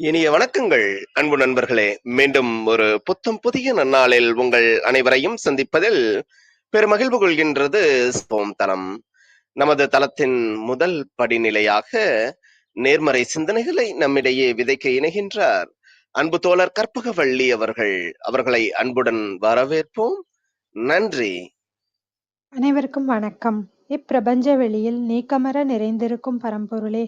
இனிய வணக்கங்கள் அன்பு நண்பர்களே. மீண்டும் ஒரு புத்தம் புதிய நன்னாளில் உங்கள் அனைவரையும் சந்திப்பதில் பெருமகிழ்வு கொள்கின்றது ஸ்போம் தளம். நமது தளத்தின் முதல் படிநிலையாக நேர்மறை சிந்தனைகளை நம்மிடையே விதைக்க இணைகின்றார் அன்பு தோழர் கற்பகவள்ளி அவர்கள். அவர்களை அன்புடன் வரவேற்போம். நன்றி. அனைவருக்கும் வணக்கம். இப்பிரபஞ்ச வெளியில் நீக்கமற நிறைந்திருக்கும் பரம்பொருளே,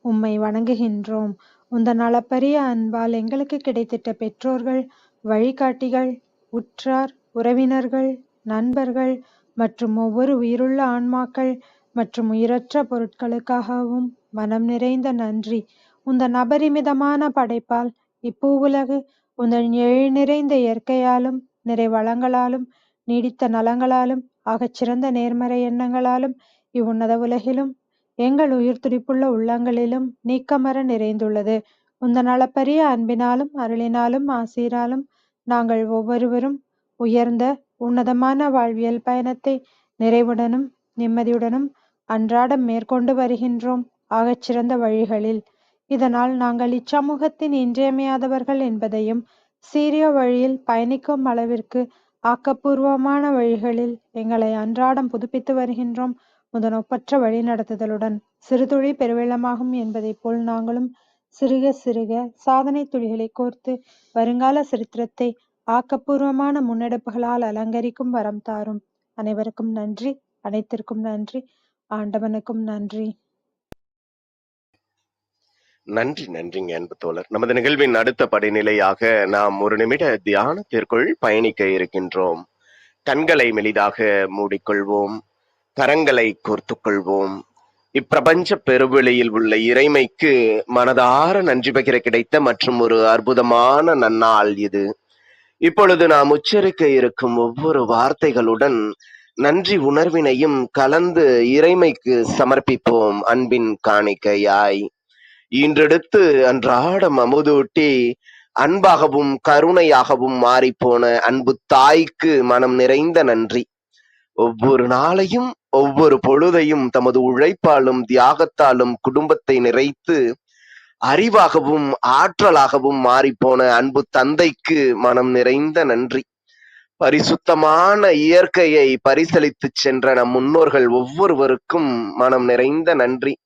உம்மை வணங்குகின்றோம். உந்தன் அளப்பரிய அன்பால் எங்களுக்கு கிடைத்திட்ட பெற்றோர்கள், வழிகாட்டிகள், உற்றார், உறவினர்கள், நண்பர்கள் மற்றும் ஒவ்வொரு உயிருள்ள ஆன்மாக்கள் மற்றும் உயிரற்ற பொருட்களுக்காகவும் மனம் நிறைந்த நன்றி. உந்தன் அபரிமிதமான படைப்பால் இப்பூவுலகு உந்தன் எழில் நிறைந்த இயற்கையாலும் நிறை வளங்களாலும் நீடித்த நலங்களாலும் ஆகச்சிறந்த நேர்மறை எண்ணங்களாலும் இவ்வுன்னத உலகிலும் எங்கள் உயிர் துடிப்புள்ள உள்ளங்களிலும் நீக்கமற நிறைந்துள்ளது. உந்தன் அளப்பரிய அன்பினாலும் அருளினாலும் ஆசீராலும் நாங்கள் ஒவ்வொருவரும் உயர்ந்த உன்னதமான வாழ்வியல் பயணத்தை நிறைவுடனும் நிம்மதியுடனும் அன்றாடம் மேற்கொண்டு வருகின்றோம் ஆகச்சிறந்த வழிகளில். இதனால் நாங்கள் இச்சமூகத்தின் இன்றியமையாதவர்கள் என்பதையும் சீரிய வழியில் பயணிக்கும் அளவிற்கு ஆக்கப்பூர்வமான வழிகளில் எங்களை அன்றாடம் புதுப்பித்து வருகின்றோம். உந்தன் ஒப்பற்ற வழி நடத்துதலுடன் சிறுதுளி பெருவெள்ளமாகும் என்பதைப் போல் நாங்களும் சிறுக சிறுக சாதனை துளிகளை கோர்த்து வருங்கால சரித்திரத்தை ஆக்கப்பூர்வமான முன்னெடுப்புகளால் அலங்கரிக்கும் வரம் தாரும். அனைவருக்கும் நன்றி, அனைத்திற்கும் நன்றி, ஆண்டவனுக்கும் நன்றி. நன்றி நன்றிங்க அன்பு தோழர். நமது நிகழ்வின் அடுத்த படிநிலையாக நாம் ஒரு நிமிட தியானத்திற்குள் பயணிக்க இருக்கின்றோம். கண்களை மெலிதாக மூடிக்கொள்வோம், கரங்களை கோர்த்துக் கொள்வோம். இப்பிரபஞ்ச பெருவெளியில் உள்ள இறைமைக்கு மனதார நன்றி பகிர கிடைத்த மற்றும் ஒரு அற்புதமான நன்னாள் இது. இப்பொழுது நாம் உச்சரிக்க இருக்கும் ஒவ்வொரு வார்த்தைகளுடன் நன்றி உணர்வினையும் கலந்து இறைமைக்கு சமர்ப்பிப்போம் அன்பின் காணிக்கையாய். ஈன்றெடுத்து அன்றாடம் அமுதூட்டி அன்பாகவும் கருணையாகவும் மாறிப்போன அன்பு தாய்க்கு மனம் நிறைந்த நன்றி. ஒவ்வொரு நாளையும் ஒவ்வொரு பொழுதையும் தமது உழைப்பாலும் தியாகத்தாலும் குடும்பத்தை நிறைத்து அறிவாகவும் ஆற்றலாகவும் மாறிப்போன அன்பு தந்தைக்கு மனம் நிறைந்த நன்றி. பரிசுத்தமான இயற்கையை பரிசளித்து சென்ற நம் முன்னோர்கள் ஒவ்வொருவருக்கும் மனம் நிறைந்த நன்றி.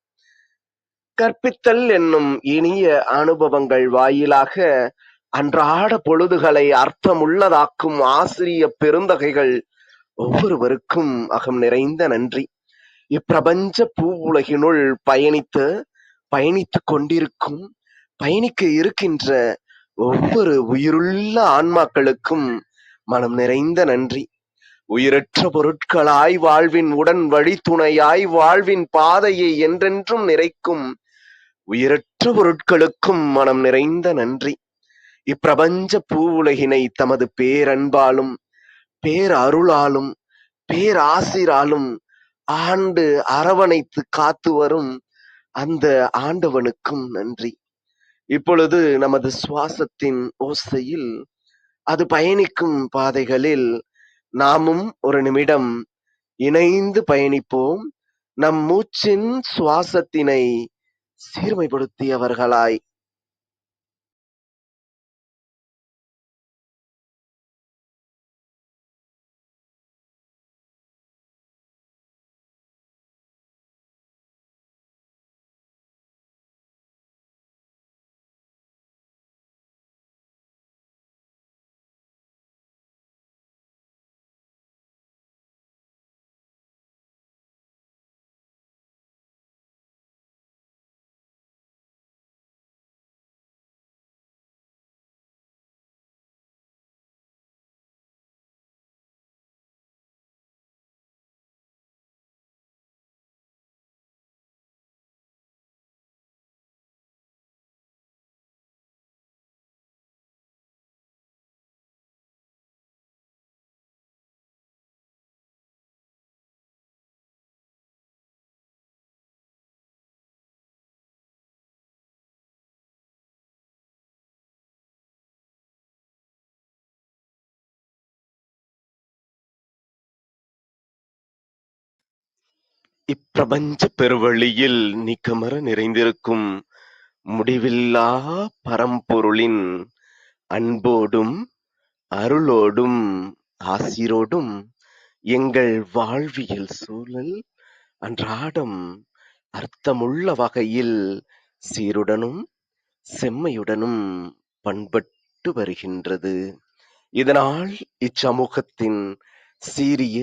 கற்பித்தல் என்னும் இனிய அனுபவங்கள் வாயிலாக அன்றாட பொழுதுகளை அர்த்தமுள்ளதாக்கும் ஆசிரிய பெருந்தகைகள் ஒவ்வொருவருக்கும் அகம் நிறைந்த நன்றி. இப்பிரபஞ்ச பூ உலகினுள் பயணித்துக் கொண்டிருக்கும், பயணிக்க இருக்கின்ற ஒவ்வொரு உயிருள்ள ஆன்மாக்களுக்கும் மனம் நிறைந்த நன்றி. உயிரற்ற பொருட்களாய் வாழ்வின் உடன் வழித்துணையாய் வாழ்வின் பாதையை என்றென்றும் நிறைக்கும் உயிரற்ற பொருட்களுக்கும் மனம் நிறைந்த நன்றி. இப்பிரபஞ்ச பூ உலகினை தமது பேரன்பாலும் பேரருளாலும் பேராசிராலும் ஆண்டு அரவணைத்து காத்து வரும் அந்த ஆண்டவனுக்கும் நன்றி. இப்பொழுது நமது சுவாசத்தின் ஓசையில் அது பயணிக்கும் பாதைகளில் நாமும் ஒரு நிமிடம் இணைந்து பயணிப்போம். நம் மூச்சின் சுவாசத்தினை சீர்மைப்படுத்தியவர்களாய். இப்பிரபஞ்ச பெருவெளியில் நீக்கமற நிறைந்திருக்கும் முடிவில்லா பரம்பொருளின் அன்போடும் அருளோடும் ஆசிரோடும் எங்கள் வாழ்வியல் சூழல் அன்றாடம் அர்த்தமுள்ள வகையில் சீருடனும் செம்மையுடனும் பண்பட்டு வருகின்றது. இதனால் இச்சமூகத்தின் சீரிய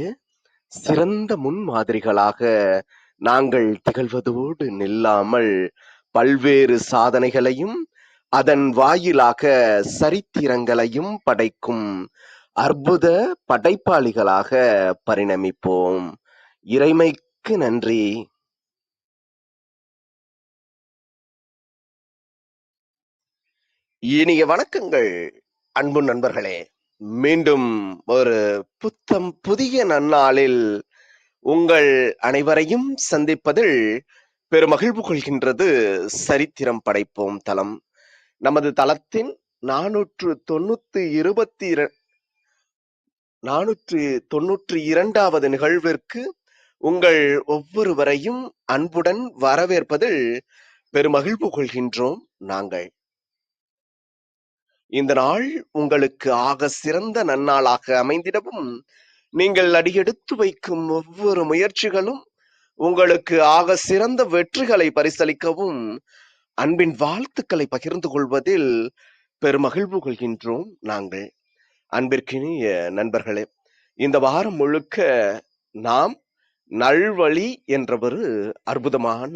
சிறந்த முன்மாதிரிகளாக நாங்கள் திகழ்வதோடு நில்லாமல் பல்வேறு சாதனைகளையும் அதன் வாயிலாக சரித்திரங்களையும் படைக்கும் அற்புத படைப்பாளிகளாக பரிணமிப்போம். இறைமைக்கு நன்றி. இனிய வணக்கங்கள் அன்பு நண்பர்களே. மீண்டும் ஒரு புத்தம் புதிய நன்னாளில் உங்கள் அனைவரையும் சந்திப்பதில் பெருமகிழ்வு கொள்கின்றது சரித்திரம் படைப்போம் தளம். நமது தளத்தின் 492வது நிகழ்விற்கு உங்கள் ஒவ்வொருவரையும் அன்புடன் வரவேற்பதில் பெருமகிழ்வு கொள்கின்றோம் நாங்கள். இந்த நாள் உங்களுக்கு ஆக சிறந்த நன்னாளாக அமைந்திடவும், நீங்கள் அடியெடுத்து வைக்கும் ஒவ்வொரு முயற்சிகளும் உங்களுக்கு ஆக சிறந்த வெற்றிகளை பரிசளிக்கவும் அன்பின் வாழ்த்துக்களை பகிர்ந்து கொள்வதில் பெருமகிழ்வு கொள்கின்றோம் நாங்கள். அன்பிற்கினிய நண்பர்களே, இந்த வாரம் முழுக்க நாம் நல்வழி என்ற ஒரு அற்புதமான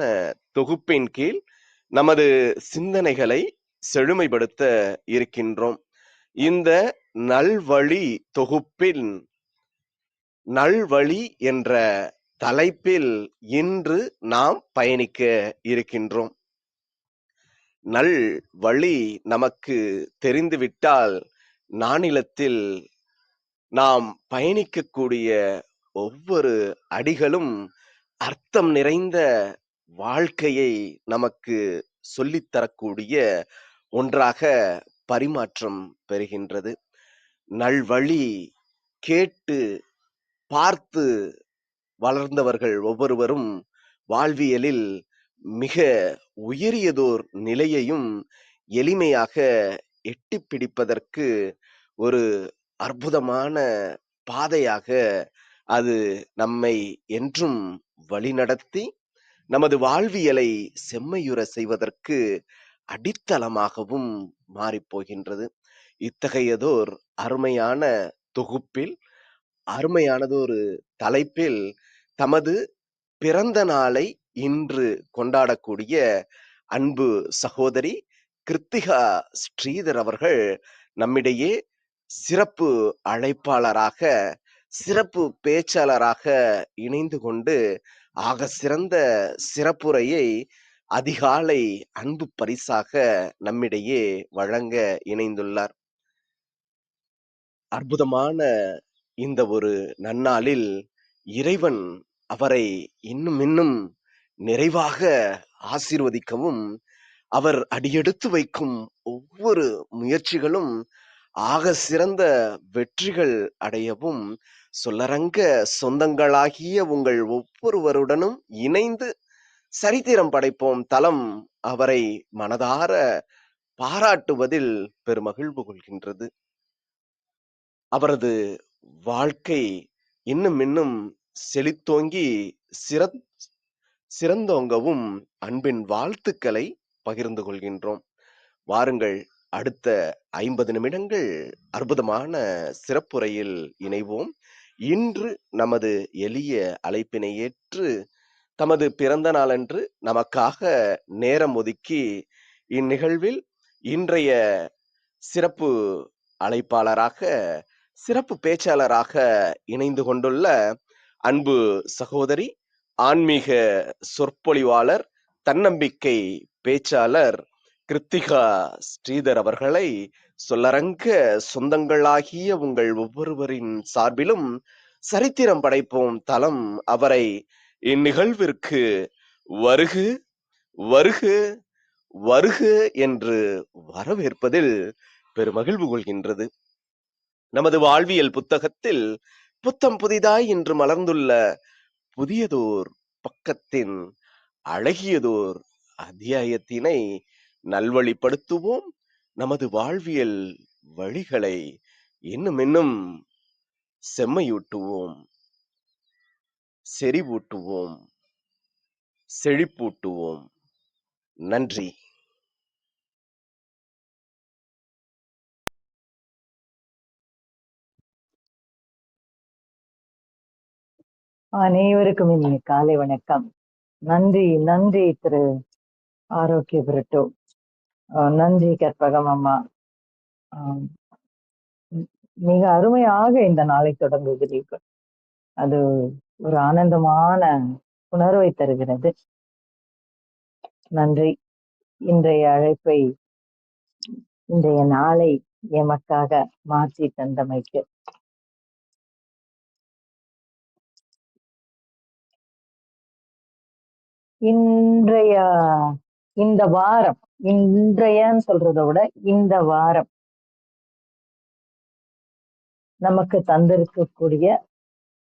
தொகுப்பின் கீழ் நமது சிந்தனைகளை செழுமைப்படுத்த இருக்கின்றோம். இந்த நல்வழி தொகுப்பில் நல்வழி என்ற தலைப்பில் இன்று நாம் பயணிக்க இருக்கின்றோம். நல் வழி நமக்கு தெரிந்துவிட்டால் நானிலத்தில் நாம் பயணிக்கக்கூடிய ஒவ்வொரு அடிகளும் அர்த்தம் நிறைந்த வாழ்க்கையை நமக்கு சொல்லித்தரக்கூடிய ஒன்றாக பரிமாற்றம் பெறுகின்றது. நல்வழி கேட்டு பார்த்து வளர்ந்தவர்கள் ஒவ்வொருவரும் வாழ்வியலில் மிக உயரியதோர் நிலையையும் எளிமையாக எட்டி பிடிப்பதற்கு ஒரு அற்புதமான பாதையாக அது நம்மை என்றும் வழிநடத்தி நமது வாழ்வியலை செம்மையுற செய்வதற்கு அடித்தளமாகவும் மாறிப்போகின்றது. இத்தகையதோர் அருமையான தொகுப்பில் அருமையானதொரு தலைப்பில் தமது பிறந்த நாளை இன்று கொண்டாடக்கூடிய அன்பு சகோதரி கிருத்திகா ஸ்ரீதர் அவர்கள் நம்மிடையே சிறப்பு அழைப்பாளராக சிறப்பு பேச்சாளராக இணைந்து கொண்டு ஆக சிறந்த சிறப்புரையை அதிகாலை அன்பு பரிசாக நம்மிடையே வழங்க இணைந்துள்ளார். அற்புதமான இந்த ஒரு நன்னாளில் இறைவன் அவரை இன்னும் நிறைவாக ஆசீர்வதிக்கவும், அவர் அடியெடுத்து வைக்கும் ஒவ்வொரு முயற்சிகளும் ஆக சிறந்த வெற்றிகள் அடையவும், சொல்லரங்க சொந்தங்களாகிய உங்கள் ஒவ்வொருவருடனும் இணைந்து சரித்திரம் படைப்போம் தளம் அவரை மனதார பாராட்டுவதில் பெருமகிழ்வு கொள்கின்றது. அவரது வாழ்க்கை இன்னும் செழித்தோங்கி சிறந்தோங்கவும் அன்பின் வாழ்த்துக்களை பகிர்ந்து கொள்கின்றோம். வாருங்கள், அடுத்த 50 நிமிடங்கள் அற்புதமான சிறப்புரையில் இணைவோம். இன்று நமது எளிய அழைப்பினை ஏற்று தமது பிறந்த நாளன்று நமக்காக நேரம் ஒதுக்கி இந்நிகழ்வில் இன்றைய சிறப்பு அழைப்பாளராக சிறப்பு பேச்சாளராக இணைந்து கொண்டுள்ள அன்பு சகோதரி ஆன்மீக சொற்பொழிவாளர் தன்னம்பிக்கை பேச்சாளர் கிருத்திகா ஸ்ரீதர் அவர்களை சொல்லரங்க சொந்தங்களாகிய உங்கள் ஒவ்வொருவரின் சார்பிலும் சரித்திரம் படைப்போம் தளம் அவரை இந்நிகழ்விற்கு வருக வருக வருக என்று வரவேற்பதில் பெருமகிழ்வு கொள்கின்றது. நமது வாழ்வியல் புத்தகத்தில் புத்தம் புதிதாய் இன்று மலர்ந்துள்ள புதியதோர் பக்கத்தின் அழகியதோர் அத்தியாயத்தினை நல்வழிப்படுத்துவோம் நமது வாழ்வியல் வழிகளை இன்னும் இன்னும் செம்மையூட்டுவோம், செறிவூட்டுவோம், செழிப்பூட்டுவோம். நன்றி. அனைவருக்கும் இனிய காலை வணக்கம். நன்றி நன்றி திரு ஆரோக்கிய புரட்டோ. நன்றி கற்பகம் அம்மா. மிக அருமையாக இந்த நாளை தொடங்குகிறீர்கள். அது ஒரு ஆனந்தமான உணர்வை தருகிறது. நன்றி. இன்றைய அழைப்பை, இன்றைய நாளை எமக்காக மாற்றி தந்தமைக்கு. இன்றைய இந்த வாரம், இன்றையன்னு சொல்றதை விட இந்த வாரம் நமக்கு தந்திருக்கக்கூடிய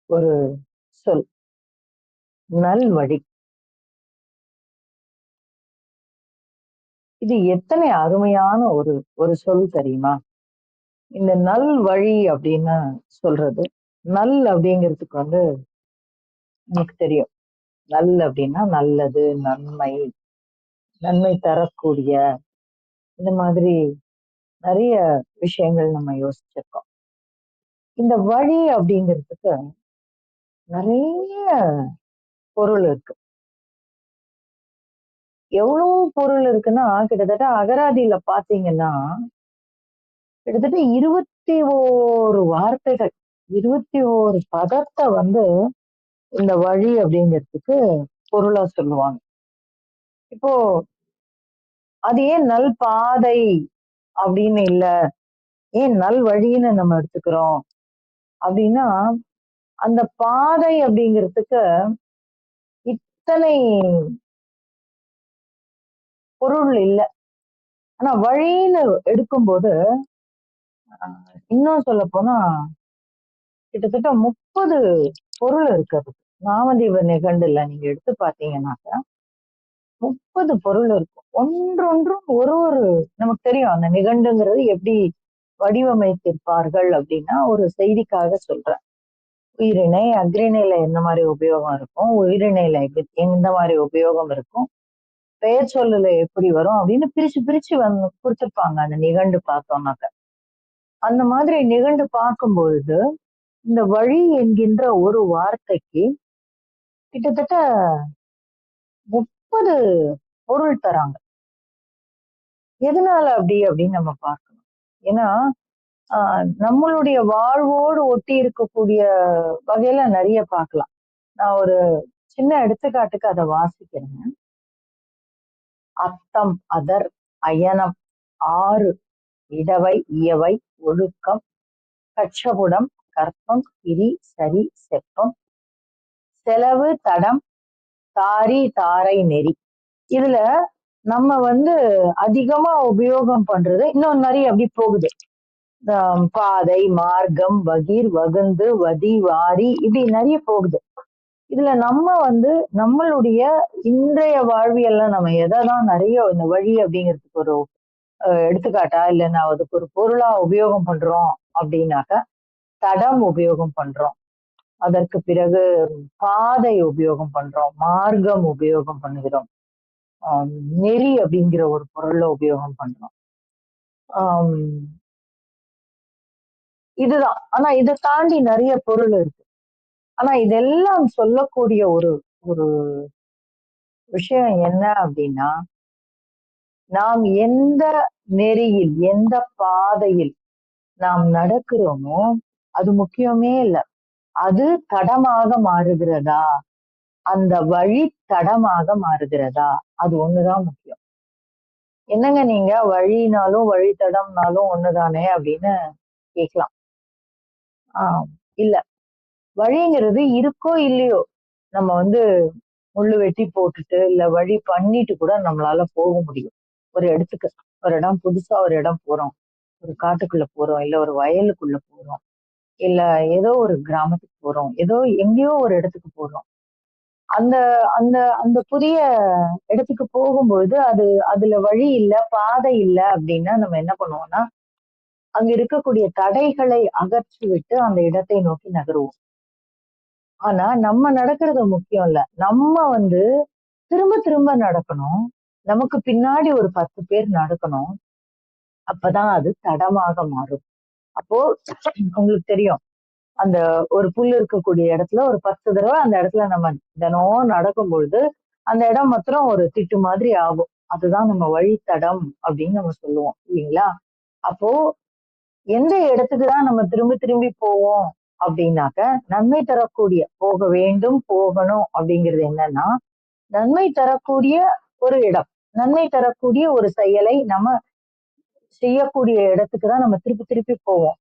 ஒரு சொல் நல்வழி. இது எத்தனை அருமையான ஒரு சொல் தெரியுமா? இந்த நல் வழி அப்படின்னு சொல்றது, நல் அப்படிங்கிறதுக்கு நமக்கு தெரியும். நல் அப்படின்னா நல்லது, நன்மை, நன்மை தரக்கூடிய, இந்த மாதிரி நிறைய விஷயங்கள் நம்ம யோசிச்சிருக்கோம். இந்த வழி அப்படிங்கிறதுக்கு நிறைய பொருள் இருக்கு. எவ்வளவு பொருள் இருக்குன்னா, கிட்டத்தட்ட அகராதியில பாத்தீங்கன்னா கிட்டத்தட்ட 21 வார்த்தைகள், 21 பதத்தை இந்த வழி அப்படிங்கிறதுக்கு பொருளா சொல்லுவாங்க. இப்போ அது ஏன் நல் பாதை அப்படின்னு இல்ல, ஏன் நல் வழின்னு நம்ம எடுத்துக்கிறோம் அப்படின்னா, அந்த பாதை அப்படிங்கிறதுக்கு இத்தனை பொருள் இல்லை. ஆனா வழின்னு எடுக்கும்போது இன்னும் சொல்ல போனா கிட்டத்தட்ட 30 பொருள் இருக்கிறது. நாமதேவ நிகண்டுல நீங்க எடுத்து பாத்தீங்கன்னாக்கா 30 பொருள் இருக்கும். ஒன்றொன்றும் ஒரு நமக்கு தெரியும் அந்த நிகண்டுங்கிறது எப்படி வடிவமைத்திருப்பார்கள் அப்படின்னா, ஒரு செய்திக்காக சொல்றேன். உயிரிணை, அக்ரிணையில என்ன மாதிரி உபயோகம் இருக்கும், உயிரிணையில எந்த மாதிரி உபயோகம் இருக்கும், பெயர் சொல்லுல எப்படி வரும் அப்படின்னு பிரிச்சு பிரிச்சு கொடுத்திருப்பாங்க அந்த நிகண்டு பார்த்தோம்னாக்க. அந்த மாதிரி நிகண்டு பார்க்கும்பொழுது இந்த வழி என்கின்ற ஒரு வார்த்தைக்கு கிட்டத்தட்ட 30 பொருள் தராங்க. எதனால அப்படின்னு நம்ம பார்க்கணும். ஏன்னா நம்மளுடைய வாழ்வோடு ஒட்டி இருக்கக்கூடிய வகையில நிறைய பார்க்கலாம். நான் ஒரு சின்ன எடுத்துக்காட்டுக்கு அதை வாசிக்கிறேன். அத்தம், அதர், அயனம், ஆறு, இடவை, இயவை, ஒழுக்கம், கட்சபுடம், கற்பம், பிரி, சரி, செப்பம், செலவு, தடம், தாரி, தாரை, நெறி. இதுல நம்ம அதிகமா உபயோகம் பண்றது இன்னும் நிறைய அப்படி போகுது. பாதை, மார்க்கம், வகீர், வகுந்து, வதி, வாரி, இப்படி நிறைய போகுது. இதுல நம்ம நம்மளுடைய இன்றைய வாழ்வியல்ல நம்ம எதான் நிறைய இந்த வழி அப்படிங்கிறதுக்கு ஒரு எடுத்துக்காட்டா இல்ல நான் அதுக்கு ஒரு பொருளா உபயோகம் பண்றோம் அப்படின்னாக்கா, தடம் உபயோகம் பண்றோம், அதற்கு பிறகு பாதை உபயோகம் பண்றோம், மார்க்கம் உபயோகம் பண்ணுகிறோம், நெறி அப்படிங்கிற ஒரு பொருள்ல உபயோகம் பண்றோம். இதுதான். ஆனா இதை தாண்டி நிறைய பொருள் இருக்கு. ஆனா இதெல்லாம் சொல்லக்கூடிய ஒரு ஒரு விஷயம் என்ன அப்படின்னா, நாம் எந்த நெறியில், எந்த பாதையில் நாம் நடக்கிறோமோ அது முக்கியமே இல்லை. அது தடமாக மாறுகிறதா, அந்த வழி தடமாக மாறுகிறதா, அது ஒண்ணுதான் முக்கியம். என்னங்க நீங்க வழினாலும் வழித்தடம்னாலும் ஒண்ணுதானே அப்படின்னு கேட்கலாம். இல்ல, வழிங்கிறது இருக்கோ இல்லையோ நம்ம முள்ளு வெட்டி போட்டுட்டு இல்ல வழி பண்ணிட்டு கூட நம்மளால போக முடியும். ஒரு இடத்துக்கு, ஒரு இடம் புதுசா ஒரு இடம் போறோம், ஒரு காட்டுக்குள்ள போறோம், இல்ல ஒரு வயலுக்குள்ள போறோம், இல்ல ஏதோ ஒரு கிராமத்துக்கு போறோம், ஏதோ எங்கேயோ ஒரு இடத்துக்கு போறோம். அந்த அந்த அந்த புதிய இடத்துக்கு போகும்பொழுது அதுல வழி இல்ல, பாதை இல்ல அப்படின்னா நம்ம என்ன பண்ணுவோம்னா, அங்க இருக்கக்கூடிய தடைகளை அகற்றி விட்டு அந்த இடத்தை நோக்கி நகருவோம். ஆனா நம்ம நடக்கிறது முக்கியம் இல்ல. நம்ம வந்து திரும்ப திரும்ப நடக்கணும். நமக்கு பின்னாடி ஒரு 10 பேர் நடக்கணும். அப்பதான் அது தடமாக மாறும். அப்போ உங்களுக்கு தெரியும். அந்த ஒரு புல் இருக்கக்கூடிய இடத்துல ஒரு 10 தடவை அந்த இடத்துல நம்ம தினம் நடக்கும்பொழுது, அந்த இடம் மாத்திரம் ஒரு திட்டு மாதிரி ஆகும். அதுதான் நம்ம வழித்தடம் அப்படின்னு நம்ம சொல்லுவோம். இல்லைங்களா? அப்போ எந்த இடத்துக்கு தான் நம்ம திரும்பி திரும்பி போவோம் அப்படின்னாக்க, நன்மை தரக்கூடிய போக வேண்டும், போகணும் அப்படிங்கிறது என்னன்னா, நன்மை தரக்கூடிய ஒரு இடம். நன்மை தரக்கூடிய ஒரு செயலை நம்ம செய்யக்கூடிய இடத்துக்கு தான் நம்ம திருப்பி திருப்பி போவோம்.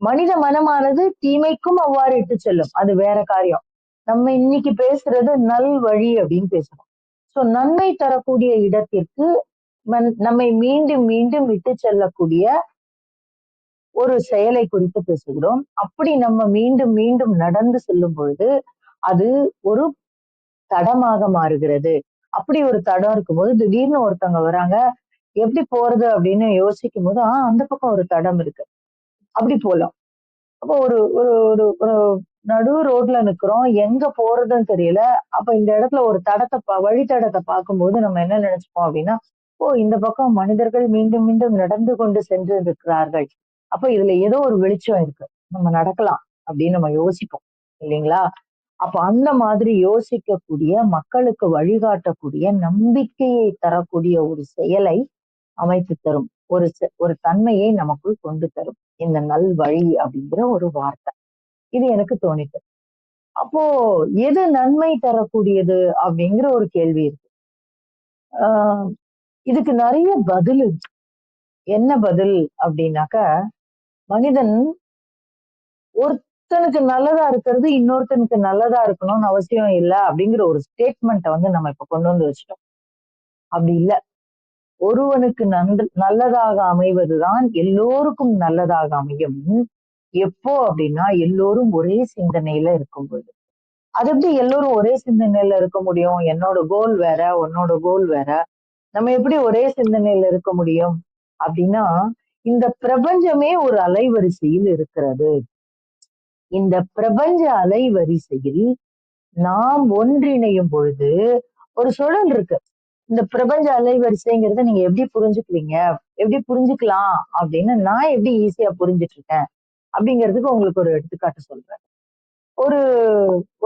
மனித மனமானது தீமைக்கும் அவ்வாறு இட்டு செல்லும். அது வேற காரியம். நம்ம இன்னைக்கு பேசுறது நல்வழி அப்படின்னு பேசுறோம். சோ நன்மை தரக்கூடிய இடத்திற்கு நம்மை மீண்டும் மீண்டும் இட்டு செல்லக்கூடிய ஒரு செயலை குறித்து பேசுகிறோம். அப்படி நம்ம மீண்டும் மீண்டும் நடந்து செல்லும் பொழுது அது ஒரு தடமாக மாறுகிறது. அப்படி ஒரு தடம் இருக்கும்போது திடீர்னு ஒருத்தவங்க வராங்க. எப்படி போறது அப்படின்னு யோசிக்கும் போது, அந்த பக்கம் ஒரு தடம் இருக்கு. அப்படி போலாம். அப்போ ஒரு ஒரு ஒரு ஒரு நடு ரோட்ல நிக்கிறோம். எங்க போறதுன்னு தெரியல. அப்ப இந்த இடத்துல ஒரு வழித்தடத்த பார்க்கும்போது நம்ம என்ன நினைச்சுப்போம் அப்படின்னா, ஓ! இந்த பக்கம் மனிதர்கள் மீண்டும் மீண்டும் நடந்து கொண்டு சென்று இருக்கிறார்கள். அப்ப இதுல ஏதோ ஒரு வெளிச்சம் இருக்கு. நம்ம நடக்கலாம் அப்படின்னு நம்ம யோசிப்போம். இல்லைங்களா? அப்ப அந்த மாதிரி யோசிக்கக்கூடிய, மக்களுக்கு வழிகாட்டக்கூடிய, நம்பிக்கையை தரக்கூடிய ஒரு செயலை அமைத்து தரும். ஒரு தன்மையை நமக்குள் கொண்டு தரும். இந்த நல்வழி அப்படிங்கிற ஒரு வார்த்தை. இது எனக்கு தோணித்து. அப்போ எது நன்மை தரக்கூடியது அப்படிங்கிற ஒரு கேள்வி இருக்கு. ஆஹ் இதுக்கு நிறைய பதில் இருக்கு. என்ன பதில் அப்படின்னாக்க, மனிதன் ஒருத்தனுக்கு நல்லதா இருக்கிறது இன்னொருத்தனுக்கு நல்லதா இருக்கணும்னு அவசியம் இல்ல அப்படிங்கிற ஒரு ஸ்டேட்மெண்ட்டை வந்து நம்ம இப்ப கொண்டு வந்து வச்சுட்டோம். அப்படி இல்ல. ஒருவனுக்கு நல்லதாக அமைவதுதான் எல்லோருக்கும் நல்லதாக அமையும். எப்போ அப்படின்னா எல்லோரும் ஒரே சிந்தனையில இருக்கும்போது. அது எப்படி எல்லோரும் ஒரே சிந்தனையில இருக்க முடியும்? என்னோட கோல் வேற, உன்னோட கோல் வேற. நம்ம எப்படி ஒரே சிந்தனையில இருக்க முடியும்? அப்படின்னா, இந்த பிரபஞ்சமே ஒரு அலைவரிசையில் இருக்கிறது. இந்த பிரபஞ்ச அலைவரிசையில் நாம் ஒன்றிணையும் பொழுது ஒரு சுழல் இருக்கு. இந்த பிரபஞ்ச அலைவரிசைங்கிறத நீங்க எப்படி புரிஞ்சுக்குவீங்க? எப்படி புரிஞ்சுக்கலாம் அப்படின்னு நான் எப்படி ஈஸியா புரிஞ்சுட்டு இருக்கேன் அப்படிங்கிறதுக்கு உங்களுக்கு ஒரு எடுத்துக்காட்டு சொல்றேன். ஒரு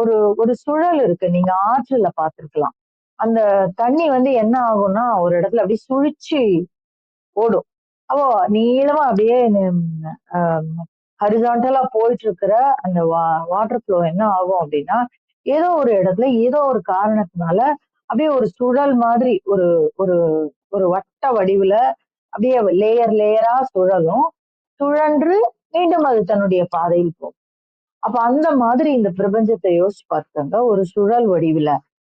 ஒரு ஒரு சுழல் இருக்கு. நீங்க ஆற்றுல பார்த்திருக்கலாம். அந்த தண்ணி வந்து என்ன ஆகும்னா, ஒரு இடத்துல அப்படியே சுழிச்சு ஓடும். அப்போ நீளமா அப்படியே ஹரிசாண்டலா போயிட்டு இருக்கிற அந்த வாட்டர் ஃப்ளோ என்ன ஆகும் அப்படின்னா, ஏதோ ஒரு இடத்துல ஏதோ ஒரு காரணத்தினால அப்படியே ஒரு சுழல் மாதிரி ஒரு ஒரு ஒரு வட்ட வடிவுல அப்படியே லேயர் லேயரா சுழலும். சுழன்று மீண்டும் அது தன்னுடைய பாதையில் போகும். அப்ப அந்த மாதிரி இந்த பிரபஞ்சத்தை யோசிச்சு பார்த்துக்கோங்க. ஒரு சுழல் வடிவுல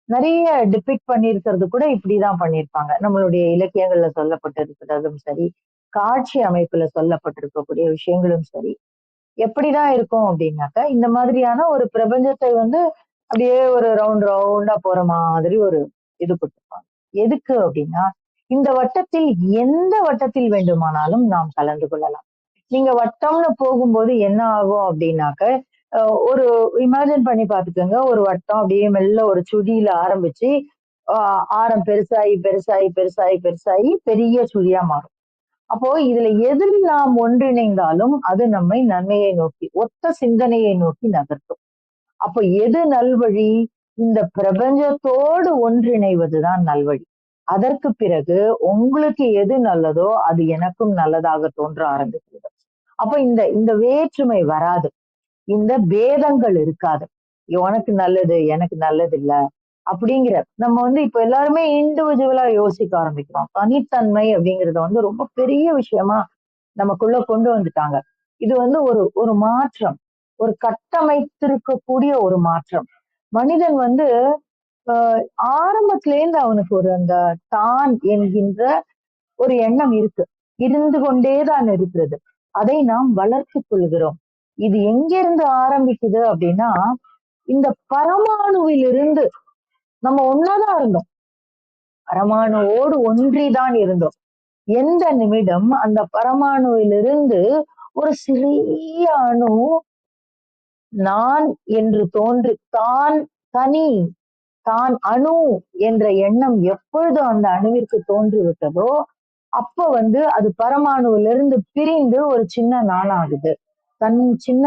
நிறைய டிபிக்ட் பண்ணியிருக்கிறது கூட இப்படிதான் பண்ணியிருப்பாங்க. நம்மளுடைய இலக்கியங்கள்ல சொல்லப்பட்டிருக்கிறதும் சரி, காட்சி அமைப்புல சொல்லப்பட்டிருக்கக்கூடிய விஷயங்களும் சரி. எப்படிதான் இருக்கும் அப்படின்னாக்க, இந்த மாதிரியான ஒரு பிரபஞ்சத்தை வந்து அப்படியே ஒரு ரவுண்டா போற மாதிரி ஒரு இது கொடுத்திருப்பாங்க. எதுக்கு அப்படின்னா, இந்த வட்டத்தில் எந்த வட்டத்தில் வேண்டுமானாலும் நாம் கலந்து கொள்ளலாம். நீங்க வட்டம்னு போகும்போது என்ன ஆகும் அப்படின்னாக்க, ஒரு இமேஜின் பண்ணி பார்த்துக்கோங்க. ஒரு வட்டம் அப்படியே மெல்ல ஒரு சுழியில ஆரம்பிச்சு, ஆரம் பெருசாயி, பெருசாயி, பெருசாயி, பெருசாயி பெரிய சுழியா மாறும். அப்போ இதுல எதில் நாம் ஒன்றிணைந்தாலும் அது நம்மை நன்மையை நோக்கி, ஒத்த சிந்தனையை நோக்கி நகர்த்தும். அப்போ எது நல்வழி? இந்த பிரபஞ்சத்தோடு ஒன்றிணைவதுதான் நல்வழி. அதற்கு பிறகு உங்களுக்கு எது நல்லதோ அது எனக்கும் நல்லதாக தோன்ற ஆரம்பிக்கிறது. அப்ப இந்த இந்த வேற்றுமை வராது. இந்த பேதங்கள் இருக்காது. உனக்கு நல்லது, எனக்கு நல்லது இல்ல. அப்படிங்கிற நம்ம வந்து இப்ப எல்லாருமே இண்டிவிஜுவலா யோசிக்க ஆரம்பிக்கிறோம். தனித்தன்மை அப்படிங்கறத வந்து ரொம்ப பெரிய விஷயமா நமக்குள்ள கொண்டு வந்துட்டாங்க. இது வந்து ஒரு ஒரு மாற்றம். ஒரு கட்டமைத்திருக்கக்கூடிய ஒரு மாற்றம். மனிதன் வந்து ஆரம்பத்திலேருந்து அவனுக்கு ஒரு அந்த தான் என்கின்ற ஒரு எண்ணம் இருக்கு. இருந்து கொண்டேதான் இருக்கிறது. அதை நாம் வளர்த்துக் கொள்கிறோம். இது எங்கிருந்து ஆரம்பிக்குது அப்படின்னா, இந்த பரமாணுவிலிருந்து நம்ம ஒன்னாதான் இருந்தோம், பரமாணுவோடு ஒன்றிதான் இருந்தோம். எந்த நிமிடம் அந்த பரமாணுவிலிருந்து ஒரு சிறிய அணு நான் என்று தோன்றி தனி தான் அணு என்ற எண்ணம் எப்பொழுது அந்த அணுவிற்கு தோன்றிவிட்டதோ அப்ப அது பரமாணுவிலிருந்து பிரிந்து ஒரு சின்ன நானாகுது, சின்ன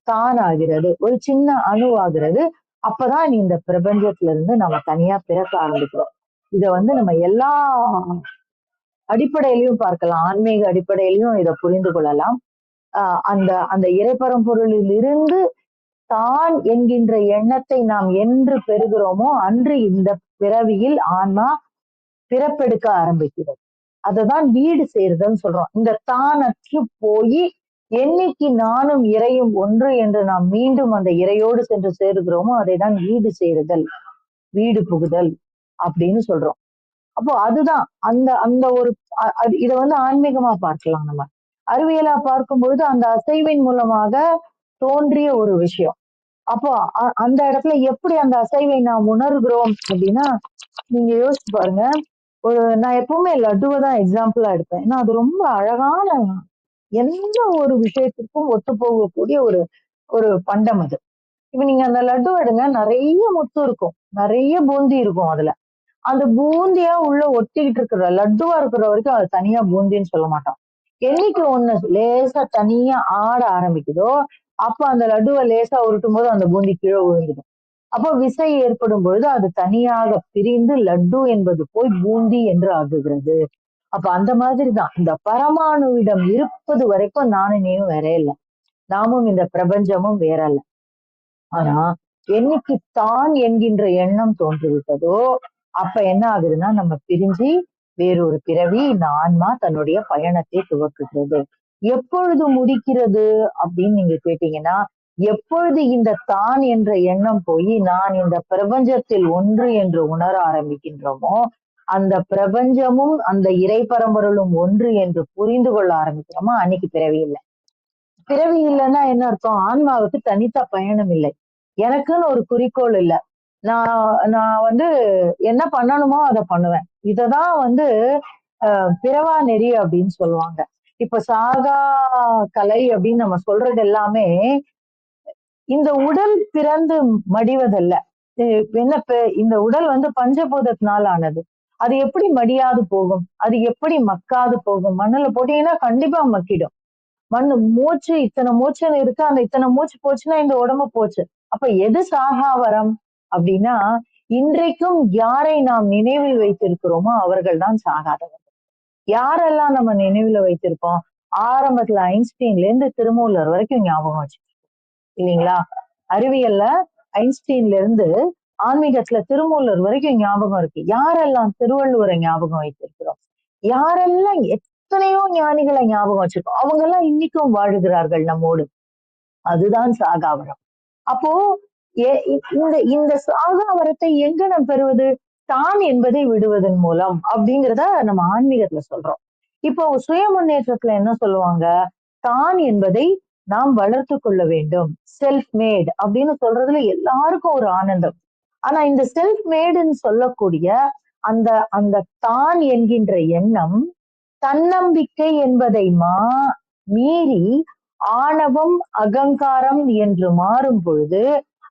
தான் ஆகிறது, ஒரு சின்ன அணு ஆகிறது. அப்பதான் இந்த பிரபஞ்சத்துல இருந்து நம்ம தனியா பிறக்க ஆரம்பிக்கிறோம். இத நம்ம எல்லா அடிப்படையிலையும் பார்க்கலாம், ஆன்மீக அடிப்படையிலையும் இதை புரிந்து கொள்ளலாம். அந்த அந்த இறைப்பரம்பொருளில் இருந்து தான் என்கின்ற எண்ணத்தை நாம் என்று பெறுகிறோமோ அன்று இந்த பிறவியில் ஆன்மா பிறப்பெடுக்க ஆரம்பிக்கிறது. அததான் வீடு சேருதல் சொல்றோம். இந்த தானற்று போய் என்னைக்கு நானும் இறையும் ஒன்று என்று நாம் மீண்டும் அந்த இறையோடு சென்று சேருகிறோமோ அதைதான் வீடு சேருதல், வீடு புகுதல் அப்படின்னு சொல்றோம். அப்போ அதுதான் அந்த அந்த ஒரு இத ஆன்மீகமா பார்க்கலாம். நம்ம அறிவியலா பார்க்கும்பொழுது அந்த அசைவின் மூலமாக தோன்றிய ஒரு விஷயம். அப்போ அந்த இடத்துல எப்படி அந்த அசைவை நாம் உணர்கிறோம் அப்படின்னா, நீங்க யோசிச்சு பாருங்க. நான் எப்பவுமே லட்டுவை தான் எக்ஸாம்பிளா எடுப்பேன். ஏன்னா அது ரொம்ப அழகான, எந்த ஒரு விஷயத்திற்கும் ஒத்து போகக்கூடிய ஒரு ஒரு பண்டம் அது. இப்ப நீங்க அந்த லட்டு எடுங்க, நிறைய முத்து இருக்கும், நிறைய பூந்தி இருக்கும் அதுல. அந்த பூந்தியா உள்ள ஒட்டிக்கிட்டு இருக்கிற லட்டுவா இருக்கிற வரைக்கும் அது தனியா பூந்தின்னு சொல்ல மாட்டோம். என்னைக்கு ஒண்ணு லேசா தனியா ஆட ஆரம்பிக்குதோ அப்ப அந்த லட்டுவை லேசா உருட்டும் போது அந்த பூந்தி கீழே விழுந்துடும். அப்ப விசை ஏற்படும் பொழுது அது தனியாக பிரிந்து லட்டு என்பது போய் பூந்தி என்று ஆகுகிறது. அப்ப அந்த மாதிரிதான் இந்த பரமாணுவிடம் இருப்பது வரைக்கும் நானும் நீயும் வேற இல்லை, நாமும் இந்த பிரபஞ்சமும் வேற இல்ல. ஆனா என்னைக்கு தான் என்கின்ற எண்ணம் தோன்றிவிட்டதோ அப்ப என்ன ஆகுதுன்னா நம்ம பிரிஞ்சு வேறொரு பிறவி இந்த ஆன்மா தன்னுடைய பயணத்தை துவக்குகிறது. எப்பொழுது முடிக்கிறது அப்படின்னு நீங்க கேட்டீங்கன்னா, எப்பொழுது இந்த தான் என்ற எண்ணம் போய் நான் இந்த பிரபஞ்சத்தில் ஒன்று என்று உணர ஆரம்பிக்கின்றோமோ அந்த பிரபஞ்சமும் அந்த இறை பரம்பொருளும் ஒன்று என்று புரிந்து கொள்ள ஆரம்பிக்கிறோமோ அன்னைக்கு பிறவி இல்லை. பிறவி இல்லைன்னா என்ன அர்த்தம்? ஆன்மாவுக்கு தனித்த பயணம் இல்லை, எனக்குன்னு ஒரு குறிக்கோள் இல்லை. நான் என்ன பண்ணணுமோ அதை பண்ணுவேன். இததான் பிறவா நெறி அப்படின்னு சொல்லுவாங்க. இப்ப சாகா கலை அப்படின்னு நம்ம சொல்றது எல்லாமே இந்த உடல் பிறந்து மடிவதல்ல. என்ன இந்த உடல் பஞ்சபூதத்தினால் ஆனது. அது எப்படி மடியாது போகும்? அது எப்படி மக்காது போகும்? மண்ணுல போட்டீங்கன்னா கண்டிப்பா மக்கிடும். மண்ணு மூச்சு இத்தனை மூச்சுன்னு இருக்கு, அந்த இத்தனை மூச்சு போச்சுன்னா இந்த உடம்பு போச்சு. அப்ப எது சாகாவரம் அப்படின்னா, இன்றைக்கும் யாரை நாம் நினைவில் வைத்திருக்கிறோமோ அவர்கள் தான் சாகாதவர்கள். யாரெல்லாம் நம்ம நினைவுல வைத்திருக்கோம்? ஆரம்பத்துல ஐன்ஸ்டீன்ல இருந்து திருமூலர் வரைக்கும் ஞாபகம் வச்சு இல்லைங்களா? அறிவியல்ல ஐன்ஸ்டீன்ல இருந்து ஆன்மீகத்துல திருமூலர் வரைக்கும் ஞாபகம் இருக்கு. யாரெல்லாம் திருவள்ளுவரை ஞாபகம் வைத்திருக்கிறோம்? யாரெல்லாம் எத்தனையோ ஞானிகளை ஞாபகம் வச்சிருக்கோம், அவங்க எல்லாம் இன்னைக்கும் வாழுகிறார்கள் நம்மோடு. அதுதான் சாகாவரம். அப்போ இந்த இந்த சாகாவரத்தை எங்க நாம் பெறுவது? தான் என்பதை விடுவதன் மூலம் அப்படிங்கிறத நம்ம ஆன்மீகத்துல சொல்றோம். இப்போ சுய முன்னேற்றத்துல என்ன சொல்லுவாங்க? தான் என்பதை நாம் வளர்த்து கொள்ள வேண்டும், செல்ஃப் மேட் அப்படின்னு சொல்றதுல எல்லாருக்கும் ஒரு ஆனந்தம். ஆனா இந்த செல்ஃப் மேடுன்னு சொல்லக்கூடிய அந்த அந்த தான் என்கின்ற எண்ணம் தன்னம்பிக்கை என்பதை மீறி ஆணவம் அகங்காரம் என்று மாறும் பொழுது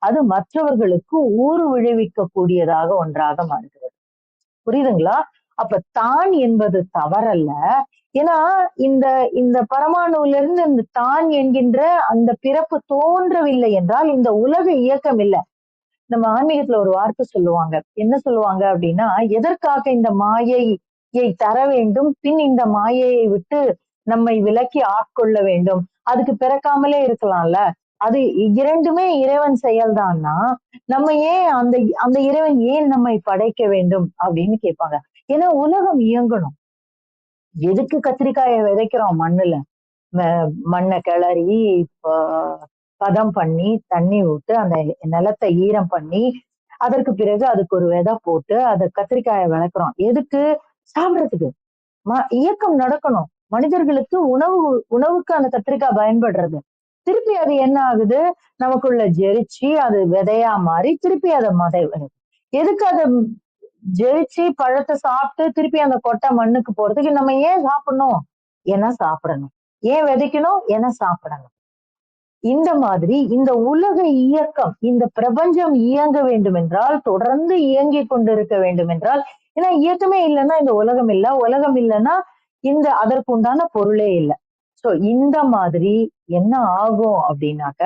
அது மற்றவர்களுக்கு ஊறு விளைவிக்க கூடியதாக ஒன்றாக மாறுகிறது. புரியுதுங்களா? அப்ப தான் என்பது தவறல்ல. ஏன்னா இந்த இந்த பரமாணுல இருந்து இந்த தான் என்கின்ற அந்த பிறப்பு தோன்றவில்லை என்றால் இந்த உலக இயக்கம் இல்லை. நம்ம ஆன்மீகத்துல ஒரு வார்த்தை சொல்லுவாங்க, என்ன சொல்லுவாங்க அப்படின்னா, எதற்காக இந்த மாயையை தர வேண்டும், பின் இந்த மாயையை விட்டு நம்மை விலக்கி ஆட்கொள்ள வேண்டும், அதுக்கு பிறக்காமலே இருக்கலாம்ல, அது இரண்டுமே இறைவன் செயல்தான்னா நம்ம ஏன் அந்த அந்த இறைவன் ஏன் நம்மை படைக்க வேண்டும் அப்படின்னு கேட்பாங்க. ஏன்னா உலகம் இயங்கணும். எதுக்கு கத்திரிக்காயை விதைக்கிறோம் மண்ணுல? மண்ணை கிளறி பதம் பண்ணி தண்ணி விட்டு அந்த நிலத்தை ஈரம் பண்ணி அதற்கு பிறகு அதுக்கு ஒரு விதை போட்டு அதை கத்திரிக்காயை விளக்குறோம். எதுக்கு? சாப்பிடறதுக்கு. இயக்கம் நடக்கணும். மனிதர்களுக்கு உணவுக்கு அந்த கத்திரிக்காய் பயன்படுறது. திருப்பி அது என்ன ஆகுது, நமக்குள்ள ஜெரிச்சு அது விதையா மாறி திருப்பி அதை வருது. எதுக்கு அதை ஜெயிச்சு பழத்தை சாப்பிட்டு திருப்பி அந்த கொட்டை மண்ணுக்கு போறதுக்கு நம்ம ஏன் சாப்பிடணும்? ஏன்னா சாப்பிடணும். ஏன் விதைக்கணும்? ஏன்னா சாப்பிடணும். இந்த மாதிரி இந்த உலக இயக்கம், இந்த பிரபஞ்சம் இயங்க வேண்டும் என்றால், தொடர்ந்து இயங்கிக் கொண்டிருக்க வேண்டும் என்றால், ஏன்னா இயக்கமே இல்லைன்னா இந்த உலகம் இல்ல, உலகம் இல்லைன்னா இந்த அதற்குண்டான பொருளே இல்லை. சோ இந்த மாதிரி என்ன ஆகும் அப்படின்னாக்க,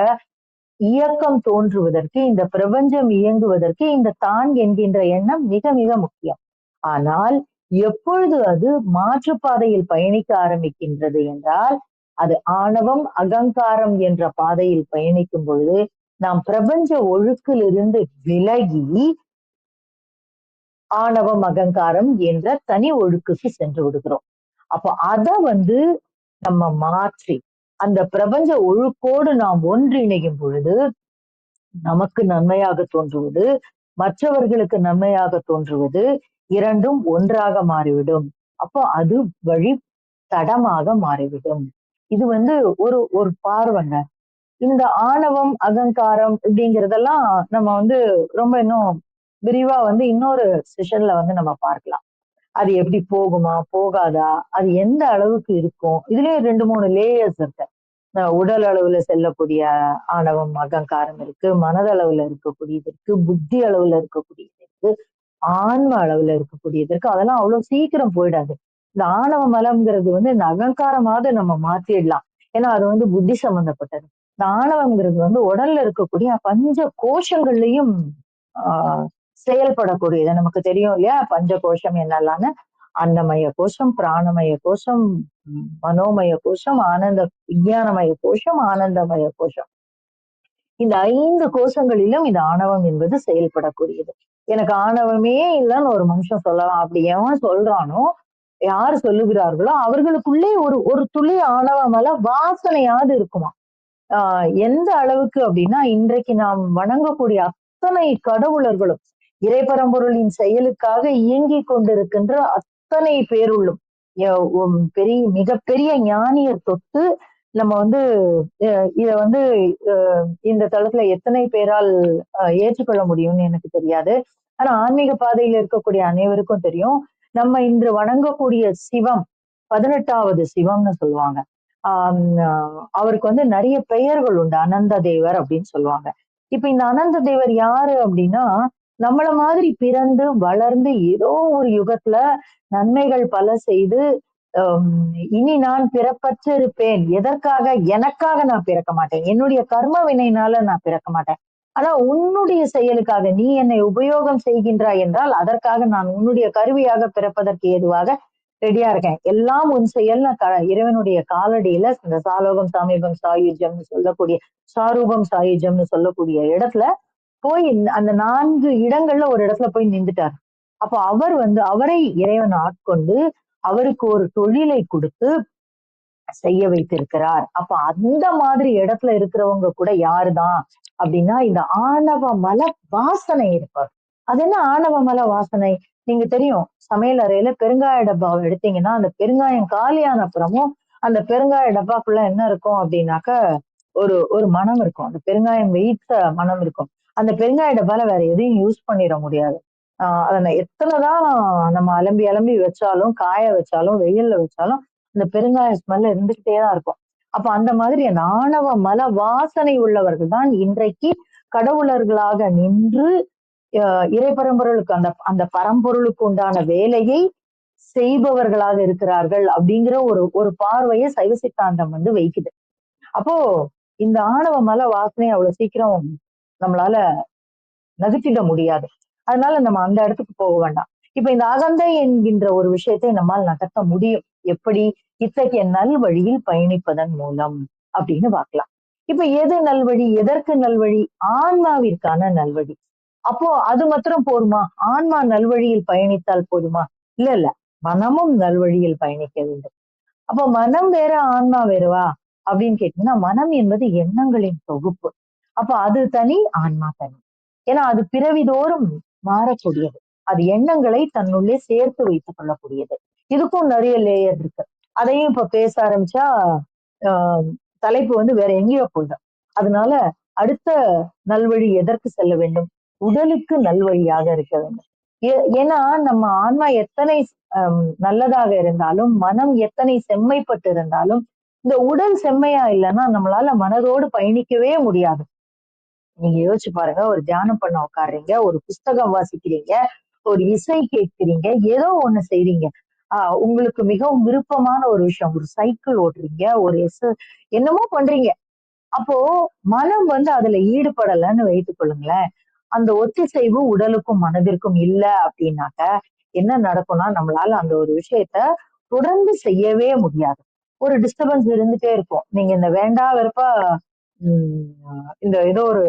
இயக்கம் தோன்றுவதற்கு, இந்த பிரபஞ்சம் இயங்குவதற்கு இந்த தான் என்கின்ற எண்ணம் மிக மிக முக்கியம். ஆனால் எப்பொழுது அது மாற்றுப்பாதையில் பயணிக்க ஆரம்பிக்கின்றது என்றால், அது ஆணவம் அகங்காரம் என்ற பாதையில் பயணிக்கும் பொழுது நாம் பிரபஞ்ச ஒழுக்கிலிருந்து விலகி ஆணவம் அகங்காரம் என்ற தனி ஒழுக்குக்கு சென்று விடுகிறோம். அப்போ அத நம்ம மாற்றி அந்த பிரபஞ்ச ஒழுக்கோடு நாம் ஒன்றிணையும் பொழுது நமக்கு நன்மையாக தோன்றுவது, மற்றவர்களுக்கு நன்மையாக தோன்றுவது, இரண்டும் ஒன்றாக மாறிவிடும். அப்போ அது வழி தடமாக மாறிவிடும். இது ஒரு ஒரு பார்வைங்க. இந்த ஆணவம் அகங்காரம் இப்படிங்கிறதெல்லாம் நம்ம ரொம்ப இன்னும் விரிவா இன்னொரு செஷன்ல நம்ம பார்க்கலாம். அது எப்படி போகுமா போகாதா, அது எந்த அளவுக்கு இருக்கும், இதுலயே 2, 3 லேயர்ஸ் இருக்கு. உடல் அளவுல செல்லக்கூடிய ஆணவம் அகங்காரம் இருக்கு, மனதளவுல இருக்கக்கூடியது இருக்கு, புத்தி அளவுல இருக்கக்கூடியது இருக்கு, ஆன்ம அளவுல இருக்கக்கூடியது இருக்கு. அதெல்லாம் அவ்வளவு சீக்கிரம் போயிடாது. இந்த ஆணவ மலம்ங்கிறது இந்த அகங்காரமாவது நம்ம மாத்திடலாம். ஏன்னா அது புத்தி சம்பந்தப்பட்டது. இந்த ஆணவம்ங்கிறது உடல்ல இருக்கக்கூடிய பஞ்ச கோஷங்கள்லயும் ஆஹ் செயல்படக்கூடியது. நமக்கு தெரியும் இல்லையா, பஞ்ச கோஷம் என்னெல்லாம்னு. அன்னமய கோஷம், பிராணமய கோஷம், மனோமய கோஷம், விஞ்ஞானமய கோஷம், ஆனந்தமய கோஷம். இந்த 5 கோஷங்களிலும் இந்த ஆணவம் என்பது செயல்படக்கூடியது. எனக்கு ஆணவமே இல்லைன்னு ஒரு மனுஷன் சொல்லலாம். அப்படி எவன் சொல்றானோ, யார் சொல்லுகிறார்களோ அவர்களுக்குள்ளே ஒரு ஒரு துளி ஆணவ மல வாசனையாவது இருக்குமா. எந்த அளவுக்கு அப்படின்னா, இன்றைக்கு நாம் வணங்கக்கூடிய அத்தனை கடவுளர்களும் இறைபரம்பொருளின் செயலுக்காக இயங்கிக் கொண்டிருக்கின்ற அத்தனை பேருள்ளும் மிகப்பெரிய ஞானியர் தொட்டு நம்ம இத இந்த தளத்துல எத்தனை பேரால் ஏற்றுக்கொள்ள முடியும்னு எனக்கு தெரியாது. ஆனா ஆன்மீக பாதையில இருக்கக்கூடிய அனைவருக்கும் தெரியும். நம்ம இன்று வணங்கக்கூடிய சிவம் 18வது சிவம்னு சொல்லுவாங்க. அவருக்கு நிறைய பெயர்கள் உண்டு. அனந்த தேவர் அப்படின்னு சொல்லுவாங்க. இப்ப இந்த அனந்த தேவர் யாரு அப்படின்னா, நம்மள மாதிரி பிறந்து வளர்ந்து ஏதோ ஒரு யுகத்துல நன்மைகள் பல செய்து இனி நான் பிறப்பற்று இருப்பேன். எதற்காக? எனக்காக நான் பிறக்க மாட்டேன், என்னுடைய கர்ம வினையினால நான் பிறக்க மாட்டேன். ஆனா உன்னுடைய செயலுக்காக நீ என்னை உபயோகம் செய்கின்றாய் என்றால் அதற்காக நான் உன்னுடைய கருவியாக பிறப்பதற்கு ஏதுவாக ரெடியா இருக்கேன். எல்லாம் உன் செயல். இறைவனுடைய காலடியில இந்த சாலோகம் சாமீபம் சாயுஜம்னு சொல்லக்கூடிய சாரூபம் சாயுஜம்னு சொல்லக்கூடிய இடத்துல போய் அந்த 4 இடங்கள்ல ஒரு இடத்துல போய் நின்றுட்டார். அப்ப அவர் அவரை இறைவன் ஆட்கொண்டு அவருக்கு ஒரு தொழிலை கொடுத்து செய்ய வைத்திருக்கிறார். அப்ப அந்த மாதிரி இடத்துல இருக்கிறவங்க கூட யாருதான் அப்படின்னா, இந்த ஆணவ மல வாசனை இருப்பார். அது என்ன ஆணவ மல வாசனை? நீங்க தெரியும், சமையல் அறையில பெருங்காய டப்பாவை எடுத்தீங்கன்னா அந்த பெருங்காயம் காலியான அப்புறமும் அந்த பெருங்காய டப்பாக்குள்ள என்ன இருக்கும் அப்படின்னாக்க ஒரு ஒரு மனம் இருக்கும். அந்த பெருங்காயம் வைத்த மனம் இருக்கும். அந்த பெருங்காய டப்பால வேற எதையும் யூஸ் பண்ணிட முடியாது. அதை எத்தனைதான் நம்ம அலம்பி அலம்பி வச்சாலும், காய வச்சாலும், வெயில்ல வச்சாலும் இந்த பெருங்காய ஸ்மெல் இருந்துகிட்டே தான் இருக்கும். அப்ப அந்த மாதிரி அந்த ஆணவ மல வாசனை உள்ளவர்கள் தான் இன்றைக்கு கடவுளர்களாக நின்று இறைபரம்பொருளுக்கு அந்த அந்த பரம்பொருளுக்கு உண்டான வேலையை செய்பவர்களாக இருக்கிறார்கள் அப்படிங்கிற ஒரு ஒரு பார்வையை சைவ சித்தாந்தம் வைக்குது. அப்போ இந்த ஆணவ மல வாசனை அவ்வளவு சீக்கிரம் நம்மளால நகர்த்திட முடியாது. அதனால நம்ம அந்த இடத்துக்கு போக வேண்டாம். இப்ப இந்த அகந்தை என்கின்ற ஒரு விஷயத்தை நம்மால் நகர்த்த முடியும். எப்படி? இத்தகைய நல்வழியில் பயணிப்பதன் மூலம் அப்படின்னு பார்க்கலாம். இப்ப எது நல்வழி? எதற்கு நல்வழி? ஆன்மாவிற்கான நல்வழி. அப்போ அது மாத்திரம் போதுமா? ஆன்மா நல்வழியில் பயணித்தால் போதுமா? இல்ல இல்ல, மனமும் நல்வழியில் பயணிக்க வேண்டும். அப்போ மனம் வேற ஆன்மா வேறவா அப்படின்னு கேட்டீங்கன்னா, மனம் என்பது எண்ணங்களின் தொகுப்பு. அப்ப அது தனி, ஆன்மா தனி. ஏன்னா அது பிறவிதோறும் மாறக்கூடியது. அது எண்ணங்களை தன்னுள்ளே சேர்த்து வைத்துக் கொள்ளக்கூடியது. இதுக்கும் நிறைய லேயர் இருக்கு. அதையும் இப்ப பேச ஆரம்பிச்சா தலைப்பு வந்து வேற எங்கேயோ போயிடும். அதனால அடுத்த நல்வழி எதற்கு செல்ல வேண்டும்? உடலுக்கு நல்வழியாக இருக்க வேண்டும். ஏன்னா நம்ம ஆன்மா எத்தனை நல்லதாக இருந்தாலும், மனம் எத்தனை செம்மைப்பட்டு இருந்தாலும், இந்த உடல் செம்மையா இல்லைன்னா நம்மளால மனதோடு பயணிக்கவே முடியாது. நீங்க யோசிச்சு பாருங்க, ஒரு தியானம் பண்ண உட்கார்றீங்க, ஒரு புஸ்தகம் வாசிக்கிறீங்க, ஒரு இசை கேட்கிறீங்க, ஏதோ ஒண்ணு செய்றீங்க. உங்களுக்கு மிகவும் விருப்பமான ஒரு விஷயம், ஒரு சைக்கிள் ஓட்டுறீங்க, என்னமோ பண்றீங்க. அப்போ மனம் வந்து அதுல ஈடுபடலைன்னு வைத்துக் கொள்ளுங்களேன். அந்த ஒத்திசைவு உடலுக்கும் மனதிற்கும் இல்ல அப்படின்னாக்க என்ன நடக்கும்னா நம்மளால அந்த ஒரு விஷயத்த தொடர்ந்து செய்யவே முடியாது. ஒரு டிஸ்டர்பன்ஸ் இருந்துட்டே இருக்கும். நீங்க இந்த வேண்டா வெறுப்பா இந்த ஏதோ ஒரு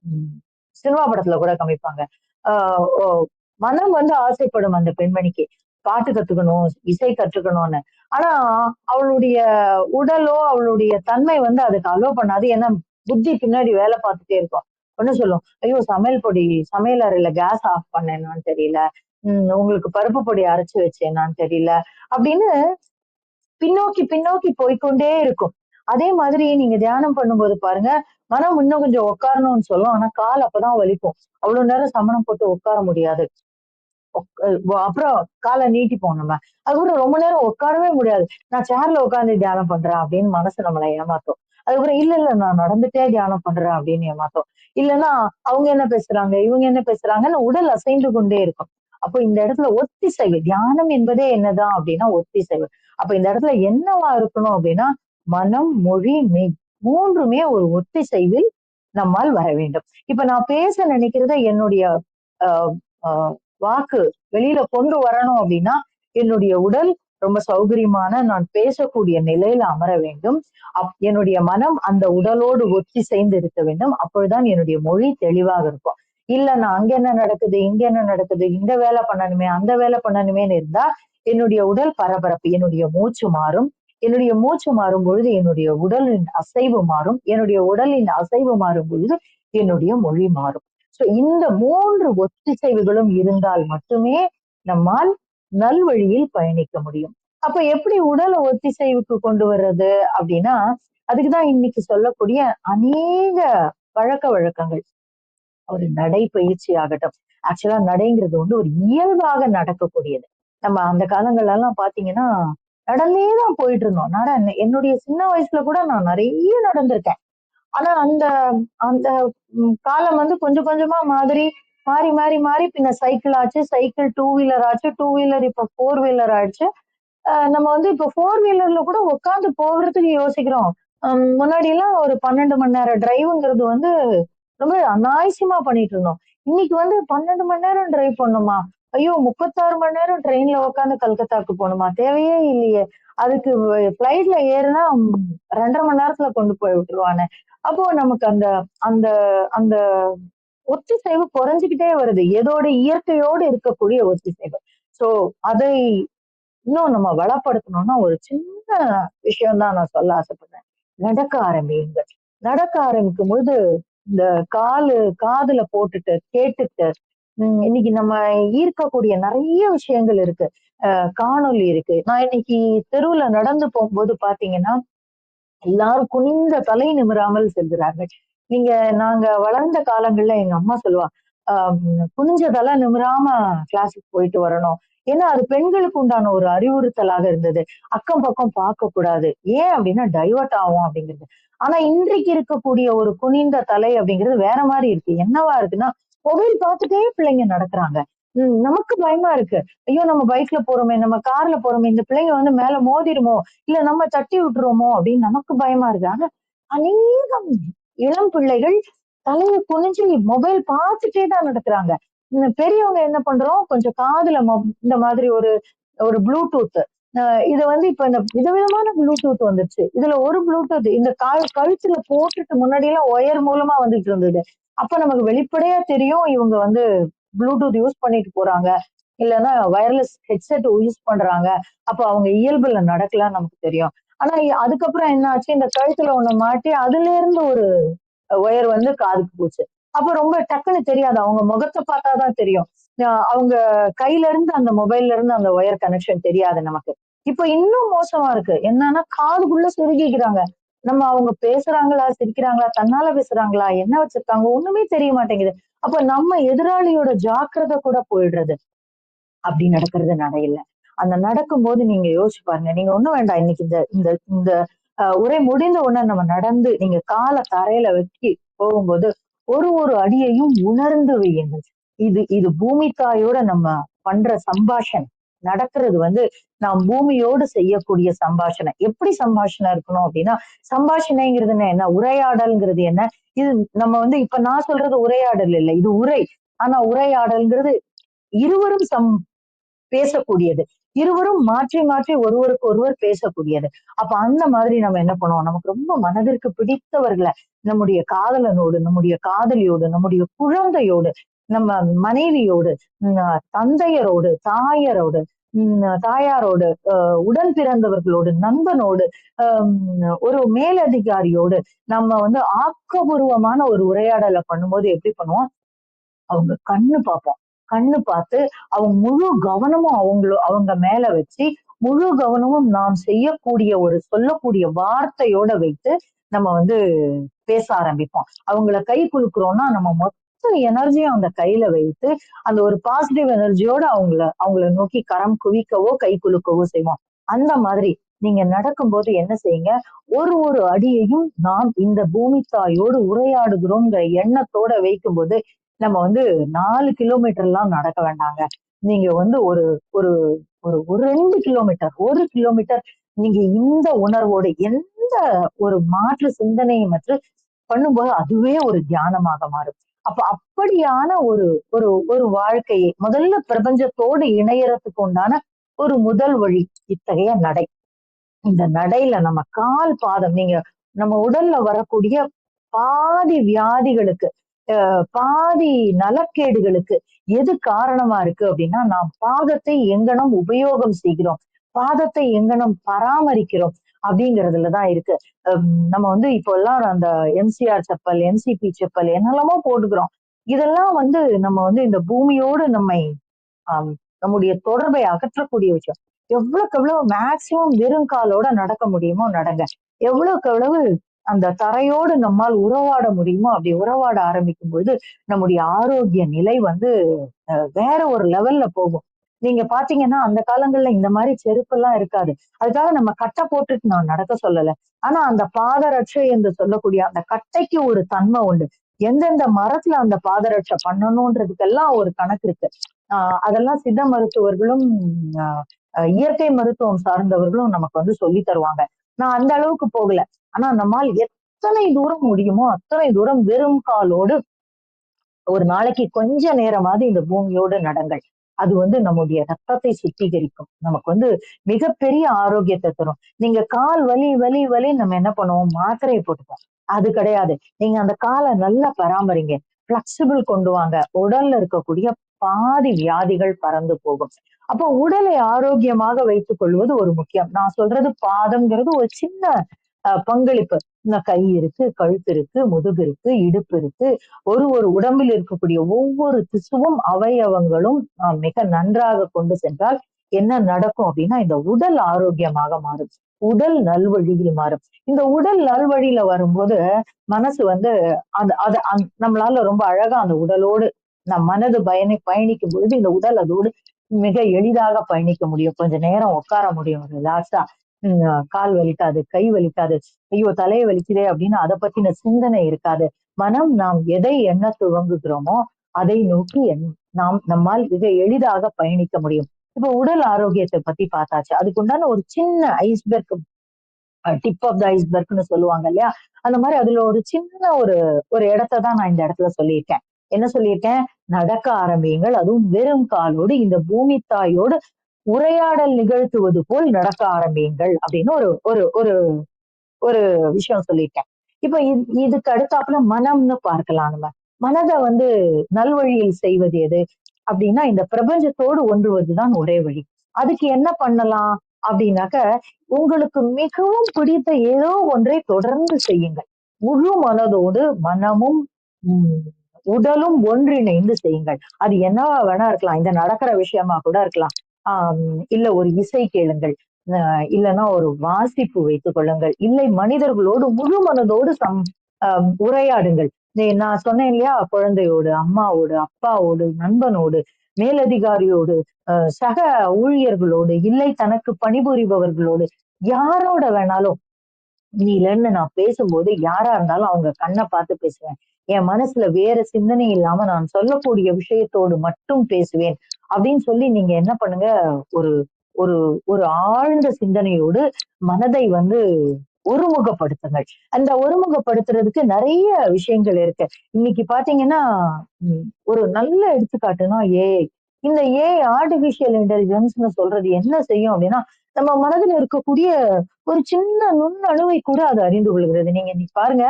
ம், சினிமா படத்துல கூட காமிப்பாங்க. ஆஹ் ஓ, மனம் வந்து ஆசைப்படும் அந்த பெண்மணிக்கு பாட்டு கத்துக்கணும், இசை கற்றுக்கணும்னு. ஆனா அவளுடைய உடலோ அவளுடைய தன்மை வந்து அதுக்கு அலோ பண்ணாது. ஏன்னா புத்தி பின்னாடி வேலை பார்த்துட்டே இருக்கும். ஒண்ணு சொல்லும், ஐயோ சமையல் பொடி சமையல் அறையில கேஸ் ஆஃப் பண்ணேனான்னு தெரியல, உங்களுக்கு பருப்பு பொடி அரைச்சு வச்சேனான்னு தெரியல அப்படின்னு பின்னோக்கி பின்னோக்கி போய்க்கொண்டே இருக்கும். அதே மாதிரி நீங்க தியானம் பண்ணும்போது பாருங்க, மனம் இன்னும் கொஞ்சம் உட்காரணும்னு சொல்லும். ஆனா கால் அப்பதான் வலிக்கும். அவ்வளவு நேரம் சமணம் போட்டு உட்கார முடியாது. அப்புறம் காலை நீட்டிப்போம் நம்ம. அதுக்கப்புறம் ரொம்ப நேரம் உட்காரவே முடியாது. நான் சேர்ல உட்கார்ந்து தியானம் பண்றேன் அப்படின்னு மனசு நம்மளை ஏமாத்தும். அதுக்கப்புறம் இல்ல இல்ல நான் நடந்துட்டே தியானம் பண்றேன் அப்படின்னு ஏமாத்தும். இல்லைன்னா அவங்க என்ன பேசுறாங்க, இவங்க என்ன பேசுறாங்கன்னு உடல் அசைந்து கொண்டே இருக்கும். அப்போ இந்த இடத்துல ஒத்திசைவு, தியானம் என்பதே என்னதான் அப்படின்னா ஒத்திசைவு. அப்ப இந்த இடத்துல என்னவா இருக்கணும் அப்படின்னா மனம், மொழி, மெய் மூன்றுமே ஒரு ஒத்திசைவில் நம்மால் வர வேண்டும். இப்ப நான் பேச நினைக்கிறத என்னுடைய அஹ் அஹ் வாக்கு வெளியில கொண்டு வரணும் அப்படின்னா என்னுடைய உடல் ரொம்ப சௌகரியமான நான் பேசக்கூடிய நிலையில அமர வேண்டும். என்னுடைய மனம் அந்த உடலோடு ஒத்திசைந்து இருக்க வேண்டும். அப்பொழுதுதான் என்னுடைய மொழி தெளிவாக இருக்கும். இல்ல நான் அங்க என்ன நடக்குது, இங்க என்ன நடக்குது, இந்த வேலை பண்ணணுமே, அந்த வேலை பண்ணணுமேன்னு இருந்தா என்னுடைய உடல் பரபரப்பு, என்னுடைய மூச்சு மாறும். என்னுடைய மூச்சு மாறும் பொழுது என்னுடைய உடலின் அசைவு மாறும். என்னுடைய உடலின் அசைவு மாறும் பொழுது என்னுடைய மொழி மாறும். சோ இந்த 3 ஒத்திசைவுகளும் இருந்தால் மட்டுமே நம்மால் நல்வழியில் பயணிக்க முடியும். அப்ப எப்படி உடலை ஒத்திசைவுக்கு கொண்டு வர்றது அப்படின்னா, அதுக்குதான் இன்னைக்கு சொல்லக்கூடிய அநேக பழக்க வழக்கங்கள். ஒரு நடைப்பயிற்சி ஆகட்டும். ஆக்சுவலா நடைங்கிறது வந்து ஒரு இயல்பாக நடக்கக்கூடியது. நம்ம அந்த காலங்கள்ல எல்லாம் பாத்தீங்கன்னா, நடந்தே தான் போயிட்டு இருந்தோம். என்னுடைய சின்ன வயசுல கூட நான் நிறைய நடந்திருக்கேன். ஆனா அந்த அந்த காலம் வந்து கொஞ்சம் கொஞ்சமா மாறி மாறி மாறி பின்ன சைக்கிள் ஆச்சு, சைக்கிள் டூ வீலர் ஆச்சு, டூ வீலர் இப்ப ஃபோர் வீலர் ஆயிடுச்சு. நம்ம வந்து இப்ப ஃபோர் வீலர்ல கூட உட்கார்ந்து போகிறதுக்கு யோசிக்கிறோம். முன்னாடி எல்லாம் ஒரு 12 மணி நேரம் டிரைவ்ங்கிறது வந்து ரொம்ப அநாயசமா பண்ணிட்டு இருந்தோம். இன்னைக்கு வந்து 12 மணி நேரம் டிரைவ் பண்ணுமா? ஐயோ 36 மணி நேரம் ட்ரெயின்ல உட்காந்து கல்கத்தாக்கு போகணுமா? தேவையே இல்லையே. அதுக்கு பிளைட்ல ஏறுனா 2.5 மணி நேரத்துல கொண்டு போய் விட்டுருவானே. அப்போ நமக்கு அந்த அந்த அந்த ஒத்திசைவு குறைஞ்சுக்கிட்டே வருது. எதோட இயற்கையோடு இருக்கக்கூடிய ஒத்திசைவு. சோ அதை இன்னும் நம்ம வளப்படுத்தணும்னா ஒரு சின்ன விஷயம் தான் நான் சொல்ல ஆசைப்படுறேன். நடக்க ஆரம்பியுங்க. நடக்க ஆரம்பிக்கும் போது இந்த காதுல போட்டுட்டு கேட்டுட்டு இன்னைக்கு நம்ம ஈர்க்கக்கூடிய நிறைய விஷயங்கள் இருக்கு. காணொளி இருக்கு. நான் இன்னைக்கு தெருவுல நடந்து போகும்போது பாத்தீங்கன்னா எல்லாரும் குனிந்த தலை நிமிராமல் செல்கிறார்கள். நாங்க வளர்ந்த காலங்கள்ல எங்க அம்மா சொல்லுவா, குனிஞ்ச தலை நிமிராம கிளாஸுக்கு போயிட்டு வரணும். ஏன்னா அது பெண்களுக்கு உண்டான ஒரு அறிவுறுத்தலாக இருந்தது. அக்கம் பக்கம் பார்க்க கூடாது. ஏன் அப்படின்னா டைவர்ட் ஆகும் அப்படிங்கிறது. ஆனா இன்றைக்கு இருக்கக்கூடிய ஒரு குனிந்த தலை அப்படிங்கிறது வேற மாதிரி இருக்கு. என்னவா இருக்குன்னா மொபைல் பார்த்துட்டே பிள்ளைங்க நடக்குறாங்க. நமக்கு பயமா இருக்கு. ஐயோ நம்ம பைக்ல போறோமே, நம்ம கார்ல போறோமே, இந்த பிள்ளைங்க வந்து மேல மோதிருமோ, இல்ல நம்ம தட்டி விட்டுருவோமோ அப்படின்னு நமக்கு பயமா இருக்கு. ஆனா அநேகம் இளம் பிள்ளைகள் தலையை குனிஞ்சு மொபைல் பார்த்துட்டே தான் நடக்கிறாங்க. பெரியவங்க என்ன பண்றோம், கொஞ்சம் காதுல இந்த மாதிரி ஒரு ஒரு ப்ளூடூத் இத வந்து இப்ப இந்த விதவிதமான ப்ளூடூத் வந்துருச்சு. இதுல ஒரு ப்ளூடூத் இந்த கழுத்துல போட்டுட்டு முன்னாடி எல்லாம் ஒயர் மூலமா வந்துட்டு இருந்தது. அப்ப நமக்கு வெளிப்படையா தெரியும் இவங்க வந்து ப்ளூடூத் யூஸ் பண்ணிட்டு போறாங்க. இல்லைன்னா வயர்லெஸ் ஹெட்செட் யூஸ் பண்றாங்க. அப்ப அவங்க இயல்புல நடக்கலாம்னு நமக்கு தெரியும். ஆனா அதுக்கப்புறம் என்ன ஆச்சு, இந்த கழுத்துல ஒண்ணு மாட்டி அதுல இருந்து ஒரு ஒயர் வந்து காதுக்கு போச்சு. அப்ப ரொம்ப டக்குன்னு தெரியாது. அவங்க முகத்தை பார்த்தாதான் தெரியும். அவங்க கையில இருந்து அந்த மொபைல்ல இருந்து அந்த ஒயர் கனெக்ஷன் தெரியாது நமக்கு. இப்ப இன்னும் மோசமா இருக்கு. என்னன்னா காதுக்குள்ள சொருகிக்கிறாங்க. நம்ம அவங்க பேசுறாங்களா, சிரிக்கிறாங்களா, தன்னால பேசுறாங்களா, என்ன வச்சிருக்காங்க ஒண்ணுமே தெரிய மாட்டேங்குது. அப்ப நம்ம எதிராளியோட ஜாக்கிரதை கூட போயிடுறது. அப்படி நடக்கிறது நடையில. அந்த நடக்கும்போது நீங்க யோசிச்சு பாருங்க. நீங்க ஒண்ணும் வேண்டாம். இன்னைக்கு இந்த இந்த இந்த உரை முடிந்த உடனே நம்ம நடந்து நீங்க கால தரையில வச்சு போகும்போது, ஒரு ஒரு அடியையும் உணர்ந்து வையுங்கள். இது இது பூமி தாயோட நம்ம பண்ற சம்பாஷணை. நடக்கிறது நாம் பூமியோடு செய்யக்கூடிய சம்பாஷணை. எப்படி சம்பாஷணை இருக்கணும் அப்படின்னா, சம்பாஷணைங்கிறது என்ன? உரையாடல்ங்கிறது என்ன? இது நம்ம இப்ப நான் சொல்றது உரையாடல் இல்ல. இது உரை. ஆனா உரையாடல்ங்கிறது இருவரும் பேசக்கூடியது. இருவரும் மாற்றி மாற்றி ஒருவருக்கு ஒருவர் பேசக்கூடியது. அப்ப அந்த மாதிரி நம்ம என்ன பண்ணுவோம்? நமக்கு ரொம்ப மனதிற்கு பிடித்தவர்கள நம்முடைய காதலனோடு, நம்முடைய காதலியோடு, நம்முடைய குழந்தையோடு, நம்ம மனைவியோடு, தந்தையரோடு, தாயாரோடு, தாயாரோடு, உடன் பிறந்தவர்களோடு, நண்பனோடு, ஒரு மேலதிகாரியோடு நம்ம ஆக்கபூர்வமான ஒரு உரையாடலை பண்ணும்போது எப்படி பண்ணுவோம்? அவங்க கண்ணு பார்ப்போம். கண்ணு பார்த்து அவங்க முழு கவனமும் அவங்க மேல வச்சு, முழு கவனமும் நாம் செய்யக்கூடிய சொல்லக்கூடிய வார்த்தையோட வைத்து நம்ம பேச ஆரம்பிப்போம். அவங்கள கை குலுக்குறோம்னா நம்ம மொத்த எனர்ஜியும் அந்த கையில வைத்து, அந்த ஒரு பாசிட்டிவ் எனர்ஜியோட அவங்கள நோக்கி கரம் குவிக்கவோ, கை குலுக்கவோ செய்வோம். அந்த மாதிரி நீங்க நடக்கும்போது என்ன செய்யுங்க? ஒரு ஒரு அடியையும் நாம் இந்த பூமி தாயோடு உரையாடுகிறோம்ங்கிற எண்ணத்தோட வைக்கும்போது நம்ம 4 கிலோமீட்டர்லாம் நடக்க வேண்டாங்க. நீங்க ஒரு ஒரு ஒரு ஒரு 2 கிலோமீட்டர், 1 கிலோமீட்டர் நீங்க இந்த உணர்வோடு எந்த ஒரு மாற்று சிந்தனையும் பண்ணும்போது அதுவே ஒரு தியானமாக மாறும். அப்ப அப்படியான ஒரு ஒரு ஒரு வாழ்க்கையை முதல்ல பிரபஞ்சத்தோடு இணையறதுக்கு உண்டான ஒரு முதல் வழி இத்தகைய நடை. இந்த நடையில நம்ம கால் பாதம் நம்ம உடல்ல வரக்கூடிய பாதி வியாதிகளுக்கு பாதி நலக்கேடுகளுக்கு எது காரணமா இருக்கு அப்படின்னா, நாம் பாதத்தை எங்கனம் உபயோகம் செய்கிறோம், பாதத்தை எங்கனம் பராமரிக்கிறோம் அப்படிங்கிறதுலதான் இருக்கு. நம்ம இப்போ எல்லாம் அந்த எம்சிஆர் செப்பல், எம்சிபி செப்பல் என்னெல்லாமோ போட்டுக்கிறோம். இதெல்லாம் நம்ம இந்த பூமியோடு நம்முடைய தொடர்பை அகற்றக்கூடிய விஷயம். எவ்வளவுக்கு எவ்வளவு மேக்சிமம் வெறுங்காலோட நடக்க முடியுமோ நடங்க. எவ்வளவுக்கு எவ்வளவு அந்த தரையோடு நம்மால் உறவாட முடியுமோ அப்படி உறவாட ஆரம்பிக்கும் பொழுது நம்முடைய ஆரோக்கிய நிலை வேற ஒரு லெவல்ல போகும். நீங்க பாத்தீங்கன்னா அந்த காலங்கள்ல இந்த மாதிரி செருப்பெல்லாம் இருக்காது. அதுக்காக நம்ம கட்டை போட்டுட்டு நான் நடக்க சொல்லல. ஆனா அந்த பாதரட்சை என்று சொல்லக்கூடிய அந்த கட்டைக்கு ஒரு தன்மை உண்டு. எந்தெந்த மரத்துல அந்த பாதரட்சை பண்ணணும்ன்றதுக்கெல்லாம் ஒரு கணக்கு இருக்கு. அதெல்லாம் சித்த மருத்துவர்களும் இயற்கை மருத்துவம் சார்ந்தவர்களும் நமக்கு சொல்லி தருவாங்க. நான் அந்த அளவுக்கு போகல. ஆனா நம்மால் எத்தனை தூரம் முடியுமோ அத்தனை தூரம் வெறும் காலோடு ஒரு நாளைக்கு கொஞ்ச நேரமாவது இந்த பூமியோடு நடங்கள். அது நம்முடைய ரத்தத்தை சுத்திகரிக்கும். நமக்கு மிகப்பெரிய ஆரோக்கியத்தை தரும். நீங்க கால் வலி வலி வலி நம்ம என்ன பண்ணுவோம்? மாத்திரையை போட்டுப்போம். அது கிடையாது. நீங்க அந்த காலை நல்லா பராமரிங்க. பிளெக்சிபிள் கொண்டு வாங்க. உடல்ல இருக்கக்கூடிய பாதி வியாதிகள் பறந்து போகும். அப்போ உடலை ஆரோக்கியமாக வைத்துக் கொள்வது ஒரு முக்கியம். நான் சொல்றது பாதம்ங்கிறது ஒரு சின்ன பங்களிப்பு. கை இருக்கு, கழுத்து இருக்கு, முதுகு இருக்கு, இடுப்பு இருக்கு. ஒரு உடம்பில் இருக்கக்கூடிய ஒவ்வொரு திசுவும் அவயவங்களும் மிக நன்றாக கொண்டு சென்றால் என்ன நடக்கும் அப்படின்னா இந்த உடல் ஆரோக்கியமாக மாறும். உடல் நல்வழியில் மாறும். இந்த உடல் நல்வழியில வரும்போது மனசு நம்மளால ரொம்ப அழகா அந்த உடலோடு நம் மனது பயணிக்கும் பொழுது இந்த உடல் அதோடு மிக எளிதாக பயணிக்க முடியும். கொஞ்ச நேரம் உட்கார முடியும் ரிலாக்ஸா. கால் வலிக்காது, கை வலிக்காது, ஐயோ தலையை வலிக்குதே அப்படின்னு அதை பத்தின சிந்தனை இருக்காது. மனம் நாம் எதை எண்ண துவங்குகிறோமோ அதை நோக்கி நம்மால் மிக எளிதாக பயணிக்க முடியும். இப்ப உடல் ஆரோக்கியத்தை பத்தி பார்த்தாச்சு. அதுக்கு உண்டான ஒரு சின்ன ஐஸ்பெர்க், டிப் ஆஃப் த ஐஸ்பெர்க்னு சொல்லுவாங்க இல்லையா? அந்த மாதிரி அதுல ஒரு சின்ன ஒரு இடத்தை தான் நான் இந்த இடத்துல சொல்லியிருக்கேன். என்ன சொல்லியிருக்கேன்? நடக்க ஆரம்பியுங்கள். அதுவும் வெறும் காலோடு இந்த பூமி தாயோடு உரையாடல் நிகழ்த்துவது போல் நடக்க ஆரம்பியுங்கள் அப்படின்னு ஒரு ஒரு ஒரு ஒரு விஷயம் சொல்லியிருக்கேன். இப்ப இதுக்கு அடுத்தாப்புல மனம்னு பார்க்கலாம். நம்ம மனதை நல்வழியில் செய்வது எது அப்படின்னா இந்த பிரபஞ்சத்தோடு ஒன்றுவதுதான் ஒரே வழி. அதுக்கு என்ன பண்ணலாம் அப்படின்னாக்க, உங்களுக்கு மிகவும் பிடித்த ஏதோ ஒன்றை தொடர்ந்து செய்யுங்கள். முழு மனதோடு மனமும் உடலும் ஒன்றிணைந்து செய்யுங்கள். அது என்னவா வேணா இருக்கலாம். இந்த நடக்கிற விஷயமா கூட இருக்கலாம். இல்ல ஒரு இசை கேளுங்கள், இல்லைன்னா ஒரு வாசிப்பு வைத்துக் கொள்ளுங்கள், இல்லை மனிதர்களோடு முழு மனதோடு உரையாடுங்கள். நான் சொன்னேன் இல்லையா, குழந்தையோடு, அம்மாவோடு, அப்பாவோடு, நண்பனோடு, மேலதிகாரியோடு, சக ஊழியர்களோடு, இல்லை தனக்கு பணிபுரிபவர்களோடு, யாரோட வேணாலும் நீலன்னு நான் பேசும்போது யாரா இருந்தாலும் அவங்க கண்ணை பார்த்து பேசுவேன். என் மனசுல வேற சிந்தனை இல்லாம நான் சொல்லக்கூடிய விஷயத்தோடு மட்டும் பேசுவேன் அப்படின்னு சொல்லி நீங்க என்ன பண்ணுங்க, ஒரு ஒரு ஒரு ஆழ்ந்த சிந்தனையோடு மனதை ஒருமுகப்படுத்துங்கள். அந்த ஒருமுகப்படுத்துறதுக்கு நிறைய விஷயங்கள் இருக்கு. இன்னைக்கு பாத்தீங்கன்னா ஒரு நல்ல எடுத்துக்காட்டுன்னா ஏஐ. இந்த ஏஐ ஆர்டிபிஷியல் இன்டெலிஜென்ஸ்னு சொல்றது என்ன செய்யும் அப்படின்னா, நம்ம மனதில் இருக்கக்கூடிய ஒரு சின்ன நுண்ணணுவை கூட அது அறிந்து கொள்கிறது. நீங்க இன்னைக்கு பாருங்க,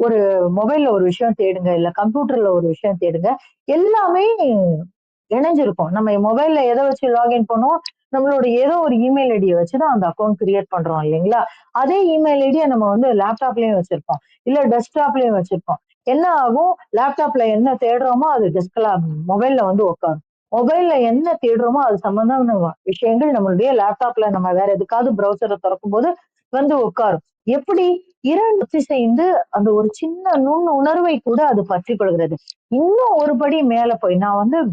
ஒரு மொபைல்ல ஒரு விஷயம் தேடுங்க, இல்ல கம்ப்யூட்டர்ல ஒரு விஷயம் தேடுங்க. எல்லாமே இணைஞ்சிருக்கும். நம்ம மொபைல்ல எத வச்சு லாகின் பண்ணுவோம்? நம்மளோட ஏதோ ஒரு இமெயில் ஐடிய வச்சுதான் அந்த அக்கவுண்ட் கிரியேட் பண்றோம் இல்லைங்களா? அதே இமெயில் ஐடிய நம்ம லேப்டாப்லயும் வச்சிருப்போம். இல்ல டெஸ்க்டாப்லயும் வச்சிருப்போம். என்ன ஆகும்? லேப்டாப்ல என்ன தேடுறோமோ அது மொபைல்ல உட்காரும். மொபைல்ல என்ன தேடுறோமோ அது சம்பந்தமான விஷயங்கள் நம்மளுடைய லேப்டாப்ல நம்ம வேற எதுக்காவது ப்ரௌசரை திறக்கும்போது உட்காரும். எப்படி? 2 ஒத்திசைந்து அந்த ஒரு சின்ன நுண் உணர்வை கூட அது பற்றிக் கொள்கிறது. இன்னும் ஒரு படி மேல போய் நான்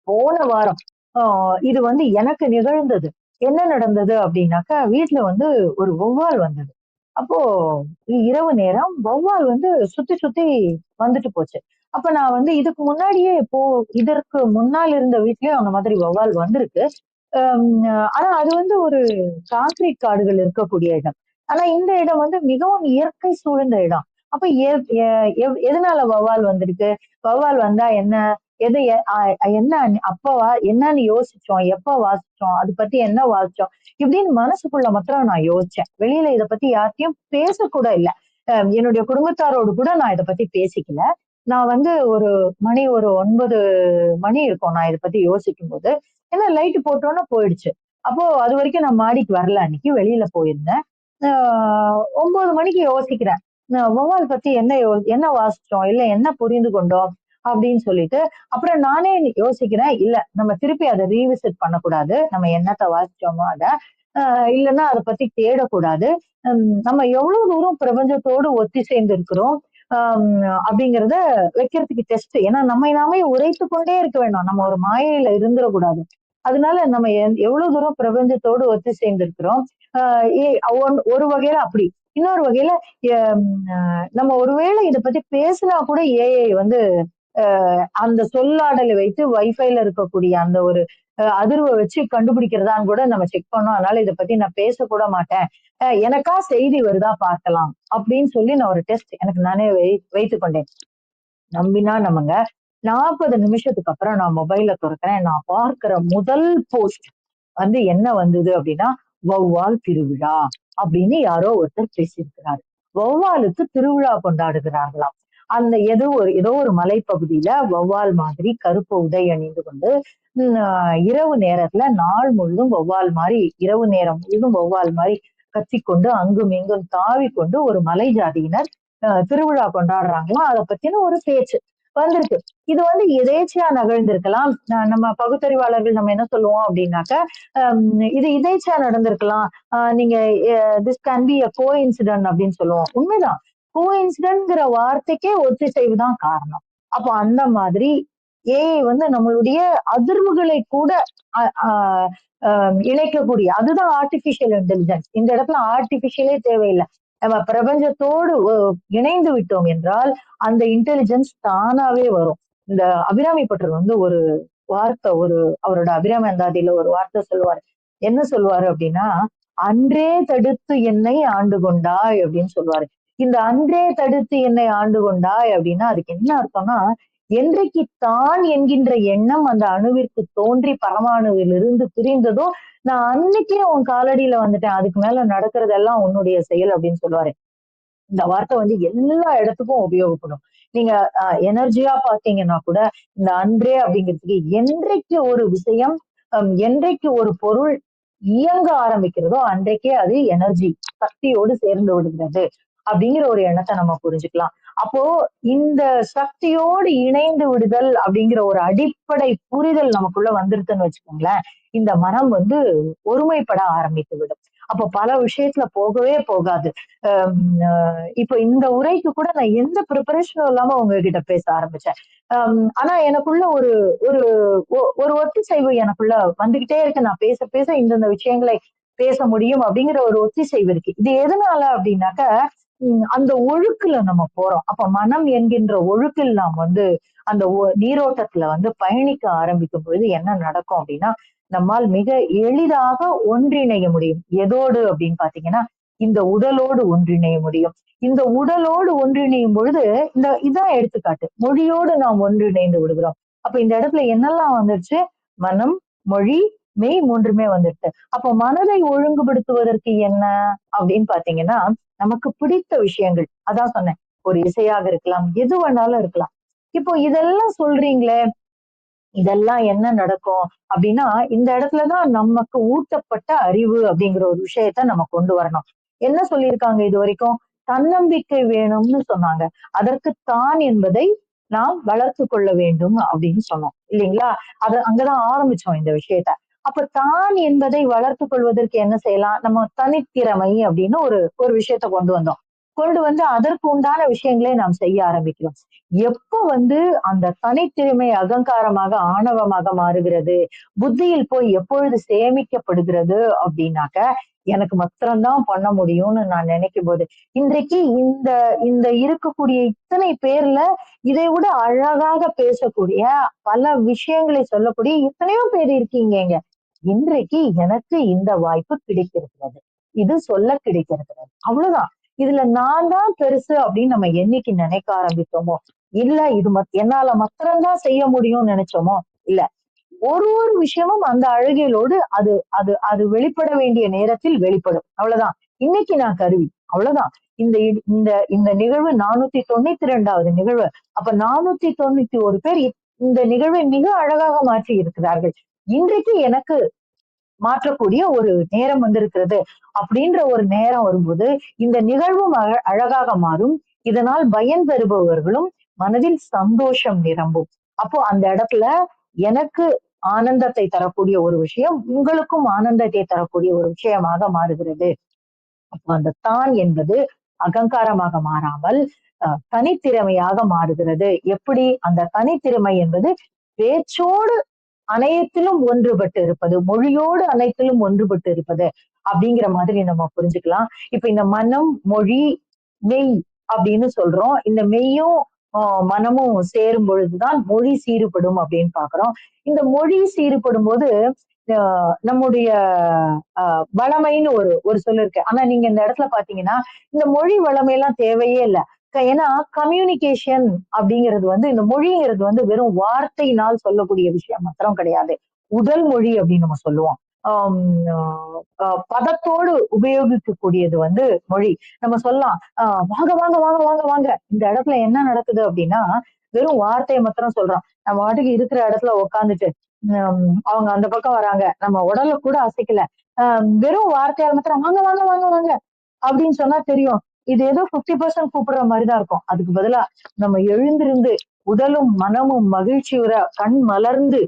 போன வாரம் இது எனக்கு நிகழ்ந்தது. என்ன நடந்தது அப்படின்னாக்கா, வீட்ல ஒரு வௌவால் வந்தது. அப்போ இரவு நேரம் வௌவால் சுத்தி சுத்தி வந்துட்டு போச்சு. அப்ப நான் இதுக்கு முன்னாடியே இதற்கு முன்னால் இருந்த வீட்லயும் அந்த மாதிரி வௌவால் வந்திருக்கு. அம் ஆனா அது ஒரு கான்கிரீட் காடுகள் இருக்கக்கூடிய இடம். ஆனா இந்த இடம் மிகவும் இயற்கை சூழ்ந்த இடம். அப்ப எ எ எவ் எதனால வௌவால் வந்திருக்கு? வௌவால் வந்தா என்ன? எது எ அ என்ன என்னன்னு யோசிச்சோம், எப்ப வாசிச்சோம், அது பத்தி என்ன வாசிச்சோம், இப்படின்னு மனசுக்குள்ள மாத்திரம் நான் யோசிச்சேன். வெளியில இத பத்தி யார்ட்டயும் பேசக்கூட இல்ல. என்னுடைய குடும்பத்தாரோடு கூட நான் இத பத்தி பேசிக்கல. நான் ஒரு 9 மணி இருக்கும் நான் இத பத்தி யோசிக்கும்போது. ஏன்னா லைட் போட்டோனே போயிடுச்சு. அப்போ அதுவரைக்கும் நான் மாடிக்கு வரல அன்னைக்கு. வெளியில போயிருந்தேன். ஆ 9 மணிக்கு யோசிக்கிறேன். வௌவால் பத்தி என்ன வாசிச்சோம்? இல்ல என்ன புரிந்து கொண்டோம்? அப்படின்னு சொல்லிட்டு, அப்புறம் நானே யோசிக்கிறேன், இல்ல நம்ம திருப்பி அத ரீவிசிட் பண்ணக்கூடாது. நம்ம என்னத்த வாசிச்சோமோ அத. இல்லன்னா அத பத்தி தேடக்கூடாது. நம்ம எவ்வளவு தூரம் பிரபஞ்சத்தோடு ஒத்திசைந்து இருக்கிறோம். அம் அப்படிங்கிறத வைக்கிறதுக்கு டெஸ்ட். ஏன்னா நம்மை நாமே உரைத்துக் கொண்டே இருக்க வேண்டாம். நம்ம ஒரு மாயையில இருந்துறக்கூடாது. அதனால நம்ம எவ்வளவு தூரம் பிரபஞ்சத்தோடு ஒத்திசைந்து இருக்கிறோம். ஒரு வகையில அப்படி. இன்னொரு வகையில எம் அ நம்ம ஒருவேளை இத பத்தி பேசினா கூட ஏஐ அந்த சொல்லாடலை வைத்து வைஃபைல இருக்கக்கூடிய அந்த ஒரு அதிர்வ வச்சு கண்டுபிடிக்கிறதான்னு கூட நம்ம செக் பண்ணோம். அதனால இத பத்தி நான் பேசக்கூட மாட்டேன். எனக்கா செய்தி வருதா பார்க்கலாம். அப்படின்னு சொல்லி நான் ஒரு டெஸ்ட் எனக்கு நானே வைத்துக் கொண்டேன். நம்பினா நம்புங்க. 40 நிமிஷத்துக்கு அப்புறம் நான் மொபைல தொறக்கிறேன். நான் பார்க்கிற முதல் போஸ்ட் என்ன வந்தது அப்படின்னா, வௌவால் திருவிழா அப்படின்னு யாரோ ஒருத்தர் பேசியிருக்கிறாரு. வௌவாலுக்கு திருவிழா கொண்டாடுகிறார்களாம். அந்த ஏதோ ஒரு மலைப்பகுதியில வௌவால் மாதிரி கருப்பு உடை அணிந்து கொண்டு இரவு நேரத்துல நாள் முழுதும் வௌவால் மாதிரி இரவு நேரம் முழுதும் வௌவால் மாதிரி கத்திக்கொண்டு அங்கும் இங்கும் தாவிக்கொண்டு ஒரு மலை ஜாதியினர் திருவிழா கொண்டாடுறாங்களாம். அதை பத்தின ஒரு பேச்சு வந்திருக்கு. இது எதேச்சையா நகழ்ந்திருக்கலாம். நம்ம பகுத்தறிவாளர்கள் நம்ம என்ன சொல்லுவோம் அப்படின்னாக்க, இது எதேச்சையா நடந்திருக்கலாம். நீங்க this can be a coincident அப்படின்னு சொல்லுவோம். உண்மைதான். கோ இன்சிடென்ட்ங்கிற வார்த்தைக்கே ஒத்திசைவு தான் காரணம். அப்போ அந்த மாதிரி ஏஐ நம்மளுடைய அதிர்வுகளை கூட இணைக்கக்கூடிய அதுதான் ஆர்டிபிஷியல் இன்டெலிஜென்ஸ். இந்த இடத்துல ஆர்டிபிஷியலே தேவையில்லை. நம்ம பிரபஞ்சத்தோடு இணைந்து விட்டோம் என்றால் அந்த இன்டெலிஜென்ஸ் தானாவே வரும். இந்த அபிராமி பட்டர் ஒரு வார்த்தை அவரோட அபிராமி அந்தாதியில ஒரு வார்த்தை சொல்லுவாரு. என்ன சொல்லுவாரு அப்படின்னா, அன்றே தடுத்து என்னை ஆண்டு கொண்டாய் அப்படின்னு சொல்லுவாரு. இந்த அன்றே தடுத்து என்னை ஆண்டு கொண்டாய் அப்படின்னா அதுக்கு என்ன அர்த்தம்னா, என்றைக்கு தான் என்கின்ற எண்ணம் அந்த அணுவிற்கு தோன்றி பரமாணுவிலிருந்து பிரிந்ததோ, நான் அன்னைக்கே உன் காலடியில வந்துட்டேன். அதுக்கு மேல நடக்கிறதெல்லாம் உன்னுடைய செயல் அப்படின்னு சொல்லுவாரு. இந்த வார்த்தை எல்லா இடத்துக்கும் உபயோகப்படும். நீங்க எனர்ஜியா பார்த்தீங்கன்னா கூட இந்த அன்றே அப்படிங்கிறதுக்கு என்றைக்கு ஒரு விஷயம் என்றைக்கு ஒரு பொருள் இயங்க ஆரம்பிக்கிறதோ அன்றைக்கே அது எனர்ஜி சக்தியோடு சேர்ந்து விடுகிறது அப்படிங்கிற ஒரு எண்ணத்தை நம்ம புரிஞ்சுக்கலாம். அப்போ இந்த சக்தியோடு இணைந்து விடுதல் அப்படிங்கிற ஒரு அடிப்படை புரிதல் நமக்குள்ள வந்துருதுன்னு வச்சுக்கோங்களேன், இந்த மனம் வந்து ஒருமைப்பட ஆரம்பித்து விடும். அப்போ பல விஷயத்துல போகவே போகாது. அஹ் இப்போ இந்த உரைக்கு கூட நான் எந்த ப்ரிப்பரேஷனும் இல்லாம உங்ககிட்ட பேச ஆரம்பிச்சேன். ஆனா எனக்குள்ள ஒரு ஒரு ஒரு ஒத்திசைவு எனக்குள்ள வந்துகிட்டே இருக்கு. நான் பேச பேச இந்தந்த விஷயங்களை பேச முடியும் அப்படிங்கிற ஒரு ஒத்திசைவு இருக்கு. இது எதனால அப்படின்னாக்க, அந்த ஒழுக்குல நம்ம போறோம். அப்ப மனம் என்கின்ற ஒழுக்கில் நாம் வந்து அந்த நீரோட்டத்துல வந்து பயணிக்க ஆரம்பிக்கும் பொழுது என்ன நடக்கும் அப்படின்னா, நம்மால் மிக எளிதாக ஒன்றிணைய முடியும். எதோடு அப்படின்னு பாத்தீங்கன்னா, இந்த உடலோடு ஒன்றிணைய முடியும். இந்த உடலோடு ஒன்றிணையும் பொழுது இதான் எடுத்துக்காட்டு. மொழியோடு நாம் ஒன்றிணைந்து விடுகிறோம். அப்ப இந்த இடத்துல என்னெல்லாம் வந்துருச்சு? மனம், மொழி, மெய் மூன்றுமே வந்துருச்சு. அப்போ மனதை ஒழுங்குபடுத்துவதற்கு என்ன அப்படின்னு பாத்தீங்கன்னா, நமக்கு பிடித்த விஷயங்கள். அதான் சொன்னேன். ஒரு இசையாக இருக்கலாம், எது வேணாலும் இருக்கலாம். இப்போ இதெல்லாம் சொல்றீங்களே, இதெல்லாம் என்ன நடக்கும் அப்படின்னா, இந்த இடத்துலதான் நமக்கு ஊட்டப்பட்ட அறிவு அப்படிங்கிற ஒரு விஷயத்த நம்ம கொண்டு வரணும். என்ன சொல்லியிருக்காங்க இது வரைக்கும்? தன்னம்பிக்கை வேணும்னு சொன்னாங்க. அதற்கு தான் என்பதை நாம் வளர்த்து கொள்ள வேண்டும் அப்படின்னு சொன்னோம் இல்லைங்களா? அங்கதான் ஆரம்பிச்சோம் இந்த விஷயத்த. அப்ப தான் என்பதை வளர்த்துக் கொள்வதற்கு என்ன செய்யலாம்? நம்ம தனித்திறமை அப்படின்னு ஒரு ஒரு விஷயத்த கொண்டு வந்தோம். கொண்டு வந்து அதற்கு உண்டான விஷயங்களை நாம் செய்ய ஆரம்பிக்கிறோம். எப்ப வந்து அந்த தனித்திறமை அகங்காரமாக, ஆணவமாக மாறுகிறது, புத்தியில் போய் எப்பொழுது சேமிக்கப்படுகிறது அப்படின்னாக்க, எனக்கு மாத்திரம்தான் பண்ண முடியும்னு நான் நினைக்கும் போது, இன்றைக்கு இந்த இந்த இருக்கக்கூடிய இத்தனை பேர்ல இதை விட அழகாக பேசக்கூடிய, பல விஷயங்களை சொல்லக்கூடிய எத்தனையோ பேர் இருக்கீங்கங்க. இன்றைக்கு எனக்கு இந்த வாய்ப்பு கிடைத்திருக்கிறது. இது சொல்ல கிடைத்திருக்கிறது. அவ்வளவுதான். இதுல நான் தான் பெருசு அப்படின்னு நம்ம என்னைக்கு நினைக்க ஆரம்பித்தோமோ, இல்ல இது என்னால மாத்திரம்தான் செய்ய முடியும்னு நினைச்சோமோ, இல்ல. ஒரு ஒரு விஷயமும் அந்த அழகியலோடு அது அது அது வெளிப்பட வேண்டிய நேரத்தில் வெளிப்படும். அவ்வளவுதான். இன்னைக்கு நான் கருவி. அவ்வளவுதான். இந்த இந்த இந்த நிகழ்வு 492வது நிகழ்வு. அப்ப 491 பேர் இந்த நிகழ்வை மிக அழகாக மாற்றி இருக்கிறார்கள். இன்றைக்கு எனக்கு மாற்றக்கூடிய ஒரு நேரம் வந்திருக்கிறது அப்படின்ற ஒரு நேரம் வரும்போது இந்த நிகழ்வும் அழகாக மாறும். இதனால் பயன் பெறுபவர்களும் மனதில் சந்தோஷம் நிரம்பும். அப்போ அந்த இடத்துல எனக்கு ஆனந்தத்தை தரக்கூடிய ஒரு விஷயம் உங்களுக்கும் ஆனந்தத்தை தரக்கூடிய ஒரு விஷயமாக மாறுகிறது. அப்போ அந்த தான் என்பது அகங்காரமாக மாறாமல் தனித்திறமையாக மாறுகிறது. எப்படி அந்த தனித்திறமை என்பது பேச்சோடு அனைத்திலும் ஒன்றுபட்டு இருப்பது, மொழியோடு அனைத்திலும் ஒன்றுபட்டு இருப்பது அப்படிங்கிற மாதிரி நம்ம புரிஞ்சுக்கலாம். இப்ப இந்த மனம், மொழி, மெய் அப்படின்னு சொல்றோம். இந்த மெய்யும் மனமும் சேரும் பொழுதுதான் மொழி சீறுபடும் அப்படின்னு பாக்குறோம். இந்த மொழி சீறுபடும் போது நம்முடைய வளமைன்னு ஒரு ஒரு சொல் இருக்கு. ஆனா நீங்க இந்த இடத்துல பாத்தீங்கன்னா இந்த மொழி வளமை எல்லாம் தேவையே இல்லை. ஏன்னா கம்யூனிகேஷன் அப்படிங்கிறது வந்து இந்த மொழிங்கிறது வந்து வெறும் வார்த்தையினால் சொல்லக்கூடிய விஷயம் மாத்திரம் கிடையாது. உடல் மொழி அப்படின்னு நம்ம சொல்லுவோம். பதத்தோடு உபயோகிக்கக்கூடியது வந்து மொழி. நம்ம சொல்லலாம் வாங்க வாங்க வாங்க வாங்க வாங்க. இந்த இடத்துல என்ன நடக்குது அப்படின்னா வெறும் வார்த்தையை மாத்திரம் சொல்றோம். நம்ம வாட்டுக்கு இருக்கிற இடத்துல உட்காந்துட்டு அவங்க அந்த பக்கம் வராங்க. நம்ம உடலை கூட அசைக்கல. வெறும் வார்த்தையால மாத்திரம் வாங்க வாங்க வாங்க வாங்க அப்படின்னு சொன்னா தெரியும். இது ஏதோ 50% கூப்பிடுற மாதிரிதான் இருக்கும். அதுக்கு பதிலா நம்ம எழுந்திருந்து உடலும் மனமும் மகிழ்ச்சியுற கண் மலர்ந்து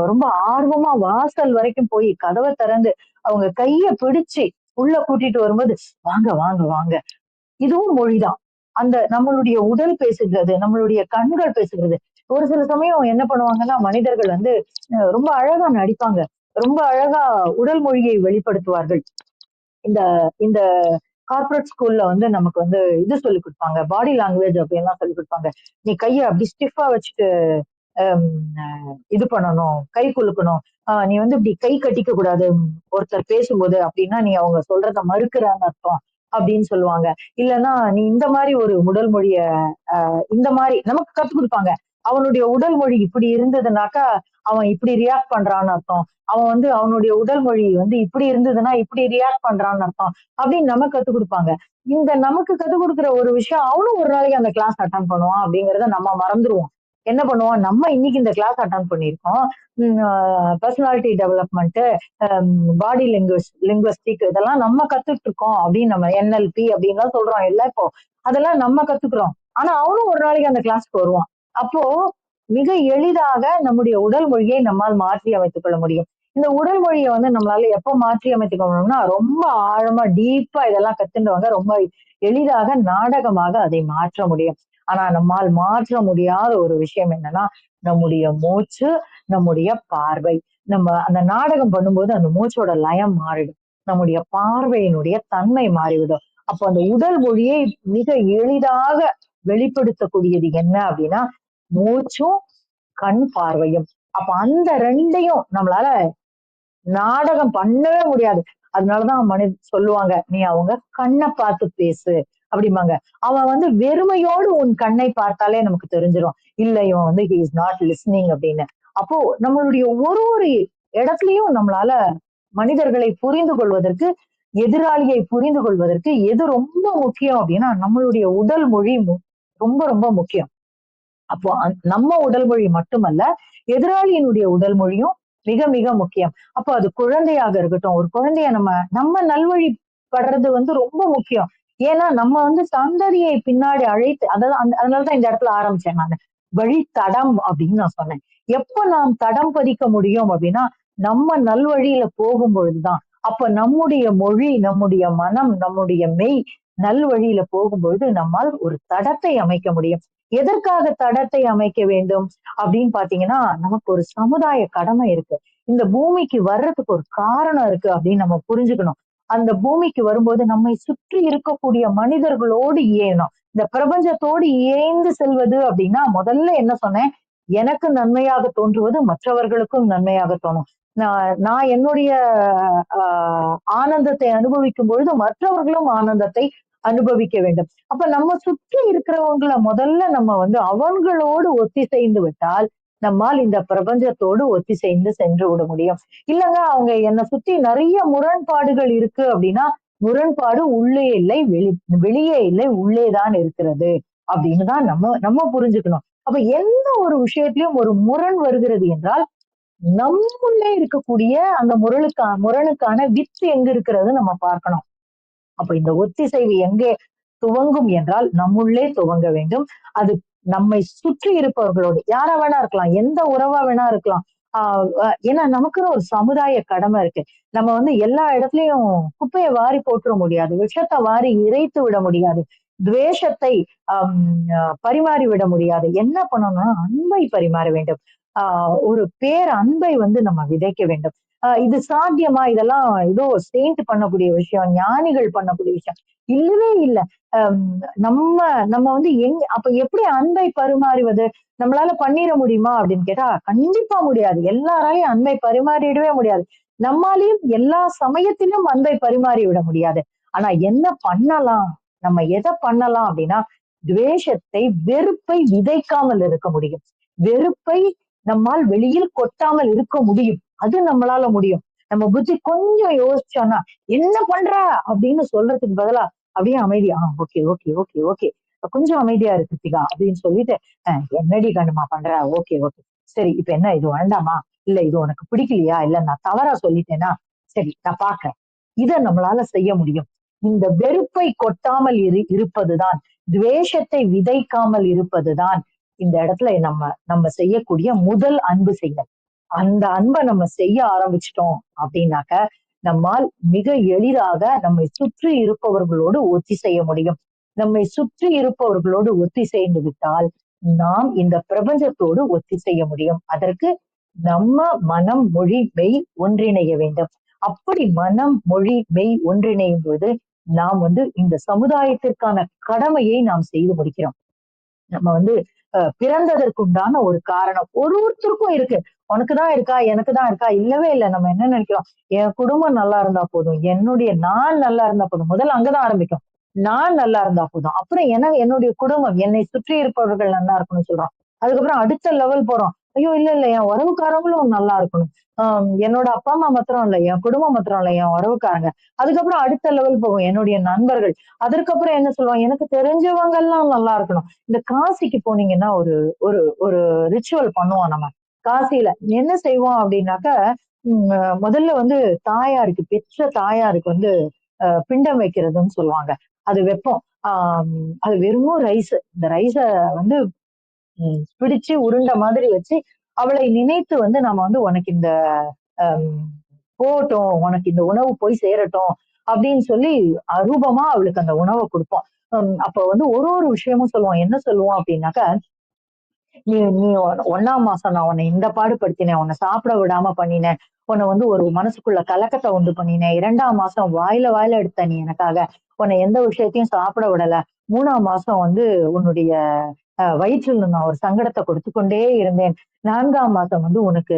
ரொம்ப ஆர்வமா வாசல் வரைக்கும் போய் கதவை திறந்து அவங்க கைய பிடிச்சு உள்ள கூட்டிட்டு வரும்போது வாங்க வாங்க வாங்க. இதுவும் மொழிதான். அந்த நம்மளுடைய உடல் பேசுகிறது, நம்மளுடைய கண்கள் பேசுகிறது. ஒரு சில சமயம் என்ன பண்ணுவாங்கன்னா மனிதர்கள் வந்து ரொம்ப அழகா நடிப்பாங்க. ரொம்ப அழகா உடல் மொழியை வெளிப்படுத்துவார்கள். இந்த இந்த கார்ப்பரேட் ஸ்கூல்ல வந்து நமக்கு வந்து இது சொல்லி கொடுப்பாங்க. பாடி லாங்குவேஜ் அப்படின்லாம் சொல்லி கொடுப்பாங்க. நீ கைய அப்படி ஸ்டிஃபா வச்சுட்டு இது பண்ணணும், கை குலுக்கணும். நீ வந்து இப்படி கை கட்டிக்க கூடாது ஒருத்தர் பேசும்போது அப்படின்னா நீ அவங்க சொல்றத மறுக்கிறான்னு அர்த்தம் அப்படின்னு சொல்லுவாங்க. இல்லைன்னா நீ இந்த மாதிரி ஒரு உடல் மொழிய இந்த மாதிரி நமக்கு கத்துக் கொடுப்பாங்க. அவனுடைய உடல் மொழி இப்படி இருந்ததுனாக்கா அவன் இப்படி ரியாக்ட் பண்றான்னு அர்த்தம். அவன் வந்து அவனுடைய உடல் மொழி வந்து இப்படி இருந்ததுன்னா இப்படி ரியாக்ட் பண்றான்னு அர்த்தம் அப்படின்னு நமக்கு கத்துக் கொடுப்பாங்க. இந்த நமக்கு கத்துக் கொடுக்குற ஒரு விஷயம் அவனும் ஒரு நாளைக்கு அந்த கிளாஸ் அட்டன் பண்ணுவான் அப்படிங்கறத நம்ம மறந்துருவோம். என்ன பண்ணுவோம், நம்ம இன்னைக்கு இந்த கிளாஸ் அட்டன் பண்ணியிருக்கோம், பர்சனாலிட்டி டெவலப்மெண்ட், பாடி லிங்குவஸ்டிக் இதெல்லாம் நம்ம கத்துட்டு இருக்கோம் அப்படின்னு, நம்ம NLP அப்படின்லாம் சொல்றோம் இல்ல இப்போ, அதெல்லாம் நம்ம கத்துக்கிறோம். ஆனா அவனும் ஒரு நாளைக்கு அந்த கிளாஸ்க்கு வருவான். அப்போ மிக எளிதாக நம்முடைய உடல் மொழியை நம்மால் மாற்றி அமைத்துக் கொள்ள முடியும். இந்த உடல் மொழியை நம்மளால எப்ப மாற்றி அமைத்துக் கொள்ளணும்னா, ரொம்ப ஆழமா டீப்பா இதெல்லாம் கத்துண்டவங்க ரொம்ப எளிதாக நாடகமாக அதை மாற்ற முடியும். ஆனா நம்மால் மாற்ற முடியாத ஒரு விஷயம் என்னன்னா, நம்முடைய மூச்சு, நம்முடைய பார்வை. நம்ம அந்த நாடகம் பண்ணும்போது அந்த மூச்சோட லயம் மாறிடும். நம்முடைய பார்வையினுடைய தன்மை மாறிவிடும். அப்போ அந்த உடல் மொழியை மிக எளிதாக வெளிப்படுத்தக்கூடியது என்ன அப்படின்னா, மூச்சும் கண் பார்வையும். அப்ப அந்த 2யும் நம்மளால நாடகம் பண்ணவே முடியாது. அதனாலதான் சொல்லுவாங்க, நீ அவங்க கண்ணை பார்த்து பேசு அப்படிம்பாங்க. அவன் வெறுமையோடு உன் கண்ணை பார்த்தாலே நமக்கு தெரிஞ்சிடும், இல்ல இவன் he is not listening அப்படின்னு. அப்போ நம்மளுடைய ஒரு ஒரு இடத்துலயும் நம்மளால மனிதர்களை புரிந்து கொள்வதற்கு, எதிராளியை புரிந்து கொள்வதற்கு எது ரொம்ப முக்கியம் அப்படின்னா, நம்மளுடைய உடல் மொழி ரொம்ப ரொம்ப முக்கியம். அப்போ நம்ம உடல் மொழி மட்டுமல்ல, எதிராளியினுடைய உடல் மொழியும் மிக மிக முக்கியம். அப்போ அது குழந்தையாக இருக்கட்டும், ஒரு குழந்தைய நம்ம நல்வழிப்படுறது ரொம்ப முக்கியம். ஏன்னா நம்ம சந்ததியை பின்னாடி அழைத்து, அதாவது அதனாலதான் இந்த இடத்துல ஆரம்பிச்சேன் நானு. வழித்தடம் அப்படின்னு நான் சொன்னேன். எப்ப நாம் தடம் பதிக்க முடியும் அப்படின்னா, நம்ம நல்வழியில போகும் பொழுதுதான். அப்ப நம்முடைய மொழி, நம்முடைய மனம், நம்முடைய மெய் நல்வழியில போகும்பொழுது நம்மால் ஒரு தடத்தை அமைக்க முடியும். எதற்காக தடத்தை அமைக்க வேண்டும் அப்படின்னு பாத்தீங்கன்னா, நமக்கு ஒரு சமுதாய கடமை இருக்கு. இந்த பூமிக்கு வர்றதுக்கு ஒரு காரணம் இருக்கு அப்படின்னு நம்ம புரிஞ்சுக்கணும். அந்த பூமிக்கு வரும்போது நம்மை சுற்றி இருக்கக்கூடிய மனிதர்களோடு இயையணும். இந்த பிரபஞ்சத்தோடு இயைந்து செல்வது அப்படின்னா, முதல்ல என்ன சொன்னேன், எனக்கு நன்மையாக தோன்றுவது மற்றவர்களுக்கும் நன்மையாக தோணும். நான் என்னுடைய ஆனந்தத்தை அனுபவிக்கும் பொழுது மற்றவர்களும் ஆனந்தத்தை அனுபவிக்க வேண்டும். அப்ப நம்ம சுற்றி இருக்கிறவங்கள முதல்ல நம்ம அவங்களோடு ஒத்திசைந்து விட்டால், நம்மால் இந்த பிரபஞ்சத்தோடு ஒத்திசைந்து சென்று விட முடியும். இல்லங்க, அவங்க என்னை சுத்தி நிறைய முரண்பாடுகள் இருக்கு அப்படின்னா, முரண்பாடு உள்ளே இல்லை, வெளியே இல்லை, உள்ளேதான் இருக்கிறது அப்படின்னு தான் நம்ம நம்ம புரிஞ்சுக்கணும். அப்ப எந்த ஒரு விஷயத்திலும் ஒரு முரண் வருகிறது என்றால், நம்முள்ளே இருக்கக்கூடிய அந்த முரணுக்கான வித்து எங்க இருக்கிறது நம்ம பார்க்கணும். அப்ப இந்த ஒத்திசைவு எங்கே துவங்கும் என்றால், நம்முள்ளே துவங்க வேண்டும். அது நம்மை சுற்றி இருப்பவர்களோடு யாரா வேணா இருக்கலாம், எந்த உறவா வேணா இருக்கலாம். ஏன்னா நமக்குன்னு ஒரு சமுதாய கடமை இருக்கு. நம்ம எல்லா இடத்துலயும் குப்பையை வாரி போட்டுற முடியாது, விஷத்தை வாரி இறைத்து விட முடியாது, துவேஷத்தை பரிமாறி விட முடியாது. என்ன பண்ணணும்னா அன்பை பரிமாற வேண்டும். ஒரு அன்பை நம்ம விதைக்க வேண்டும். இது சாத்தியமா? இதெல்லாம் ஏதோ செயின்ட் பண்ணக்கூடிய விஷயம், ஞானிகள் பண்ணக்கூடிய விஷயம் இல்லவே இல்ல. நம்ம நம்ம அப்ப எப்படி அன்பை பரிமாறுவது? நம்மளால பண்ணிட முடியுமா அப்படின்னு கேட்டா, கண்டிப்பா முடியாது. எல்லாராலையும் அன்பை பரிமாறிடவே முடியாது. நம்மாலையும் எல்லா சமயத்திலும் அன்பை பரிமாறி விட முடியாது. ஆனா என்ன பண்ணலாம்? நம்ம எதை பண்ணலாம் அப்படின்னா, துவேஷத்தை, வெறுப்பை விதைக்காமல் இருக்க முடியும். வெறுப்பை நம்மால் வெளியில் கொட்டாமல் இருக்க முடியும். அது நம்மளால முடியும். நம்ம புத்தி கொஞ்சம் யோசிச்சோம்னா, என்ன பண்ற அப்படின்னு சொல்றதுக்கு பதிலா அப்படியே அமைதியா, ஓகே ஓகே ஓகே ஓகே, கொஞ்சம் அமைதியா இரு கிருத்திகா அப்படின்னு சொல்லிட்டு, என்னடி கண்ணுமா பண்ற, ஓகே ஓகே, சரி இப்ப என்ன இது வேண்டாமா, இல்ல இது உனக்கு பிடிக்கலையா, இல்ல நான் தவறா சொல்லிட்டேனா, சரி நான் பாக்குறேன். இதை நம்மளால செய்ய முடியும். இந்த வெறுப்பை கொட்டாமல் இருப்பதுதான், துவேஷத்தை விதைக்காமல் இருப்பதுதான் இந்த இடத்துல நம்ம நம்ம செய்யக்கூடிய முதல் அன்பு செயல். அந்த அன்பை நம்ம செய்ய ஆரம்பிச்சிட்டோம் அப்படின்னாக்க, நம்மால் மிக எளிதாக நம்மை சுற்றி இருப்பவர்களோடு ஒத்தி செய்ய முடியும். நம்மை சுற்றி இருப்பவர்களோடு ஒத்தி செய்து விட்டால், நாம் இந்த பிரபஞ்சத்தோடு ஒத்தி செய்ய முடியும். அதற்கு நம்ம மனம், மொழி, மெய் ஒன்றிணைய வேண்டும். அப்படி மனம், மொழி, மெய் ஒன்றிணையும் போது நாம் இந்த சமுதாயத்திற்கான கடமையை நாம் செய்து முடிக்கிறோம். நம்ம பிறந்ததற்குண்டான ஒரு காரணம் ஒருத்தருக்கும் இருக்கு. உனக்குதான் இருக்கா, எனக்குதான் இருக்கா? இல்லவே இல்லை. நம்ம என்ன நினைக்கிறோம், என் குடும்பம் நல்லா இருந்தா போதும், நான் நல்லா இருந்தா போதும். முதல்ல அங்கதான் ஆரம்பிக்கும். நான் நல்லா இருந்தா போதும், அப்புறம் என்னுடைய குடும்பம், என்னை சுற்றி இருப்பவர்கள் நல்லா இருக்கணும்னு சொல்றோம். அதுக்கப்புறம் அடுத்த லெவல் போறோம், ஐயோ இல்ல இல்ல என் உறவுக்காரங்களும் நல்லா இருக்கணும். என்னோட அப்பா அம்மா மாத்திரம் இல்ல, என் குடும்பம் மாத்திரம் இல்ல, என் உறவுக்காரங்க. அதுக்கப்புறம் அடுத்த லெவல் போகும் என்னுடைய நண்பர்கள். அதற்கப்புறம் என்ன சொல்லுவாங்க, எனக்கு தெரிஞ்சவங்க எல்லாம் நல்லா இருக்கணும். இந்த காசிக்கு போனீங்கன்னா ஒரு ஒரு ஒரு ரிச்சுவல் பண்ணுவோம் நம்ம. காசியில என்ன செய்வோம் அப்படின்னாக்க, முதல்ல வந்து தாயாருக்கு, பெற்ற தாயாருக்கு வந்து பிண்டம் வைக்கிறதுன்னு சொல்லுவாங்க. அது வைப்போம். அது வெறும் ரைஸ். இந்த ரைஸ வந்து பிடிச்சு உருண்டை மாதிரி வச்சு அவளை நினைத்து வந்து நம்ம வந்து உனக்கு இந்த அம், போகட்டும், உனக்கு இந்த உணவு போய் சேரட்டும் அப்படின்னு சொல்லி அரூபமா அவளுக்கு அந்த உணவை கொடுப்போம். அப்ப வந்து ஒரு ஒரு விஷயமும் சொல்லுவோம். என்ன சொல்லுவோம் அப்படின்னாக்கா, நீ நீ 1ஆம் மாசம் நான் உன்னை இந்த பாடுபடுத்தினேன், உன்னை சாப்பிட விடாம பண்ணினேன், உன்னை வந்து ஒரு மனசுக்குள்ள கலக்கத்தை உண்டு பண்ணினேன். 2ஆம் மாசம் வாயில வாயில எடுத்த நீ எனக்காக, உன்னை எந்த விஷயத்தையும் சாப்பிட விடல. 3ஆம் மாசம் வந்து உன்னுடைய வயிற்றில் நான் ஒரு சங்கடத்தை கொடுத்து கொண்டே இருந்தேன். 4ஆம் மாசம் வந்து உனக்கு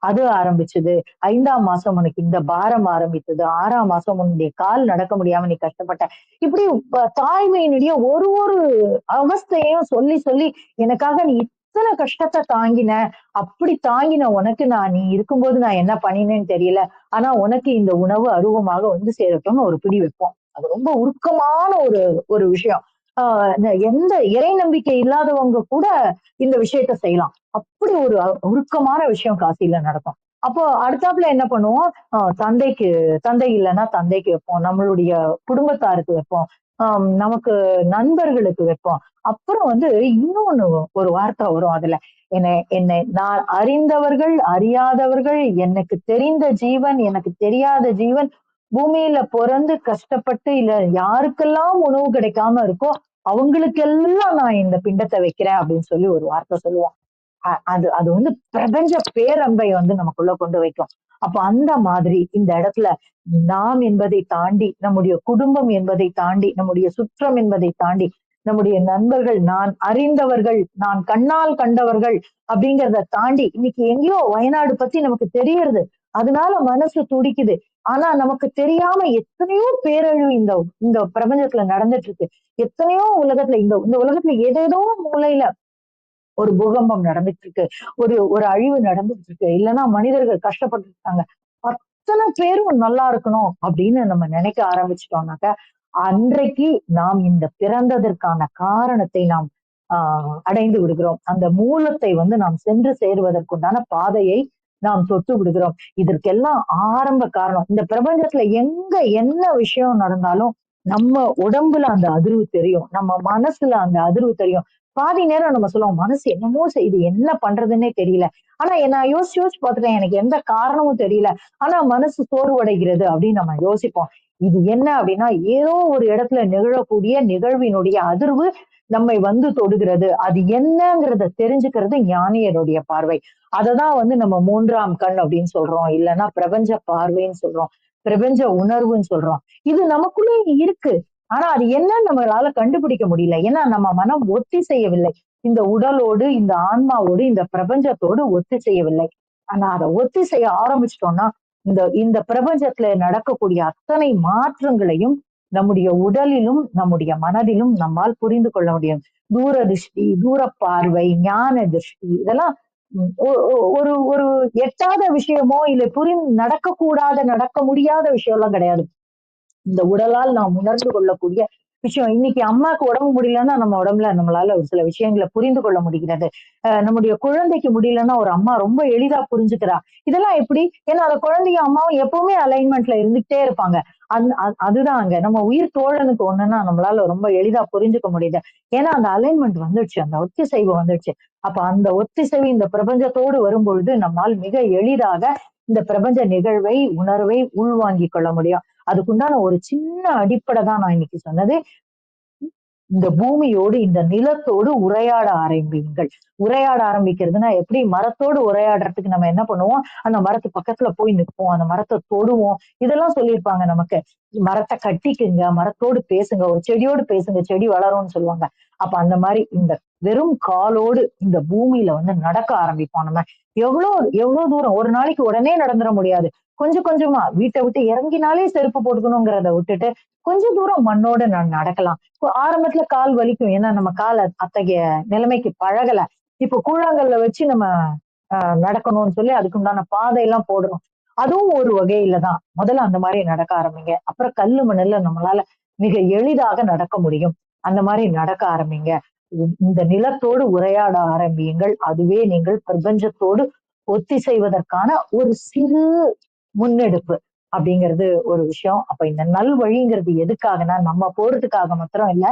அது ஆரம்பிச்சது. 5ஆம் மாசம் உனக்கு இந்த பாரம் ஆரம்பித்தது. 6ஆம் மாசம் உன்னுடைய கால் நடக்க முடியாம நீ கஷ்டப்பட்ட. இப்படி தாய்மையினுடைய ஒரு ஒரு அவஸ்தையையும் சொல்லி சொல்லி எனக்காக நீ இத்தனை கஷ்டத்தை தாங்கின. அப்படி தாங்கின உனக்கு நீ இருக்கும்போது நான் என்ன பண்ணினேன்னு தெரியல. ஆனா உனக்கு இந்த உணவு அருவமாக வந்து சேரட்டும்னு ஒரு பிடி வைப்போம். அது ரொம்ப உருக்கமான ஒரு ஒரு விஷயம். எந்த இறை நம்பிக்கை இல்லாதவங்க கூட இந்த விஷயத்த செய்யலாம். அப்படி ஒரு உருக்கமான விஷயம் காசியில நடக்கும். அப்போ அடுத்தாப்புல என்ன பண்ணுவோம், தந்தைக்கு தந்தை இல்லைன்னா தந்தைக்கு வைப்போம். நம்மளுடைய குடும்பத்தாருக்கு வைப்போம். நமக்கு நண்பர்களுக்கு வைப்போம். அப்புறம் வந்து இன்னொன்னு ஒரு வார்த்தை வரும் அதுல. என்னை என்னை நான் அறிந்தவர்கள், அறியாதவர்கள், எனக்கு தெரிந்த ஜீவன், எனக்கு தெரியாத ஜீவன், பூமியில பொறந்து கஷ்டப்பட்டு இல்ல யாருக்கெல்லாம் உணவு கிடைக்காம இருக்கோ அவங்களுக்கெல்லாம் நான் இந்த பிண்டத்தை வைக்கிறேன் அப்படின்னு சொல்லி ஒரு வார்த்தை சொல்லுவோம். அது அது வந்து பிரபஞ்ச பேரன்பை வந்து நமக்குள்ள கொண்டு வைக்கும். அப்ப அந்த மாதிரி இந்த இடத்துல நாம் என்பதை தாண்டி, நம்முடைய குடும்பம் என்பதை தாண்டி, நம்முடைய சுற்றம் என்பதை தாண்டி, நம்முடைய நண்பர்கள், நான் அறிந்தவர்கள், நான் கண்ணால் கண்டவர்கள் அப்படிங்கிறத தாண்டி இன்னைக்கு எங்கேயோ வயநாடு பத்தி நமக்கு தெரியறது. அதனால மனசு துடிக்குது. ஆனா நமக்கு தெரியாம எத்தனையோ பேரழிவு இந்த இந்த பிரபஞ்சத்துல நடந்துட்டு இருக்கு. எத்தனையோ உலகத்துல இந்த இந்த உலகத்துல ஏதேதோ மூலையில ஒரு பூகம்பம் நடந்துட்டு இருக்கு. ஒரு ஒரு அழிவு நடந்துட்டு இருக்கு. இல்லைன்னா மனிதர்கள் கஷ்டப்பட்டு இருக்காங்க. அத்தனை பேரும் நல்லா இருக்கணும் அப்படின்னு நம்ம நினைக்க ஆரம்பிச்சிட்டோம்னாக்க, அன்றைக்கு நாம் இந்த பிறந்ததற்கான காரணத்தை நாம் அடைந்து விடுகிறோம். அந்த மூலத்தை வந்து நாம் சென்று சேருவதற்குண்டான பாதையை நாம் தொட்டு விடுகிறோம். இதற்கெல்லாம் ஆரம்ப காரணம் இந்த பிரபஞ்சத்துல எங்க என்ன விஷயம் நடந்தாலும் நம்ம உடம்புல அந்த அதிர்வு தெரியும். நம்ம மனசுல அந்த அதிர்வு தெரியும். பாதி நேரம் நம்ம சொல்லுவோம், மனசு என்னமோ செய்யுது, என்ன பண்றதுன்னே தெரியல. ஆனா நான் யோசிச்சு யோசிச்சு பார்த்துட்டேன், எனக்கு எந்த காரணமும் தெரியல. ஆனா மனசு சோர்வடைகிறது அப்படின்னு நம்ம யோசிப்போம். இது என்ன அப்படின்னா, ஏதோ ஒரு இடத்துல நிகழக்கூடிய நிகழ்வினுடைய அதிர்வு நம்மை வந்து தொடுகிறது. அது என்னங்கிறத தெரிஞ்சுக்கிறது ஞானியருடைய பார்வை. அததான் வந்து நம்ம 3ஆம் கண் அப்படின்னு சொல்றோம். இல்லைன்னா பிரபஞ்ச பார்வைன்னு சொல்றோம். பிரபஞ்ச உணர்வுன்னு சொல்றோம். இது நமக்குள்ளே இருக்கு. ஆனா அது என்னன்னு நம்மளால கண்டுபிடிக்க முடியல. ஏன்னா நம்ம மனம் ஒத்திசையவில்லை. இந்த உடலோடு, இந்த ஆன்மாவோடு, இந்த பிரபஞ்சத்தோடு ஒத்திசையவில்லை. ஆனா அத ஒத்திசைய ஆரம்பிச்சிட்டோம்னா, இந்த இந்த பிரபஞ்சத்துல நடக்கக்கூடிய அத்தனை மாற்றங்களையும் நம்முடைய உடலிலும், நம்முடைய மனதிலும் நம்மால் புரிந்து கொள்ள முடியும். தூர திருஷ்டி, தூர பார்வை, ஞான திருஷ்டி இதெல்லாம் ஒரு ஒரு எட்டாத விஷயமோ, இல்ல நடக்கக்கூடாத, நடக்க முடியாத விஷயம் எல்லாம் கிடையாது. இந்த உடலால் நாம் உணர்ந்து கொள்ளக்கூடிய விஷயம். இன்னைக்கு அம்மாக்கு உடம்பு முடியலன்னா நம்ம உடம்புல நம்மளால ஒரு சில விஷயங்களை புரிந்து கொள்ள முடிகிறது. நம்முடைய குழந்தைக்கு முடியலன்னா ஒரு அம்மா ரொம்ப எளிதா புரிஞ்சுக்கிறா. இதெல்லாம் எப்படி? ஏன்னா அந்த குழந்தையும் அம்மாவும் எப்பவுமே அலைன்மெண்ட்ல இருந்துகிட்டே இருப்பாங்க. அதுதான் அங்க நம்ம உயிர் தோழனுக்கு ஒண்ணுன்னா நம்மளால ரொம்ப எளிதா புரிஞ்சுக்க முடியுது. ஏன்னா அந்த அலைன்மெண்ட் வந்துடுச்சு, அந்த ஒத்திசைவு வந்துடுச்சு. அப்ப அந்த ஒத்திசைவு இந்த பிரபஞ்சத்தோடு வரும்பொழுது நம்மால் மிக எளிதாக இந்த பிரபஞ்ச நிகழ்வை, உணர்வை உள்வாங்கிக் கொள்ள முடியும். அதுக்குண்டான ஒரு சின்ன அடிப்படை தான் நான் இன்னைக்கு சொன்னது. இந்த பூமியோடு, இந்த நிலத்தோடு உரையாட ஆரம்பியுங்கள். உரையாட ஆரம்பிக்கிறதுன்னா எப்படி? மரத்தோடு உரையாடுறதுக்கு நம்ம என்ன பண்ணுவோம்? அந்த மரத்து பக்கத்துல போய் நிற்போம். அந்த மரத்த தொடுவோம். இதெல்லாம் சொல்லியிருப்பாங்க நமக்கு. மரத்த கட்டிக்குங்க, மரத்தோடு பேசுங்க, ஒரு செடியோடு பேசுங்க, செடி வளரும்னு சொல்லுவாங்க. அப்ப அந்த மாதிரி இந்த வெறும் காலோடு இந்த பூமியில வந்து நடக்க ஆரம்பிப்போம் நம்ம. எவ்வளோ எவ்வளவு தூரம் ஒரு நாளைக்கு உடனே நடந்துட முடியாது. கொஞ்சம் கொஞ்சமா வீட்டை விட்டு இறங்கினாலே செருப்பு போட்டுக்கணுங்கிறத விட்டுட்டு கொஞ்சம் தூரம் மண்ணோட நான் நடக்கலாம். ஆரம்பத்துல கால் வலிக்கும். ஏன்னா நம்ம கால் அத்தகைய நிலைமைக்கு பழகல. இப்போ கூழாங்கல்ல வச்சு நம்ம நடக்கணும்னு சொல்லி அதுக்குண்டான பாதையெல்லாம் போடுறோம். அதுவும் ஒரு வகையில தான். முதல்ல அந்த மாதிரி நடக்க ஆரம்பிங்க. அப்புறம் கல்லு மண்ணுல நம்மளால மிக எளிதாக நடக்க முடியும். அந்த மாதிரி நடக்க ஆரம்பிங்க. இந்த நிலத்தோடு உரையாட ஆரம்பியுங்கள். அதுவே நீங்கள் பிரபஞ்சத்தோடு ஒத்திசைவதற்கான ஒரு சிறு முன்னெடுப்பு அப்படிங்கிறது ஒரு விஷயம். அப்ப இந்த நல்வழிங்கிறது எதுக்காகனா, நம்ம போறதுக்காக மாத்திரம் இல்ல.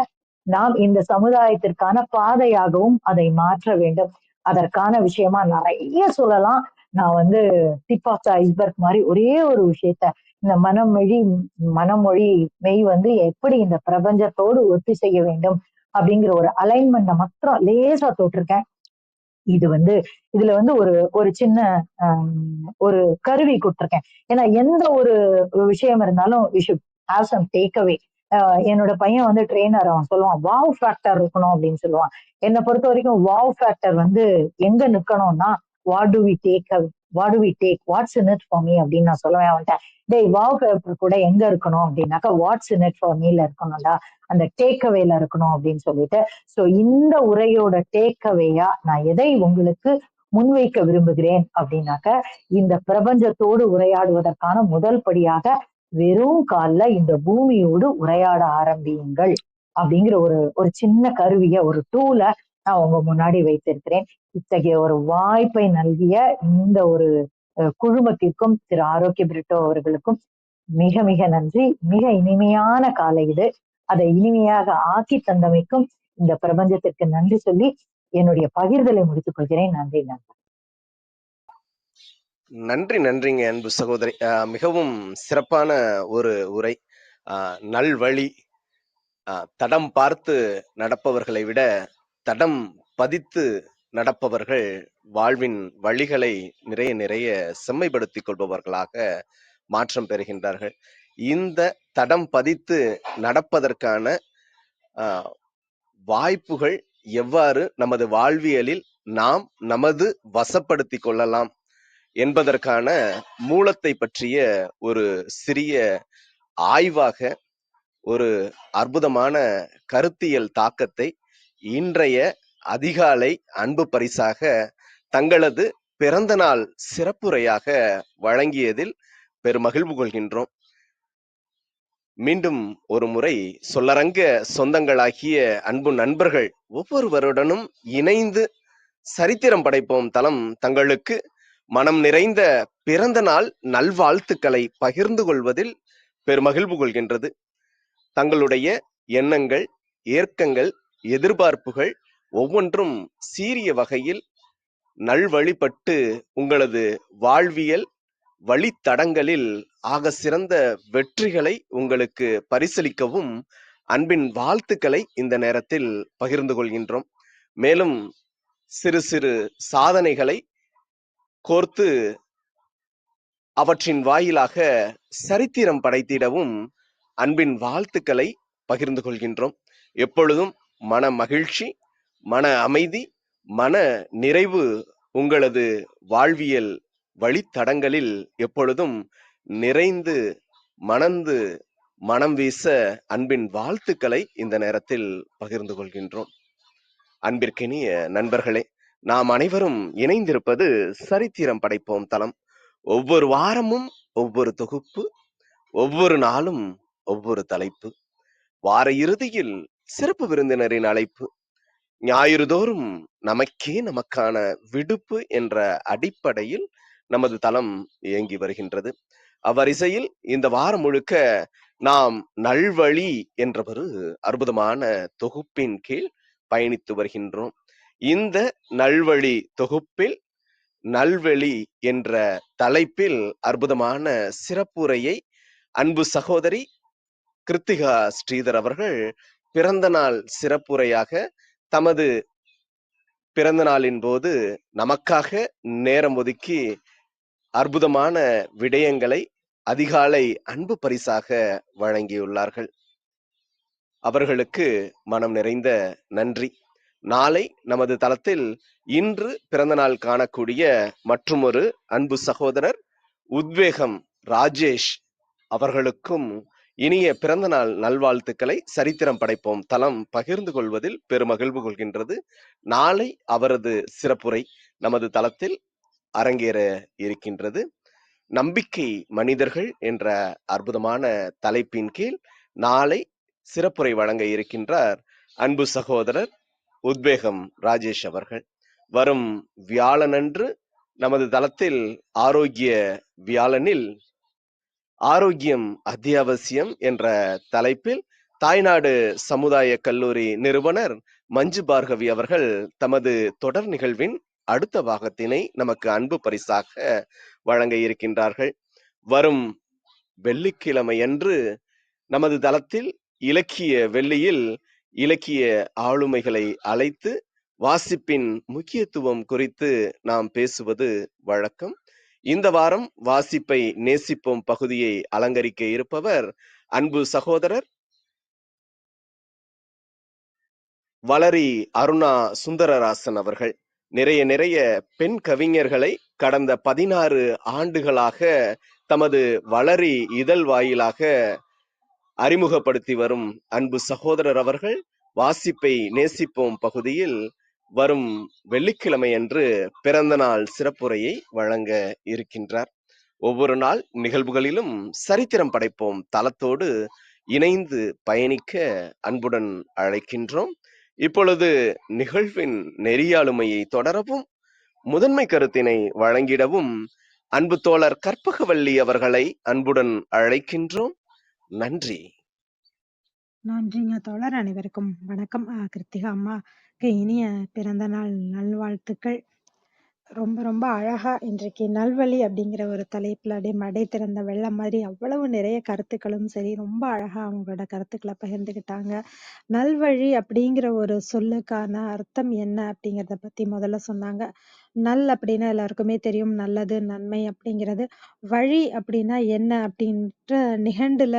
நாம் இந்த சமுதாயத்திற்கான பாதையாகவும் அதை மாற்ற வேண்டும். அதற்கான விஷயமா நிறைய சொல்லலாம். நான் வந்து டிப் ஆஃப் த ஐஸ்பர்க் மாதிரி ஒரே ஒரு விஷயத்த, இந்த மனமொழி மெய் வந்து எப்படி இந்த பிரபஞ்சத்தோடு ஒத்தி செய்ய வேண்டும் அப்படிங்கிற ஒரு அலைன்மெண்ட்டை மாத்திரம் லேசா தொட்டிருக்கேன். இது வந்து இதுல வந்து ஒரு ஒரு சின்ன ஒரு கருவி கொடுத்திருக்கேன். ஏன்னா எந்த ஒரு விஷயம் இருந்தாலும் we should have some takeaway. என்னோட பையன் வந்து ட்ரெயினர், அவன் சொல்லுவான் வாவ் ஃபேக்டர் இருக்கணும் அப்படின்னு சொல்லுவான். என்னை பொறுத்த வரைக்கும் வாவ் ஃபேக்டர் வந்து எங்க நிக்கணும்னா, what do we take what do we take what's in it for me அப்படின்னு நான் சொல்லுவேன் அவன்கிட்ட. டேய், வாவ் ஃபேக்டர் கூட எங்க இருக்கணும் அப்படின்னாக்கா, வாட்ஸ் இன் இட் ஃபார் மீல இருக்கணும்டா, அந்த டேக் அவேல இருக்கணும் அப்படின்னு சொல்லிட்டு. சோ இந்த உரையோட டேக் அவேயா நான் எதை உங்களுக்கு முன்வைக்க விரும்புகிறேன் அப்படின்னாக்க, இந்த பிரபஞ்சத்தோடு உரையாடுவதற்கான முதல் படியாக வெறும் கால்ல இந்த பூமியோடு உரையாட ஆரம்பியுங்கள் அப்படிங்கிற ஒரு ஒரு சின்ன கருவிய, ஒரு டூலை நான் உங்க முன்னாடி வைத்திருக்கிறேன். இத்தகைய ஒரு வாய்ப்பை நல்கிய இந்த ஒரு குழுமத்திற்கும் திரு ஆரோக்கிய பிரிட்டோ அவர்களுக்கும் மிக மிக நன்றி. மிக இனிமையான காலை இது. அதை இனிமையாக ஆக்கி தந்தமைக்கும் இந்த பிரபஞ்சத்திற்கு நன்றி சொல்லி என்னுடைய பகிர்தலை முடித்துக் கொள்கிறேன். நன்றி. நன்றிங்க அன்பு சகோதரி. மிகவும் சிறப்பான ஒரு உரை. நல்வழி. தடம் பார்த்து நடப்பவர்களை விட தடம் பதித்து நடப்பவர்கள் வாழ்வின் வழிகளை நிறைய நிறைய செம்மைப்படுத்திக் கொள்பவர்களாக மாற்றம் பெறுகின்றார்கள். இந்த தடம் பதித்து நடப்பதற்கான வாய்ப்புகள் எவ்வாறு நமது வாழ்வியலில் நாம் நமது வசப்படுத்தி கொள்ளலாம் என்பதற்கான மூலத்தை பற்றிய ஒரு சிறிய ஆய்வாக, ஒரு அற்புதமான கருத்தியல் தாக்கத்தை இன்றைய அதிகாலை அன்பு பரிசாக தங்களது பிறந்த நாள் சிறப்புரையாக வழங்கியதில் பெருமகிழ்வு கொள்கின்றோம். மீண்டும் ஒரு முறை சொல்லரங்க சொந்தங்களாகிய அன்பு நண்பர்கள் ஒவ்வொருவருடனும் இணைந்து சரித்திரம் படைப்போம் தளம் தங்களுக்கு மனம் நிறைந்த பிறந்த நாள் நல்வாழ்த்துக்களை பகிர்ந்து கொள்வதில் பெருமகிழ்வு கொள்கின்றது. தங்களுடைய எண்ணங்கள், ஏற்கங்கள், எதிர்பார்ப்புகள் ஒவ்வொன்றும் சீரிய வகையில் நல்வழிபட்டு உங்களது வாழ்வியல் வழித்தடங்களில் ஆக சிறந்த வெற்றிகளை உங்களுக்கு பரிசளிக்கவும் அன்பின் வாழ்த்துக்களை இந்த நேரத்தில் பகிர்ந்து கொள்கின்றோம். மேலும் சிறு சிறு சாதனைகளை கோர்த்து அவற்றின் வாயிலாக சரித்திரம் படைத்திடவும் அன்பின் வாழ்த்துக்களை பகிர்ந்து கொள்கின்றோம். எப்பொழுதும் மன மகிழ்ச்சி, மன அமைதி, மன நிறைவு உங்களது வாழ்வியல் வழித்தடங்களில் எப்பொழுதும் நிறைந்து மணந்து மனம் வீச அன்பின் வாழ்த்துக்களை இந்த நேரத்தில் பகிர்ந்து கொள்கின்றோம். அன்பிற்கினிய நண்பர்களே, நாம் அனைவரும் இணைந்திருப்பது சரித்திரம் படைப்போம் தளம். ஒவ்வொரு வாரமும் ஒவ்வொரு தொகுப்பு, ஒவ்வொரு நாளும் ஒவ்வொரு தலைப்பு, வார இறுதியில் சிறப்பு விருந்தினரின் அழைப்பு, ஞாயிறு தோறும் நமக்கே நமக்கான விடுப்பு என்ற அடிப்படையில் நமது தளம் இயங்கி வருகின்றது. அவ்வரிசையில் இந்த வாரம் முழுக்க நாம் நல்வழி என்ற ஒரு அற்புதமான தொகுப்பின் கீழ் பயணித்து வருகின்றோம். இந்த நல்வழி தொகுப்பில் நல்வழி என்ற தலைப்பில் அற்புதமான சிறப்புரையை அன்பு சகோதரி கிருத்திகா ஸ்ரீதர் அவர்கள் பிறந்த நாள் சிறப்புரையாக தமது பிறந்த நாளின் போது நமக்காக நேரம் ஒதுக்கி அற்புதமான விடயங்களை அதிகாலை அன்பு பரிசாக வழங்கியுள்ளார்கள். அவர்களுக்கு மனம் நிறைந்த நன்றி. நாளை நமது தளத்தில் இன்று பிறந்தநாள் காணக்கூடிய மற்றுமொரு அன்பு சகோதரர் உத்வேகம் ராஜேஷ் அவர்களுக்கும் இனிய பிறந்தநாள் நல்வாழ்த்துக்களை சரித்திரம் படைப்போம் தளம் பகிர்ந்து கொள்வதில் பெருமகிழ்வு கொள்கின்றது. நாளை அவரது சிறப்புரை நமது தளத்தில் அரங்கேற இருக்கின்றது. நம்பிக்கை மனிதர்கள் என்ற அற்புதமான தலைப்பின் கீழ் நாளை சிறப்புரை வழங்க இருக்கின்றார் அன்பு சகோதரர் உத்வேகம் ராஜேஷ் அவர்கள். வரும் வியாழனன்று நமது தளத்தில் ஆரோக்கிய வியாழனில் ஆரோக்கியம் அத்தியாவசியம் என்ற தலைப்பில் தாய்நாடு சமுதாய கல்லூரி நிறுவனர் மஞ்சு பார்கவி அவர்கள் தமது தொடர் நிகழ்வின் அடுத்த பாகத்தினை நமக்கு அன்பு பரிசாக வழங்க இருக்கின்றார்கள். வரும் வெள்ளிக்கிழமையன்று நமது தளத்தில் இலக்கிய வெள்ளியில் இலக்கிய ஆளுமைகளை அழைத்து வாசிப்பின் முக்கியத்துவம் குறித்து நாம் பேசுவது வழக்கம். இந்த வாரம் வாசிப்பை நேசிப்போம் பகுதியை அலங்கரிக்க இருப்பவர் அன்பு சகோதரர் வளரி அருணா சுந்தரராசன் அவர்கள். நிறைய பெண் கவிஞர்களை கடந்த 16 ஆண்டுகளாக தமது வளரி இதழ் வாயிலாக அறிமுகப்படுத்தி வரும் அன்பு சகோதரர் அவர்கள் வாசிப்பை நேசிப்போம் பகுதியில் வரும் வெள்ளிக்கிழமை அன்று பிறந்த நாள் சிறப்புரையை வழங்க இருக்கின்றார். ஒவ்வொரு நாள் நிகழ்வுகளிலும் சரித்திரம் படைப்போம் தளத்தோடு இணைந்து பயணிக்க அன்புடன் அழைக்கின்றோம். இப்பொழுது நிகழ்வின் நெறியாளுமையை தொடரவும் முதன்மை கருத்தினை வழங்கிடவும் அன்பு தோழர் கற்பகவல்லி அவர்களை அன்புடன் அழைக்கின்றோம். நன்றி. நன்றிங்க தோழர். அனைவருக்கும் வணக்கம். கிருத்திகா அம்மாக்கு இனிய பிறந்த நாள் நல்வாழ்த்துக்கள். ரொம்ப ரொம்ப அழகா இன்றைக்கு நல்வழி அப்படிங்கிற ஒரு தலைப்புல அப்படியே மடை திறந்த வெள்ளம் மாதிரி அவ்வளவு நிறைய கருத்துக்களும் சரி, ரொம்ப அழகா அவங்களோட கருத்துக்களை பகிர்ந்துக்கிட்டாங்க. நல்வழி அப்படிங்கிற ஒரு சொல்லுக்கான அர்த்தம் என்ன அப்படிங்கிறத பத்தி முதல்ல சொன்னாங்க. நல் அப்படின்னா எல்லாருக்குமே தெரியும், நல்லது நன்மை அப்படிங்கிறது. வழி அப்படின்னா என்ன அப்படின்ற நிகண்டுல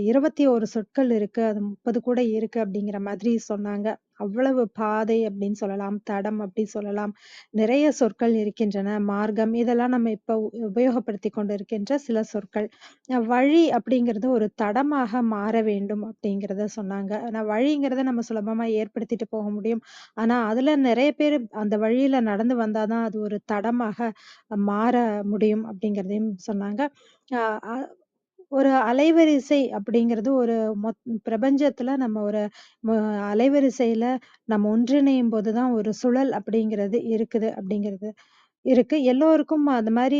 21 சொற்கள் இருக்கு, அது 30 கூட இருக்கு அப்படிங்கிற மாதிரி சொன்னாங்க. அவ்வளவு பாதை அப்படின்னு சொல்லலாம், தடம் அப்படி சொல்லலாம், நிறைய சொற்கள் இருக்கின்றன. மார்க்கம், இதெல்லாம் நம்ம இப்ப உபயோகப்படுத்தி கொண்டு இருக்கின்ற சில சொற்கள். வழி அப்படிங்கிறது ஒரு தடமாக மாற வேண்டும் அப்படிங்கிறத சொன்னாங்க. ஆனா வழிங்கிறத நம்ம சுலபமா ஏற்படுத்திட்டு போக முடியும். ஆனா அதுல நிறைய பேர் அந்த வழியில நடந்து வந்தாதான் அது ஒரு தடமாக மாற முடியும் அப்படிங்கிறதையும் சொன்னாங்க. ஆஹ் அ- ஒரு அலைவரிசை அப்படிங்கிறது ஒரு பிரபஞ்சத்துல நம்ம ஒரு அலைவரிசையில நம்ம ஒன்றிணையும் போதுதான் ஒரு சுழல் அப்படிங்கிறது இருக்குது அப்படிங்கிறது இருக்கு. எல்லோருக்கும் அந்த மாதிரி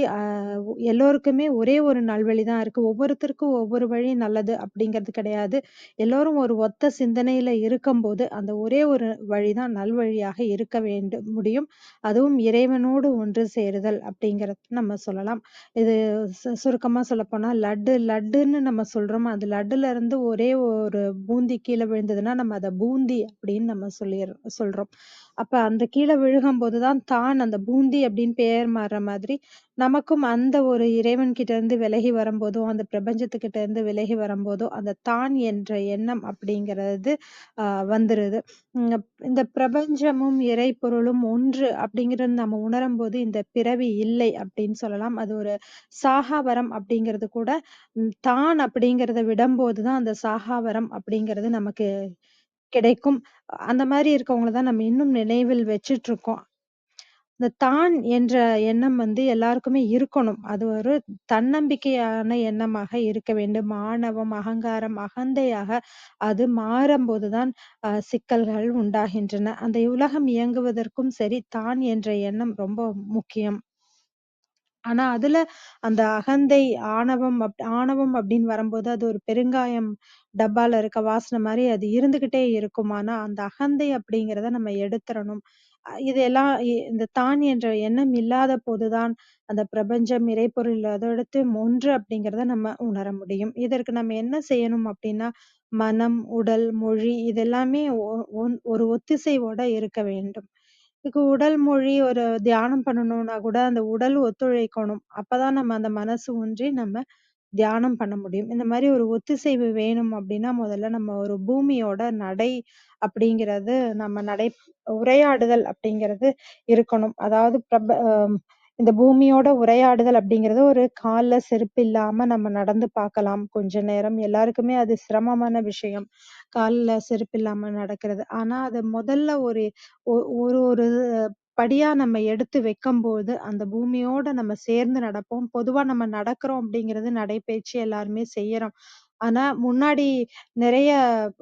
எல்லோருக்குமே ஒரே ஒரு நல்வழி தான் இருக்கு. ஒவ்வொருத்தருக்கும் ஒவ்வொரு வழி நல்லது அப்படிங்கிறது கிடையாது. எல்லோரும் ஒரு ஒத்த சிந்தனையில இருக்கும்போது அந்த ஒரே ஒரு வழிதான் நல்வழியாக இருக்க முடியும். அதுவும் இறைவனோடு ஒன்று சேருதல் அப்படிங்கிறது நம்ம சொல்லலாம். இது சுருக்கமா சொல்லப்போனா லட்டுன்னு நம்ம சொல்றோம். அது லட்டுல இருந்து ஒரே ஒரு பூந்தி கீழே விழுந்ததுன்னா நம்ம அதை பூந்தி அப்படின்னு நம்ம சொல்றோம். அப்ப அந்த கீழே விழுகும்போதுதான் தான் அந்த பூந்தி அப்படின்னு பெயர் மாறுற மாதிரி நமக்கும் அந்த ஒரு இறைவன் கிட்ட இருந்து விலகி வரும்போதோ, அந்த பிரபஞ்சத்துக்கிட்ட இருந்து விலகி வரும்போதோ அந்த தான் என்ற எண்ணம் அப்படிங்கிறது வந்துருது. இந்த பிரபஞ்சமும் இறைப்பொருளும் ஒன்று அப்படிங்கிறது நம்ம உணரும் போது இந்த பிறவி இல்லை அப்படின்னு சொல்லலாம். அது ஒரு சாகாவரம் அப்படிங்கிறது கூட தான் அப்படிங்கிறத விடும்போதுதான் அந்த சாகாவரம் அப்படிங்கிறது நமக்கு கிடைக்கும். அந்த மாதிரி இருக்கவங்கள தான் நம்ம இன்னும் நினைவில் வச்சிட்டு இருக்கோம். இந்த தான் என்ற எண்ணம் எல்லாருக்குமே இருக்கணும். அது ஒரு தன்னம்பிக்கையான எண்ணமாக இருக்க வேண்டும். ஆணவம், அகங்காரம், அகந்தையாக அது மாறும்போதுதான் சிக்கல்கள் உண்டாகின்றன. அந்த உலகம் இயங்குவதற்கும் சரி, தான் என்ற எண்ணம் ரொம்ப முக்கியம். ஆனா அதுல அந்த அகந்தை, ஆணவம் அப்படின்னு வரும்போது அது ஒரு பெருங்காயம் டப்பால இருக்க வாசனை மாதிரி அது இருந்துகிட்டே இருக்கும். ஆனா அந்த அகந்தை அப்படிங்கிறத நம்ம எடுத்துறணும். இதெல்லாம் இந்த தான் என்ற எண்ணம் இல்லாத போதுதான் அந்த பிரபஞ்சம், இறைப்பொருள் அதோடத்து ஒன்று அப்படிங்கிறத நம்ம உணர முடியும். இதற்கு நம்ம என்ன செய்யணும் அப்படின்னா, மனம், உடல், மொழி இதெல்லாமே ஒரு ஒத்திசைவோட இருக்க வேண்டும். இதுக்கு உடல் மொழி ஒரு தியானம் பண்ணணும்னா கூட அந்த உடல் ஒத்துழைக்கணும். அப்பதான் நம்ம அந்த மனசு ஒன்றி நம்ம தியானம் பண்ண முடியும். இந்த மாதிரி ஒரு ஒத்திசைவு வேணும் அப்படின்னா முதல்ல நம்ம ஒரு பூமியோட நடை அப்படிங்கிறது நம்ம உரையாடுதல் அப்படிங்கிறது இருக்கணும். அதாவது இந்த பூமியோட உரையாடுதல் அப்படிங்கிறது ஒரு கால்ல செருப்பு இல்லாம நம்ம நடந்து பார்க்கலாம் கொஞ்ச நேரம். எல்லாருக்குமே அது சிரமமான விஷயம், கால்ல செருப்பு இல்லாம நடக்கிறது. ஆனா அது முதல்ல ஒரு ஒரு ஒரு படியா நம்ம எடுத்து வைக்கும்போது, அந்த பூமியோட நம்ம சேர்ந்து நடப்போம். பொதுவா நம்ம நடக்கிறோம் அப்படிங்கிறது நடைப்பயிற்சி எல்லாருமே செய்யறோம். ஆனா, முன்னாடி நிறைய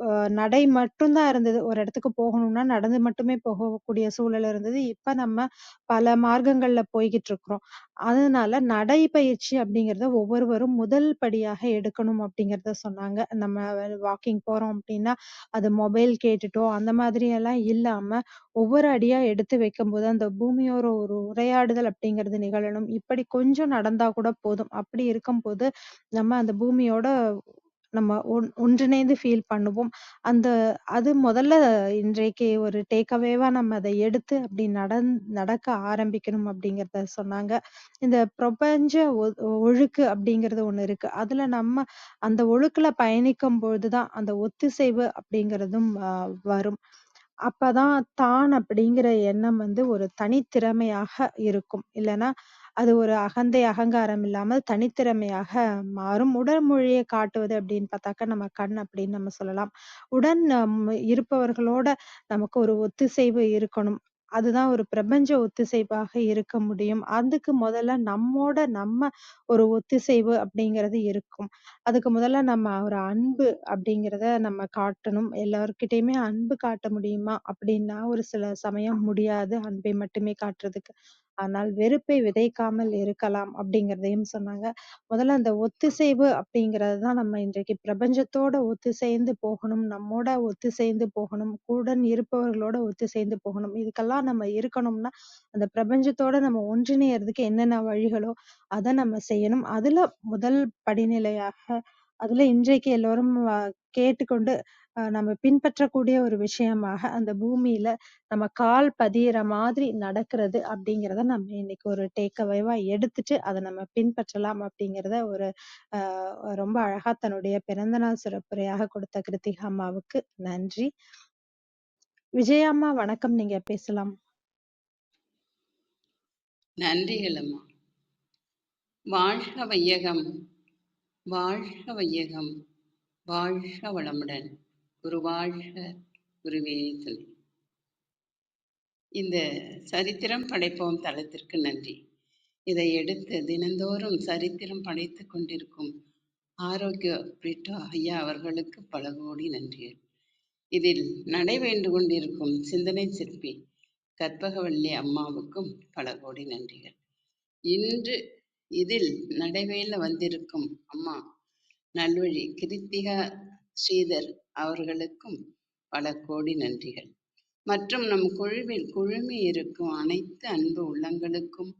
அ நடை மட்டும் தான் இருந்தது. ஒரு இடத்துக்கு போகணும்னா நடந்து மட்டுமே போகக்கூடிய சூழல் இருந்தது. இப்ப நம்ம பல மார்க்கங்கள்ல போய்க்கிட்டு இருக்கிறோம். அதனால நடைப்பயிற்சி அப்படிங்கிறத ஒவ்வொருவரும் முதல் படியாக எடுக்கணும் அப்படிங்கிறத சொன்னாங்க. நம்ம வாக்கிங் போறோம் அப்படின்னா, அது மொபைல் கேட்டுட்டோ அந்த மாதிரி எல்லாம் இல்லாம, ஒவ்வொரு அடியா எடுத்து வைக்கும்போது, அந்த பூமியோட ஒரு உரையாடுதல் அப்படிங்கிறது நிகழணும். இப்படி கொஞ்சம் நடந்தா கூட போதும். அப்படி இருக்கும்போது, நம்ம அந்த பூமியோட நம்ம ஒன்றிணைந்து ஃபீல் பண்ணுவோம். அந்த அது முதல்ல இன்றைக்கு ஒரு டேக் அவேவா நம்ம அத எடுத்து அப்படி நடக்க ஆரம்பிக்கணும் அப்படிங்கிறத சொன்னாங்க. இந்த பிரபஞ்ச ஒழுக்கு அப்படிங்கிறது ஒண்ணு இருக்கு. அதுல நம்ம அந்த ஒழுக்குல பயணிக்கும்பொழுது தான் அந்த ஒத்திசைவு அப்படிங்கிறதும் வரும். அப்பதான் தான் அப்படிங்கிற எண்ணம் வந்து ஒரு தனித்திறமையாக இருக்கும். இல்லன்னா, அது ஒரு அகந்தை, அகங்காரம் இல்லாமல் தனித்திறமையாக மாறும். உடல் மொழியை காட்டுவது அப்படின்னு பார்த்தாக்கா, நம்ம கண் அப்படின்னு நம்ம சொல்லலாம். உடன் இருப்பவர்களோட நமக்கு ஒரு ஒத்திசைவு இருக்கணும். அதுதான் ஒரு பிரபஞ்ச ஒத்திசைவாக இருக்க முடியும். அதுக்கு முதல்ல நம்ம ஒரு ஒத்திசைவு அப்படிங்கிறது இருக்கும். அதுக்கு முதல்ல நம்ம ஒரு அன்பு அப்படிங்கிறத நம்ம காட்டணும். எல்லார்கிட்டயுமே அன்பு காட்ட முடியுமா? அப்படின்னா ஒரு சில சமயம் முடியாது. அன்பை மட்டுமே காட்டுறதுக்கு. ஆனால் வெறுப்பை விதைக்காமல் இருக்கலாம் அப்படிங்கிறதையும் சொன்னாங்க. முதல்ல அந்த ஒத்திசைவு அப்படிங்கிறது தான் நம்ம இன்றைக்கு பிரபஞ்சத்தோட ஒத்திசைந்து போகணும். நம்மோட ஒத்திசைந்து போகணும். கூடன் இருப்பவர்களோட ஒத்திசைந்து போகணும். இதுக்கெல்லாம் நம்ம இருக்கணும்னா, அந்த பிரபஞ்சத்தோட நம்ம ஒன்றிணையறதுக்கு என்னென்ன வழிகளோ, அத நம்ம செய்யணும். அதுல முதல் படிநிலையாக அதுல இன்றைக்கு எல்லோரும் கேட்டுக்கொண்டு நம்ம பின்பற்றக்கூடிய ஒரு விஷயமாக அந்த பூமியில நம்ம கால் பதியிற மாதிரி நடக்கிறது அப்படிங்கிறத நம்ம இன்னைக்கு ஒரு டேக் அவேவா எடுத்துட்டு அதை நம்ம பின்பற்றலாம் அப்படிங்கிறத ஒரு ரொம்ப அழகா தன்னுடைய பிறந்தநாள் சிறப்புரையாக கொடுத்த கிருத்திகா அம்மாவுக்கு நன்றி. விஜயா அம்மா வணக்கம், நீங்க பேசலாம். நன்றிகள் அம்மா. வாழ்க வையகம், வாழ்க வையகம், வாழ்க வளமுடன். குரு வாழ்க, குருவே துணை. இந்த சரித்திரம் படைப்போம் தளத்திற்கு நன்றி. இதை எடுத்து தினந்தோறும் சரித்திரம் படைத்து கொண்டிருக்கும் ஆரோக்கிய பிரிட்டோ ஐயா அவர்களுக்கு பல கோடி நன்றிகள். இதில் நடைபெற்று கொண்டிருக்கும் சிந்தனை சிற்பி கற்பகவல்லி அம்மாவுக்கும் பல கோடி நன்றிகள். இன்று இதில் நடைபெற வந்திருக்கும் அம்மா நல்வழி கிருத்திகா ஸ்ரீதர் அவர்களுக்கும் பல கோடி நன்றிகள். மற்றும் நம் குழுவில் குழுமி இருக்கும் அனைத்து அன்பு உள்ளங்களுக்கும்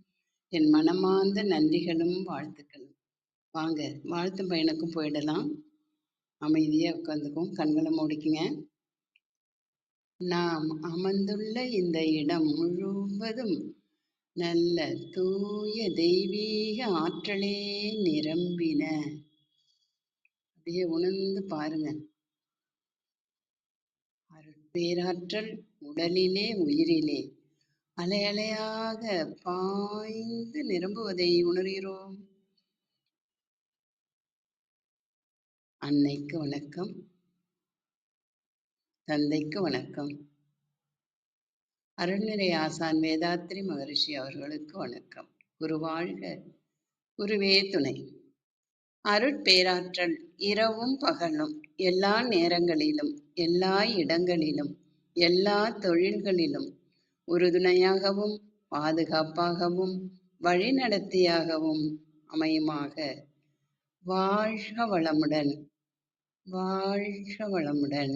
என் மனமார்ந்த நன்றிகளும் வாழ்த்துக்களும். வாங்க வாழ்த்தும் பயனுக்கும் போயிடலாம். அமைதியா உட்காந்துக்கும், கண்களை மூடிக்குங்க. நாம் அமர்ந்துள்ள இந்த இடம் முழுவதும் நல்ல தூய தெய்வீக ஆற்றலே நிரம்பின. அப்படியே உணர்ந்து பாருங்க. பேராற்றல் உடலிலே உயிரிலே அலை அலையாக பாய்ந்து நிரம்புவதை உணர்கிறோம். அன்னைக்கு வணக்கம், தந்தைக்கு வணக்கம், அருள்நிறை ஆசான் வேதாத்ரி மகரிஷி அவர்களுக்கு வணக்கம். குரு வாழ்க, குருவே துணை. அருட்பேராற்றல் இரவும் பகலும் எல்லா நேரங்களிலும் எல்லா இடங்களிலும் எல்லா தொழில்களிலும் உறுதுணையாகவும் பாதுகாப்பாகவும் வழிநடத்தியாகவும் அமையுமாக. வாழ்க வளமுடன், வாழ்க வளமுடன்,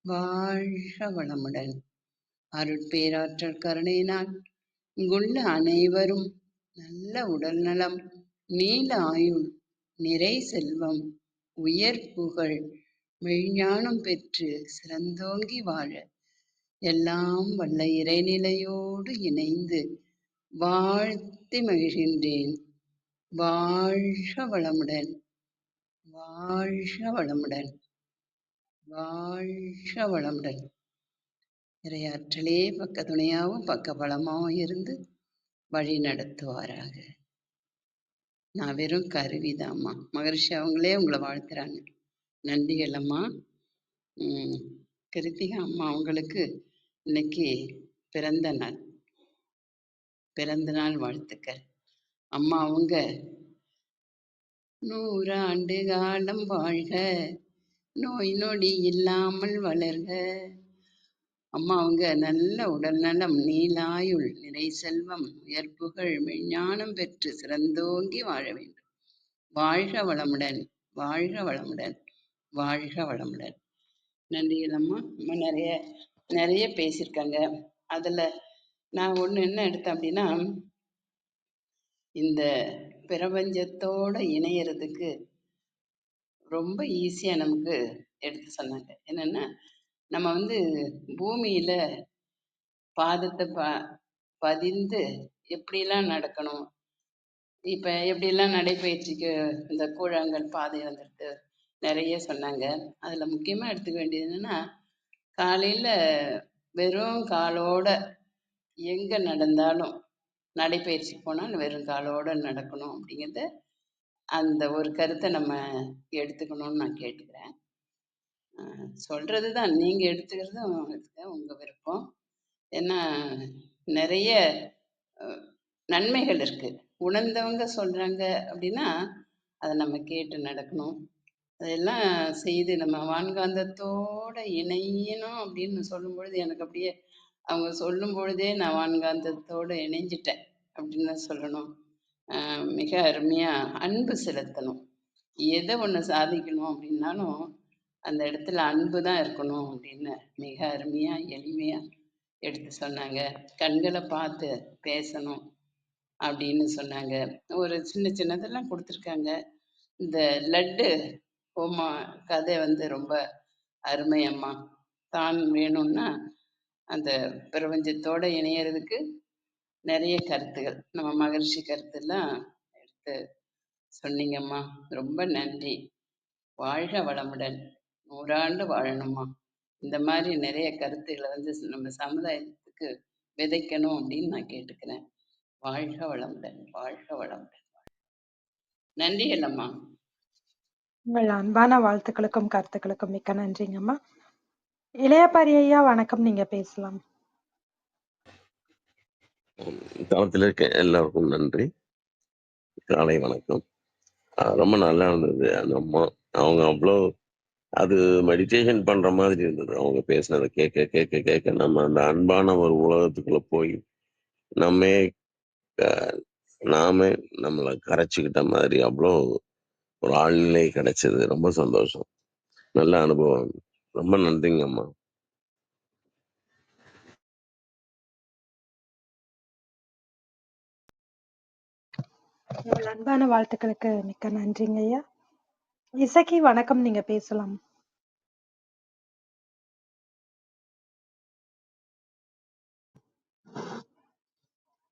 வாழ்க வளமுடன். அருட்பேராற்றல் கருணையினால் இங்குள்ள அனைவரும் நல்ல உடல் நலம், நீல ஆயுள், நிறை செல்வம், உயர் புகழ், மெய்ஞானம் பெற்று சிறந்தோங்கி வாழ எல்லாம் வல்ல இறைநிலையோடு இணைந்து வாழ்த்தி மகிழ்கின்றேன். வாழ்க வளமுடன், வாழ்க வளமுடன், வாழ்க வளமுடன். இறையாற்றலே பக்க துணையாகவும் பக்க பலமாகவும் இருந்து வழி நடத்துவாராக. நான் வெறும் கருவிதாம்மா. மகரிஷி அவங்களே உங்களை வாழ்த்துறாங்க. நன்றிகள் அம்மா. கிருத்திகா அம்மா அவங்களுக்கு இன்னைக்கு பிறந்த நாள். பிறந்தநாள் வாழ்த்துக்கள். அம்மா அவங்க 100 ஆண்டு காலம் வாழ்க, நோய் நொடி இல்லாமல் வளர்க. அம்மா அவங்க நல்ல உடல் நலம், நீலாயுள், நிறை செல்வம், உயர்ப்புகள், மெஞ்ஞானம் பெற்று சிறந்தோங்கி வாழ வேண்டும். வாழ்க வளமுடன், வாழ்க வளமுடன், வாழ்க வளமுடன். நன்றிகள் அம்மா. அம்மா நிறைய நிறைய பேசியிருக்காங்க. அதில் நான் ஒன்று என்ன எடுத்தேன் அப்படின்னா, இந்த பிரபஞ்சத்தோட இணையறதுக்கு ரொம்ப ஈஸியாக நமக்கு எடுத்து சொன்னாங்க. என்னென்னா, நம்ம வந்து பூமியில் பாதத்தை பதிந்து எப்படிலாம் நடக்கணும். இப்போ எப்படிலாம் நடைப்பயிற்சிக்கு இந்த கூழாங்கல் பாதை வந்துருக்கு நிறைய சொன்னாங்க. அதில் முக்கியமாக எடுத்துக்க வேண்டியது என்னென்னா, காலையில் வெறும் காலோட எங்கே நடந்தாலும், நடைப்பயிற்சி போனால் வெறும் காலோடு நடக்கணும் அப்படிங்கிறத, அந்த ஒரு கருத்தை நம்ம எடுத்துக்கணும்னு நான் கேட்டுக்கிறேன். சொல்கிறது தான், நீங்கள் எடுத்துக்கிறதும் உங்கள் விருப்பம். ஏன்னா நிறைய நன்மைகள் இருக்குது. உணர்ந்தவங்க சொல்கிறாங்க அப்படின்னா அதை நம்ம கேட்டு நடக்கணும். அதெல்லாம் செய்து நம்ம வான்காந்தத்தோடு இணையணும் அப்படின்னு சொல்லும் பொழுது எனக்கு அப்படியே அவங்க சொல்லும் பொழுதே நான் வான்காந்தத்தோடு இணைஞ்சிட்டேன் அப்படின்னு தான் சொல்லணும். மிக அருமையாக அன்பு செலுத்தணும். எதை ஒன்று சாதிக்கணும் அப்படின்னாலும் அந்த இடத்துல அன்பு தான் இருக்கணும் அப்படின்னு மிக அருமையாக எளிமையாக எடுத்து சொன்னாங்க. கண்களை பார்த்து பேசணும் அப்படின்னு சொன்னாங்க. ஒரு சின்ன சின்னதெல்லாம் கொடுத்துருக்காங்க. இந்த லட்டு ஓமா கதை வந்து ரொம்ப அருமையம்மா. தான் வேணும்னா அந்த பிரபஞ்சத்தோடு இணையறதுக்கு நிறைய கருத்துகள், நம்ம மகரிஷி கருத்தெல்லாம் எடுத்து சொன்னீங்கம்மா. ரொம்ப நன்றி. வாழ்க வளமுடன், 100 ஆண்டு வாழணுமா. இந்த மாதிரி நிறைய கருத்துக்களை வந்து நம்ம சமுதாயத்துக்கு விதைக்கணும் அப்படின்னு நான் கேட்டுக்கிறேன். வாழ்க வளமுடன், வாழ்க வளமுடன். நன்றிகள் அம்மா. உங்கள் அன்பான வாழ்த்துக்களுக்கும் கருத்துக்களுக்கும் மிக்க நன்றிங்கம்மா. இளையபாரி ஐயா வணக்கம், நீங்க பேசலாம். தளத்தில் இருக்க எல்லாருக்கும் நன்றி, காலை வணக்கம். ரொம்ப நல்லா இருந்தது அந்த அம்மா. அவங்க அவ்வளோ அது மெடிடேஷன் பண்ற மாதிரி இருந்தது. அவங்க பேசினதை கேட்க கேட்க கேட்க நம்ம அந்த அன்பான ஒரு உலகத்துக்குள்ள போய் நாமே நம்மளை கரைச்சிக்கிட்ட மாதிரி அவ்வளோ ஒரு ஆழ்நிலை கிடைச்சது. ரொம்ப சந்தோஷம், நல்ல அனுபவம். ரொம்ப நன்றிங்க அம்மா. உங்கள் அன்பான வாழ்த்துக்களுக்கு மிக்க நன்றிங்க ஐயா. இசக்கி வணக்கம், நீங்க பேசலாம்.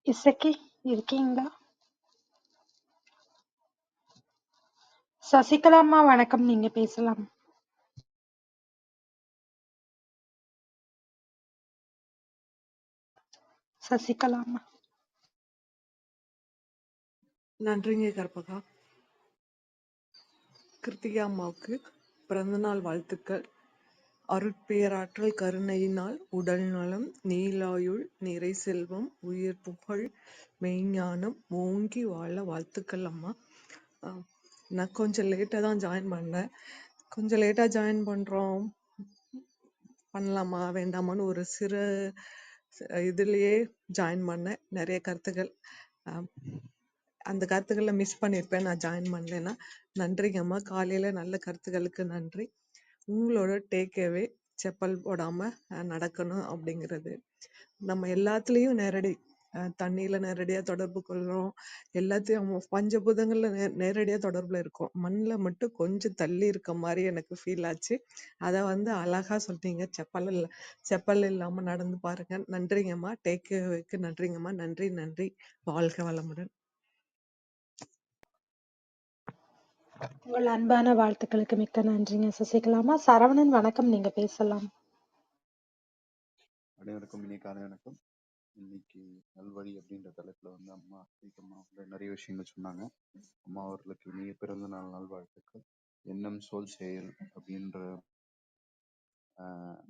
இசக்கி இருக்கீங்களா? சசிகலாம்மா வணக்கம், நீங்க பேசலாம். சசிகலாம்மா. நன்றிங்க கற்பகா. கிருத்திகா அம்மாவுக்கு பிறந்தநாள் வாழ்த்துக்கள். அருட்பேராற்றல் கருணையினால் உடல் நலம், நீலாயுள், நிறை செல்வம், உயிர் புகழ், மெய்ஞானம் ஓங்கி வாழ வாழ்த்துக்கள் அம்மா. நான் கொஞ்சம் லேட்டாக தான் ஜாயின் பண்ணேன். கொஞ்சம் லேட்டாக ஜாயின் பண்ணுறோம், பண்ணலாமா வேண்டாமான்னு ஒரு சிறு இதுலேயே ஜாயின் பண்ணேன். நிறைய கருத்துக்கள், அந்த கருத்துக்களை மிஸ் பண்ணியிருப்பேன் நான் ஜாயின் பண்ணலைன்னா. நன்றிங்கம்மா, காலையில் நல்ல கருத்துக்களுக்கு நன்றி. உங்களோட டேக்அவே செப்பல் போடாமல் நடக்கணும் அப்படிங்கிறது. நம்ம எல்லாத்துலேயும் நேரடி தண்ணியில் நேரடியாக தொடர்பு கொள்கிறோம், எல்லாத்தையும் பஞ்சபூதங்களில் நேரடியாக தொடர்பில் இருக்கோம். மண்ணில் மட்டும் கொஞ்சம் தள்ளி இருக்க மாதிரி எனக்கு ஃபீல் ஆச்சு. அதை வந்து அழகாக சொன்னீங்க. செப்பல் இல்லாமல் நடந்து பாருங்க. நன்றிங்கம்மா, டேக்அவேக்கு நன்றிங்கம்மா. நன்றி நன்றி. வாழ்க வளமுடன். உங்கள் அன்பான வாழ்த்துக்களுக்கு மிக்க நன்றிங்க சசிகலாமா. சரவணன் வணக்கம், நீங்க பேசலாம். அனைவருக்கும் இனிய காலை வணக்கம். இன்னைக்கு நல்வழி அப்படின்ற தலைப்புல வந்து அம்மா நிறைய விஷயங்கள் சொன்னாங்க. அம்மா அவர்களுக்கு இனிய பிறந்த நாள் நல்வாழ்த்துக்கள். எண்ணம் சொல் செயல் அப்படின்ற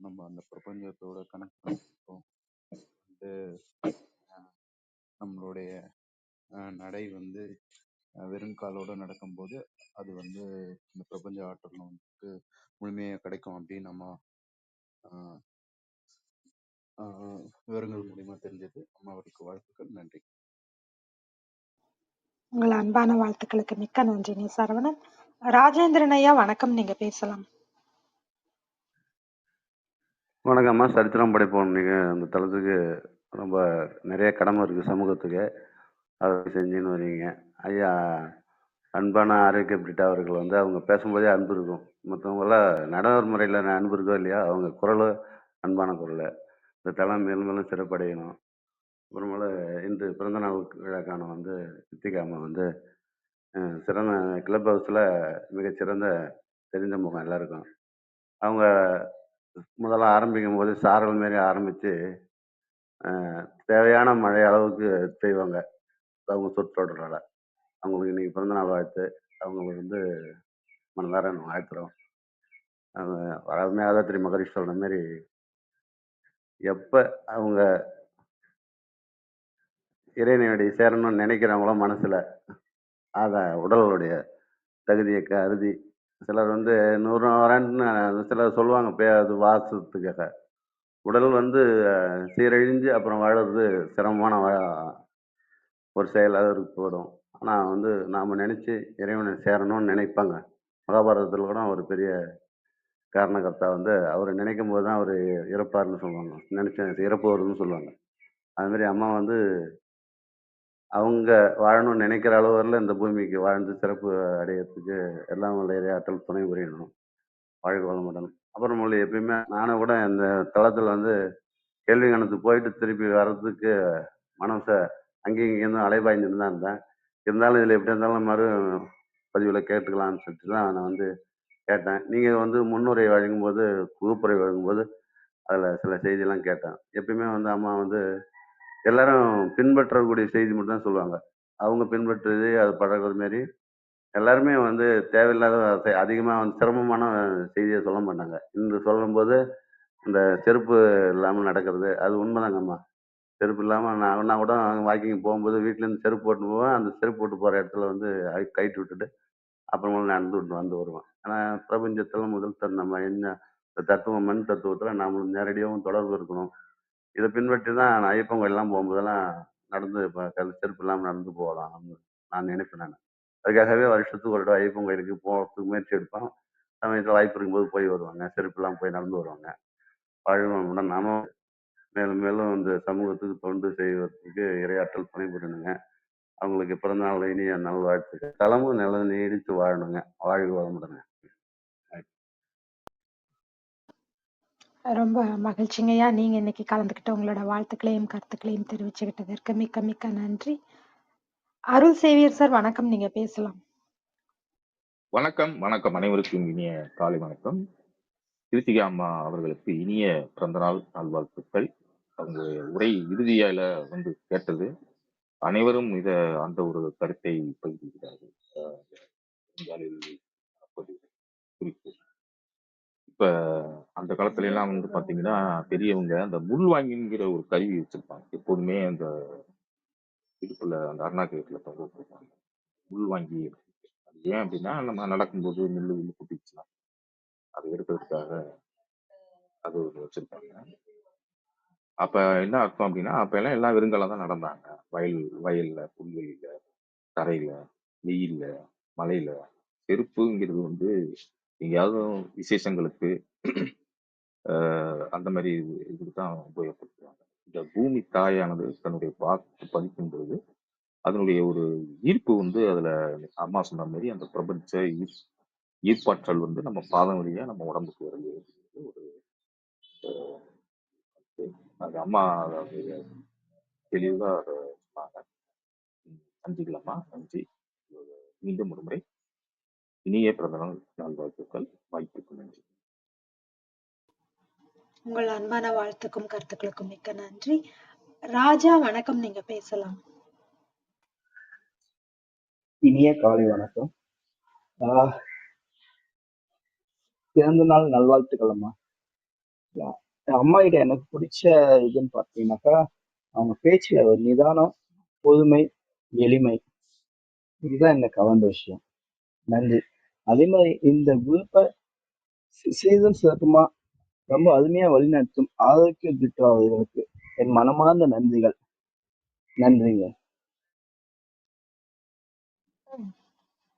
நம்ம அந்த பிரபஞ்சத்தோட கனெக்ட் பண்ணிருக்கோம். வந்து நம்மளுடைய நடை வந்து வெறுங்காலோட நடக்கும்போது அது வந்து இந்த பிரபஞ்ச ஆற்றல் நமக்கு முழுமையாக கிடைக்கும் அப்படின்னு நம்ம விவரங்கள் மூலியமா தெரிஞ்சது. அம்மாவுக்கு வாழ்த்துக்கள். நன்றி. உங்கள் அன்பான வாழ்த்துக்களுக்கு மிக்க நன்றிங்க சரவணன். ராஜேந்திரன் ஐயா வணக்கம், நீங்க பேசலாம். வணக்கம்மா. சரித்திரம் படைப்போம். நீங்கள் அந்த தளத்துக்கு ரொம்ப நிறைய கடமை இருக்குது சமூகத்துக்கு, அதை செஞ்சுன்னு வரீங்க ஐயா. அன்பான ஆரோக்கிய பிரிட்டா அவர்கள் வந்து அவங்க பேசும்போதே அன்பு இருக்கும். மற்றவங்களாம் நடைமுறையில் அன்பு இருக்கோ இல்லையா, அவங்க குரல் அன்பான குரல். இந்த தளம் மேலும் மேலும் சிறப்படையணும். அப்புறமேல இன்று பிறந்தநாள் விழாக்கான வந்து கிருத்திகா அம்மா வந்து சிறந்த கிளப் ஹவுஸில் மிகச்சிறந்த தெரிந்த முகம் எல்லாருக்கும். அவங்க முதல்ல ஆரம்பிக்கும் போது சாரல் மாரி ஆரம்பித்து தேவையான மழை அளவுக்கு செய்வாங்க அவங்க சொற்றொடரால். அவங்களுக்கு இன்றைக்கி பிறந்தநாள் வாழ்த்து. அவங்களுக்கு வந்து மனதார வாழ்த்துறோம். வளமையாக யாதாத்திரி மகரிஷ் சொல்கிற மாரி எப்போ அவங்க இறைவனை சேரணும்னு நினைக்கிறாங்களோ மனசில் அதை உடலுடைய தகுதியை கருதி சிலர் வந்து 100 வரேன்னு சிலர் சொல்லுவாங்க. அது வாசத்துக்காக உடல் வந்து சீரழிஞ்சு அப்புறம் வாழறது சிரமமான ஒரு செயலாக போயிடும். ஆனால் வந்து நாம் நினச்சி இறைவனை சேரணும்னு நினைப்பாங்க. மகாபாரதத்தில் கூட ஒரு பெரிய காரணகர்த்தா வந்து அவரை நினைக்கும் போது தான் அவர் இறப்பார்னு சொல்லுவாங்க. நினச்ச இறப்பு வருதுன்னு சொல்லுவாங்க. அதுமாரி அம்மா வந்து அவங்க வாழணும்னு நினைக்கிற அளவு வரல இந்த பூமிக்கு வாழ்ந்து சிறப்பு அடையிறதுக்கு எல்லாம் உள்ள இறையாற்றல் துணை புரியணும். வாழ்க வளமுடன். அப்புறம் எப்பயுமே நானும் கூட இந்த தளத்தில் வந்து கேள்வி கணத்துக்கு போயிட்டு திருப்பி வர்றதுக்கு மனசை அங்கேயும் இங்கேருந்து அலைபாய்ஞ்சுட்டு தான் இருந்தேன். இருந்தாலும் இதில் எப்படி இருந்தாலும் பதிவில் கேட்டுக்கலாம்னு சொல்லிட்டு தான் நான் வந்து கேட்டேன். நீங்கள் வந்து முன்னுரை வழங்கும்போது வகுப்புரை வழங்கும்போது அதில் சில செய்தியெல்லாம் கேட்டேன். எப்பயுமே வந்து அம்மா வந்து எல்லாரும் பின்பற்றக்கூடிய செய்தி மட்டும் தான் சொல்லுவாங்க. அவங்க பின்பற்றுறது அது பழகிற மாரி எல்லாருமே வந்து தேவையில்லாத அதிகமாக வந்து சிரமமான செய்தியை சொல்ல மாட்டாங்க. இன்று சொல்லும்போது இந்த செருப்பு இல்லாமல் நடக்கிறது அது உண்மைதாங்கம்மா. செருப்பு இல்லாமல் நான் கூட வாக்கிங் போகும்போது வீட்டிலேருந்து செருப்பு போட்டுன்னு போவேன். அந்த செருப்பு போட்டு போகிற இடத்துல வந்து கழட்டி விட்டுட்டு அப்புறமா நடந்து விட்டு வந்து வருவேன். ஆனால் பிரபஞ்சத்தில் முதல் நம்ம என்ன தத்துவம் மண் தத்துவத்தில் நாம் நேரடியாகவும் தொடர்பு இருக்கணும். இதை பின்பற்றி தான் நான் ஐயப்பன் கோயிலெலாம் போகும்போதெல்லாம் நடந்து இப்போ செருப்பு இல்லாமல் நடந்து போகலாம்னு நான் நினைப்பேன். நான் அதுக்காகவே வருஷத்துக்கு ஒரு ஐயப்பன் கோயிலுக்கு போகிறதுக்கு முயற்சி எடுப்பேன். சமயத்தில் வாய்ப்பு இருக்கும்போது போய் வருவாங்க. செருப்பு இல்லாமல் போய் நடந்து வருவாங்க. வாழ்வுடன் நாமும் மேலும் மேலும் இந்த சமூகத்துக்கு தொண்டு செய்வதற்கு இறையாற்றல் துணை புரியணுங்க. அவங்களுக்கு பிறந்தநாள் இனிய நல்வாழ்த்துக்கள். தளமும் நில நீடித்து வாழணுங்க. வாழ்வு வளமுடனுங்க. ரொம்ப மகிழ்ச்சிங்கய்யா, நீங்க இன்னைக்கு கலந்துக்கிட்டு உங்களோட வாழ்த்துக்களையும் கருத்துக்களையும் தெரிவிச்சுக்கிட்டதற்கு மிக்க மிக்க நன்றி. அருள் சேவியர் சார் வணக்கம், நீங்க பேசலாம். வணக்கம். அனைவருக்கும் இனிய காலை வணக்கம். கிருத்திகா அம்மா அவர்களுக்கு இனிய பிறந்தநாள் நல்வாழ்த்துக்கள். அவங்க உரை இறுதியால வந்து கேட்டது அனைவரும் அந்த ஒரு கருத்தை பகிர்கிறார்கள். குறிப்பு இப்ப அந்த காலத்துல எல்லாம் வந்து பாத்தீங்கன்னா பெரியவங்க அந்த முள்வாங்கிங்கிற ஒரு கருவி வச்சிருப்பாங்க. எப்போதுமே அந்த இடுப்புல அந்த அருணாக்கிரத்துல தொங்க விட்டுருப்பாங்க முள்வாங்கி. அது ஏன் அப்படின்னா நம்ம நடக்கும்போது முள்ளு குட்டிச்சுன்னா அதை எடுக்கிறதுக்காக அது வச்சிருப்பாங்க. அப்ப என்ன அர்த்தம் அப்படின்னா அப்ப எல்லாம் வெறுங்காலம் தான் நடந்தாங்க. வயல்ல, புல்வெளியில, தரையில, வெயில்ல, மழையில. செருப்புங்கிறது வந்து எங்கேயாவது விசேஷங்களுக்கு அந்த மாதிரி இதுக்கு தான் உபயோகப்படுத்துவாங்க. இந்த பூமி தாயானது தன்னுடைய வாக்கு பதிக்கும் பொழுது அதனுடைய ஒரு ஈர்ப்பு வந்து அதுல அம்மா சொன்ன மாதிரி அந்த பிரபஞ்ச ஈர்ப்பாற்றல் வந்து நம்ம பாதம் வழியா நம்ம உடம்புக்கு வருது. ஒரு அது அம்மா தெளிவா அதை சொன்னாங்க. நன்றிகளம்மா, நன்றி. மீண்டும் ஒரு முறை இனிய பிறந்தநாள் நல்வாழ்த்துக்கள். வாய்ப்புக்கு நன்றி. உங்கள் அன்பான வாழ்த்துக்கும் கருத்துக்களுக்கும் மிக்க நன்றி. ராஜா வணக்கம், நீங்க பேசலாம். இனிய காலை வணக்கம். பிறந்த நாள் நல்வாழ்த்துக்கள் அம்மா. அம்மா கிட்ட எனக்கு பிடிச்ச இதுன்னு பார்த்தீங்கன்னாக்கா அவங்க பேச்சுல ஒரு நிதானம், பொதுமை, எளிமை, இதுதான் என்ன கவர்ந்த விஷயம். நன்றி. அதே மாதிரி இந்த குரூப்பை சீதம் சிறப்புமா ரொம்ப அருமையா வழிநடத்தும் ஆரோக்கிய திட்டம் அவர்களுக்கு என் மனமார்ந்த நன்றிகள். நன்றிங்க.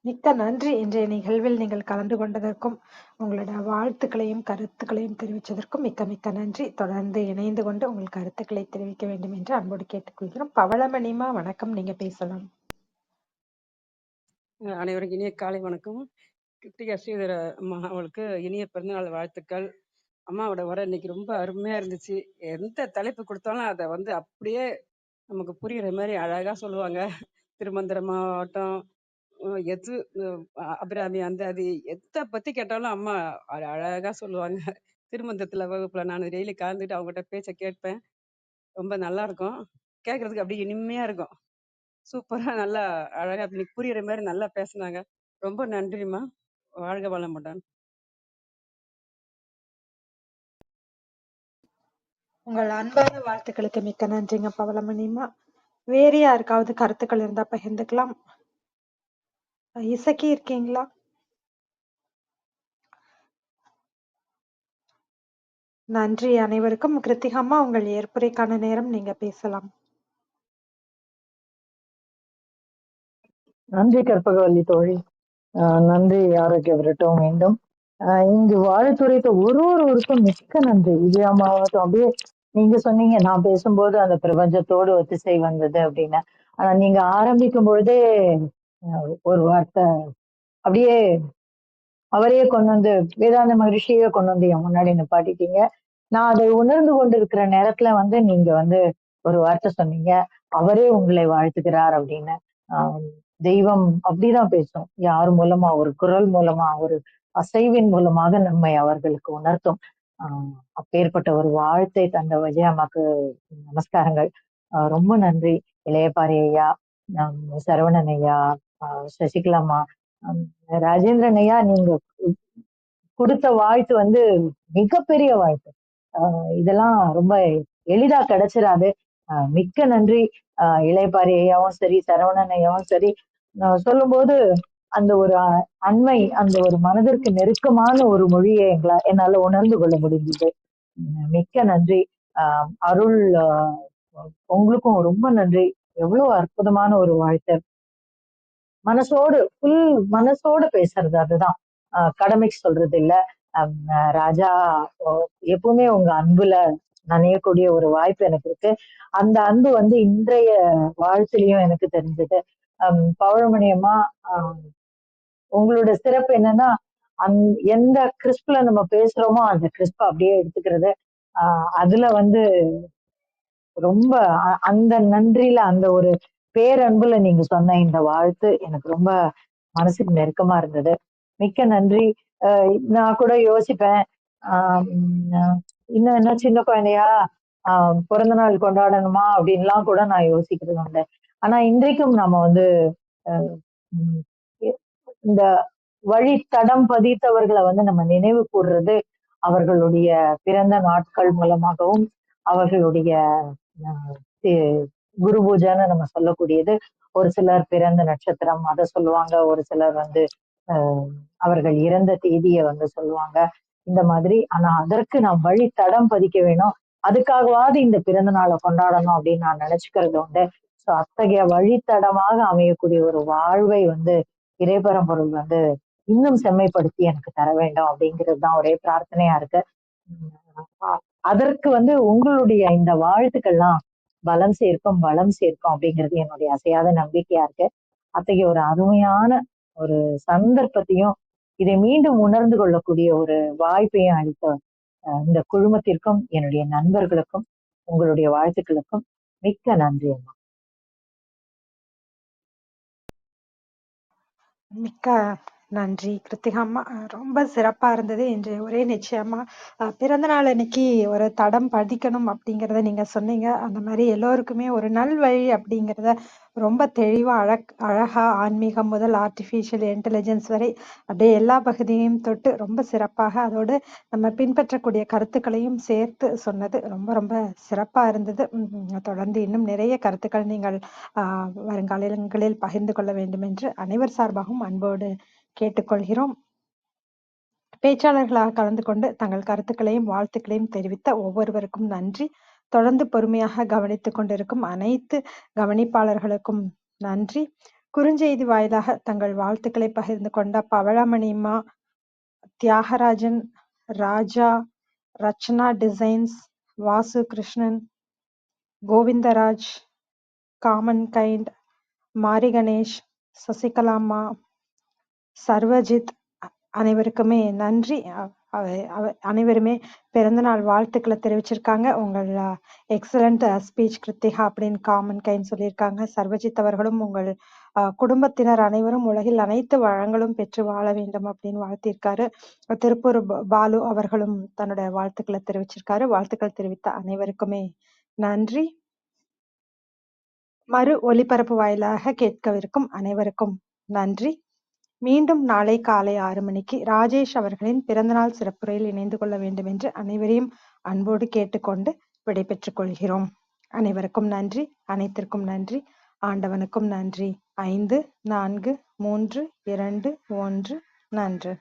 மிக்க நன்றி. இன்றைய நிகழ்வில் நீங்கள் கலந்து கொண்டதற்கும் உங்களோட வாழ்த்துக்களையும் கருத்துக்களையும் தெரிவித்ததற்கும் மிக்க மிக்க நன்றி. தொடர்ந்து இணைந்து கொண்டு உங்கள் கருத்துக்களை தெரிவிக்க வேண்டும் என்று அன்போடு கேட்டுக்கொள்கிறோம். பவளமணிமா, வணக்கம், நீங்க பேசலாம். அனைவருக்கும் இனிய காலை வணக்கம். கிருத்திகா ஸ்ரீதர அம்மா அவளுக்கு இனிய பிறந்தநாள் வாழ்த்துக்கள். அம்மாவோட வர இன்னைக்கு ரொம்ப அருமையா இருந்துச்சு. எந்த தலைப்பு கொடுத்தாலும் அதை அப்படியே நமக்கு புரியுற மாதிரி அழகா சொல்லுவாங்க. திருமந்திரமாகட்டும், எது அபிராமி அந்த அது எதை பத்தி கேட்டாலும் அம்மா அழகா சொல்லுவாங்க. திருமந்திரத்துல வகுப்புல நான் டெய்லி கலந்துட்டு அவங்ககிட்ட பேச்ச கேட்பேன். ரொம்ப நல்லா இருக்கும், கேட்கறதுக்கு அப்படியே இனிமையா இருக்கும். சூப்பரா நல்லா அழகா இன்னைக்கு புரியுற மாதிரி நல்லா பேசுனாங்க. ரொம்ப நன்றிம்மா. வாழ்க வளமுடன். உங்கள் அன்பான வாழ்த்துக்களுக்கு மிக்க நன்றிங்க பவளமணிமா. வேறு யாருக்காவது கருத்துக்கள் இருந்தா பகிர்ந்துக்கலாம். இசக்கி இருக்கீங்களா? நன்றி அனைவருக்கும். கிருத்திகம்மா, உங்கள் ஏற்புரைக்கான நேரம், நீங்க பேசலாம். நன்றி கற்பகவல்லி தோழி. நன்றி ஆரோக்கிய விரட்டும் மீண்டும். இங்கு வாழ்த்துரைத்த ஒருவருக்கும் மிக்க நன்றி. விஜயம்மாவட்டும் அப்படியே நீங்க சொன்னீங்க, நான் பேசும்போது அந்த பிரபஞ்சத்தோடு ஒத்திசை வந்தது அப்படின்னு. ஆனா நீங்க ஆரம்பிக்கும் பொழுதே ஒரு வார்த்தை அப்படியே அவரையே கொண்டு வந்து, வேதாந்த மகிழ்ச்சியே கொண்டு வந்து என் முன்னாடி நிப்பாட்டிட்டீங்க. நான் அதை உணர்ந்து கொண்டிருக்கிற நேரத்துல நீங்க ஒரு வார்த்தை சொன்னீங்க, அவரே உங்களை வாழ்த்துக்கிறார் அப்படின்னு. தெய்வம் அப்படிதான் பேசும், யார் மூலமா, ஒரு குரல் மூலமா, ஒரு அசைவின் மூலமாக நம்மை அவர்களுக்கு உணர்த்தும். அப்பேற்பட்ட ஒரு வாழ்த்தை தந்த விஜயம்மாக்கு நமஸ்காரங்கள். ரொம்ப நன்றி. இளையபாரி ஐயா, சரவணன் ஐயா, சசிகலாமா, ராஜேந்திரன் ஐயா, நீங்க கொடுத்த வாழ்த்து மிகப்பெரிய வாழ்த்து. இதெல்லாம் ரொம்ப எளிதா கிடைச்சிடாது. மிக்க நன்றி. இளையபாரி ஐயாவும் சரி, சரவணன் ஐயாவும் சரி, சொல்லும் போது அந்த ஒரு அண்மை, அந்த ஒரு மனதிற்கு நெருக்கமான ஒரு மொழியை என்னால உணர்ந்து கொள்ள முடிஞ்சது. மிக்க நன்றி. அருள், உங்களுக்கும் ரொம்ப நன்றி. எவ்வளவு அற்புதமான ஒரு வாழ்த்து. மனசோடு, மனசோடு பேசுறது, அதுதான் கடமைக்கு சொல்றது இல்ல. ராஜா, எப்பவுமே உங்க அன்புல நனையக்கூடிய ஒரு வாய்ப்பு எனக்கு இருக்கு. அந்த அன்பு இன்றைய வாழ்த்துலயும் எனக்கு தெரிஞ்சது. பவழமணி அம்மா, உங்களோட சிறப்பு என்னன்னா, எந்த கிறிஸ்ப்ல நம்ம பேசுறோமோ அந்த கிறிஸ்ப அப்படியே எடுத்துக்கிறது. அதுல ரொம்ப அந்த நன்றியில, அந்த ஒரு பேரன்புல நீங்க சொன்ன இந்த வாழ்த்து எனக்கு ரொம்ப மனசுக்கு நெருக்கமா இருந்தது. மிக்க நன்றி. நான் கூட யோசிப்பேன், இன்னும் என்ன சின்ன குழந்தையா பிறந்த நாள் கொண்டாடணுமா அப்படின்லாம் கூட நான் யோசிக்கிறது உண்டு. ஆனா இன்றைக்கும் நம்ம இந்த வழி தடம் பதித்தவர்களை நம்ம நினைவு கூர்றது அவர்களுடைய பிறந்த நாட்கள் மூலமாகவும், அவர்களுடைய குரு பூஜைன்னு நம்ம சொல்லக்கூடியது. ஒரு சிலர் பிறந்த நட்சத்திரம் அதை சொல்லுவாங்க, ஒரு சிலர் அவர்கள் இறந்த தேதியை சொல்லுவாங்க, இந்த மாதிரி. ஆனா அதற்கு நாம் வழி தடம் பதிக்க வேணும், அதுக்காகவாது இந்த பிறந்த நாளை கொண்டாடணும் அப்படின்னு நான் நினைச்சுக்கிறது உண்டு. சோ அத்தகைய வழித்தடமாக அமையக்கூடிய ஒரு வாழ்வை இறைபரம்பொருள் இன்னும் செம்மைப்படுத்தி எனக்கு தர வேண்டும் அப்படிங்கிறது தான் ஒரே பிரார்த்தனையா இருக்கு. அதற்கு உங்களுடைய இந்த வாழ்த்துக்கள்லாம் பலம் சேர்க்கும், வளம் சேர்க்கும் அப்படிங்கிறது என்னுடைய அசையாத நம்பிக்கையா இருக்கு. அத்தகைய ஒரு அருமையான ஒரு சந்தர்ப்பத்தையும் இதை மீண்டும் உணர்ந்து கொள்ளக்கூடிய ஒரு வாய்ப்பையும் அளித்த இந்த குழுமத்திற்கும், என்னுடைய நண்பர்களுக்கும், உங்களுடைய வாழ்த்துக்களுக்கும் மிக்க நன்றி அம்மா. மிக்க நன்றி கிருத்திகா அம்மா. ரொம்ப சிறப்பா இருந்தது இன்றைய உரை. நிச்சயமா பிறந்த நாள் அன்னைக்கு ஒரு தடம் பதிக்கணும் அப்படிங்கிறத நீங்க சொன்னீங்க. அந்த மாதிரி எல்லோருக்குமே ஒரு நல்வழி அப்படிங்கிறத ரொம்ப தெளிவா அழகா ஆன்மீகம் முதல் ஆர்டிஃபிஷியல் இன்டெலிஜென்ஸ் வரை அப்படியே எல்லா பகுதியையும் தொட்டு ரொம்ப சிறப்பாக அதோடு நம்ம பின்பற்றக்கூடிய கருத்துக்களையும் சேர்த்து சொன்னது ரொம்ப ரொம்ப சிறப்பா இருந்தது. தொடர்ந்து இன்னும் நிறைய கருத்துக்கள் நீங்கள் வருங்காலங்களில் பகிர்ந்து கொள்ள வேண்டும் என்று அனைவர் சார்பாகவும் அன்போடு கேட்டுக்கொள்கிறோம். பேச்சாளர்களாக கலந்து கொண்டு தங்கள் கருத்துக்களையும் வாழ்த்துக்களையும் தெரிவித்த ஒவ்வொருவருக்கும் நன்றி. தொடர்ந்து பொறுமையாக கவனித்துக் கொண்டிருக்கும் அனைத்து கவனிப்பாளர்களுக்கும் நன்றி. குறுஞ்செய்தி வாயிலாக தங்கள் வாழ்த்துக்களை பகிர்ந்து கொண்ட பவளமணிமா, Thiyagarajan, Raja, Rachana designs, Vasu Krishnan, Govindaraj, common kind, Mari Ganesh, சசிகலாம்மா, Sarvajit அனைவருக்குமே நன்றி. அனைவருமே பிறந்தநாள் வாழ்த்துக்களை தெரிவிச்சிருக்காங்க. உங்கள் எக்ஸலண்ட் ஸ்பீச் கிருத்திகா அப்படின்னு காமன் கைன்னு சொல்லியிருக்காங்க. சர்வஜித் அவர்களும் உங்கள் குடும்பத்தினர் அனைவரும் உலகில் அனைத்து வளங்களும் பெற்று வாழ வேண்டும் அப்படின்னு வாழ்த்தியிருக்காரு. திருப்பூர் பாலு அவர்களும் தன்னுடைய வாழ்த்துக்களை தெரிவிச்சிருக்காரு. வாழ்த்துக்கள் தெரிவித்த அனைவருக்குமே நன்றி. மறு ஒலிபரப்பு வாயிலாக கேட்கவிருக்கும் அனைவருக்கும் நன்றி. மீண்டும் நாளை காலை 6 மணிக்கு ராஜேஷ் அவர்களின் பிறந்தநாள் சிறப்புரையில் இணைந்து கொள்ள வேண்டும் என்று அனைவரையும் அன்போடு கேட்டுக்கொண்டு விடைபெற்றுக் கொள்கிறோம். அனைவருக்கும் நன்றி, அனைத்திற்கும் நன்றி, ஆண்டவனுக்கும் நன்றி. 5, 4, 3, 2, 1 நன்று.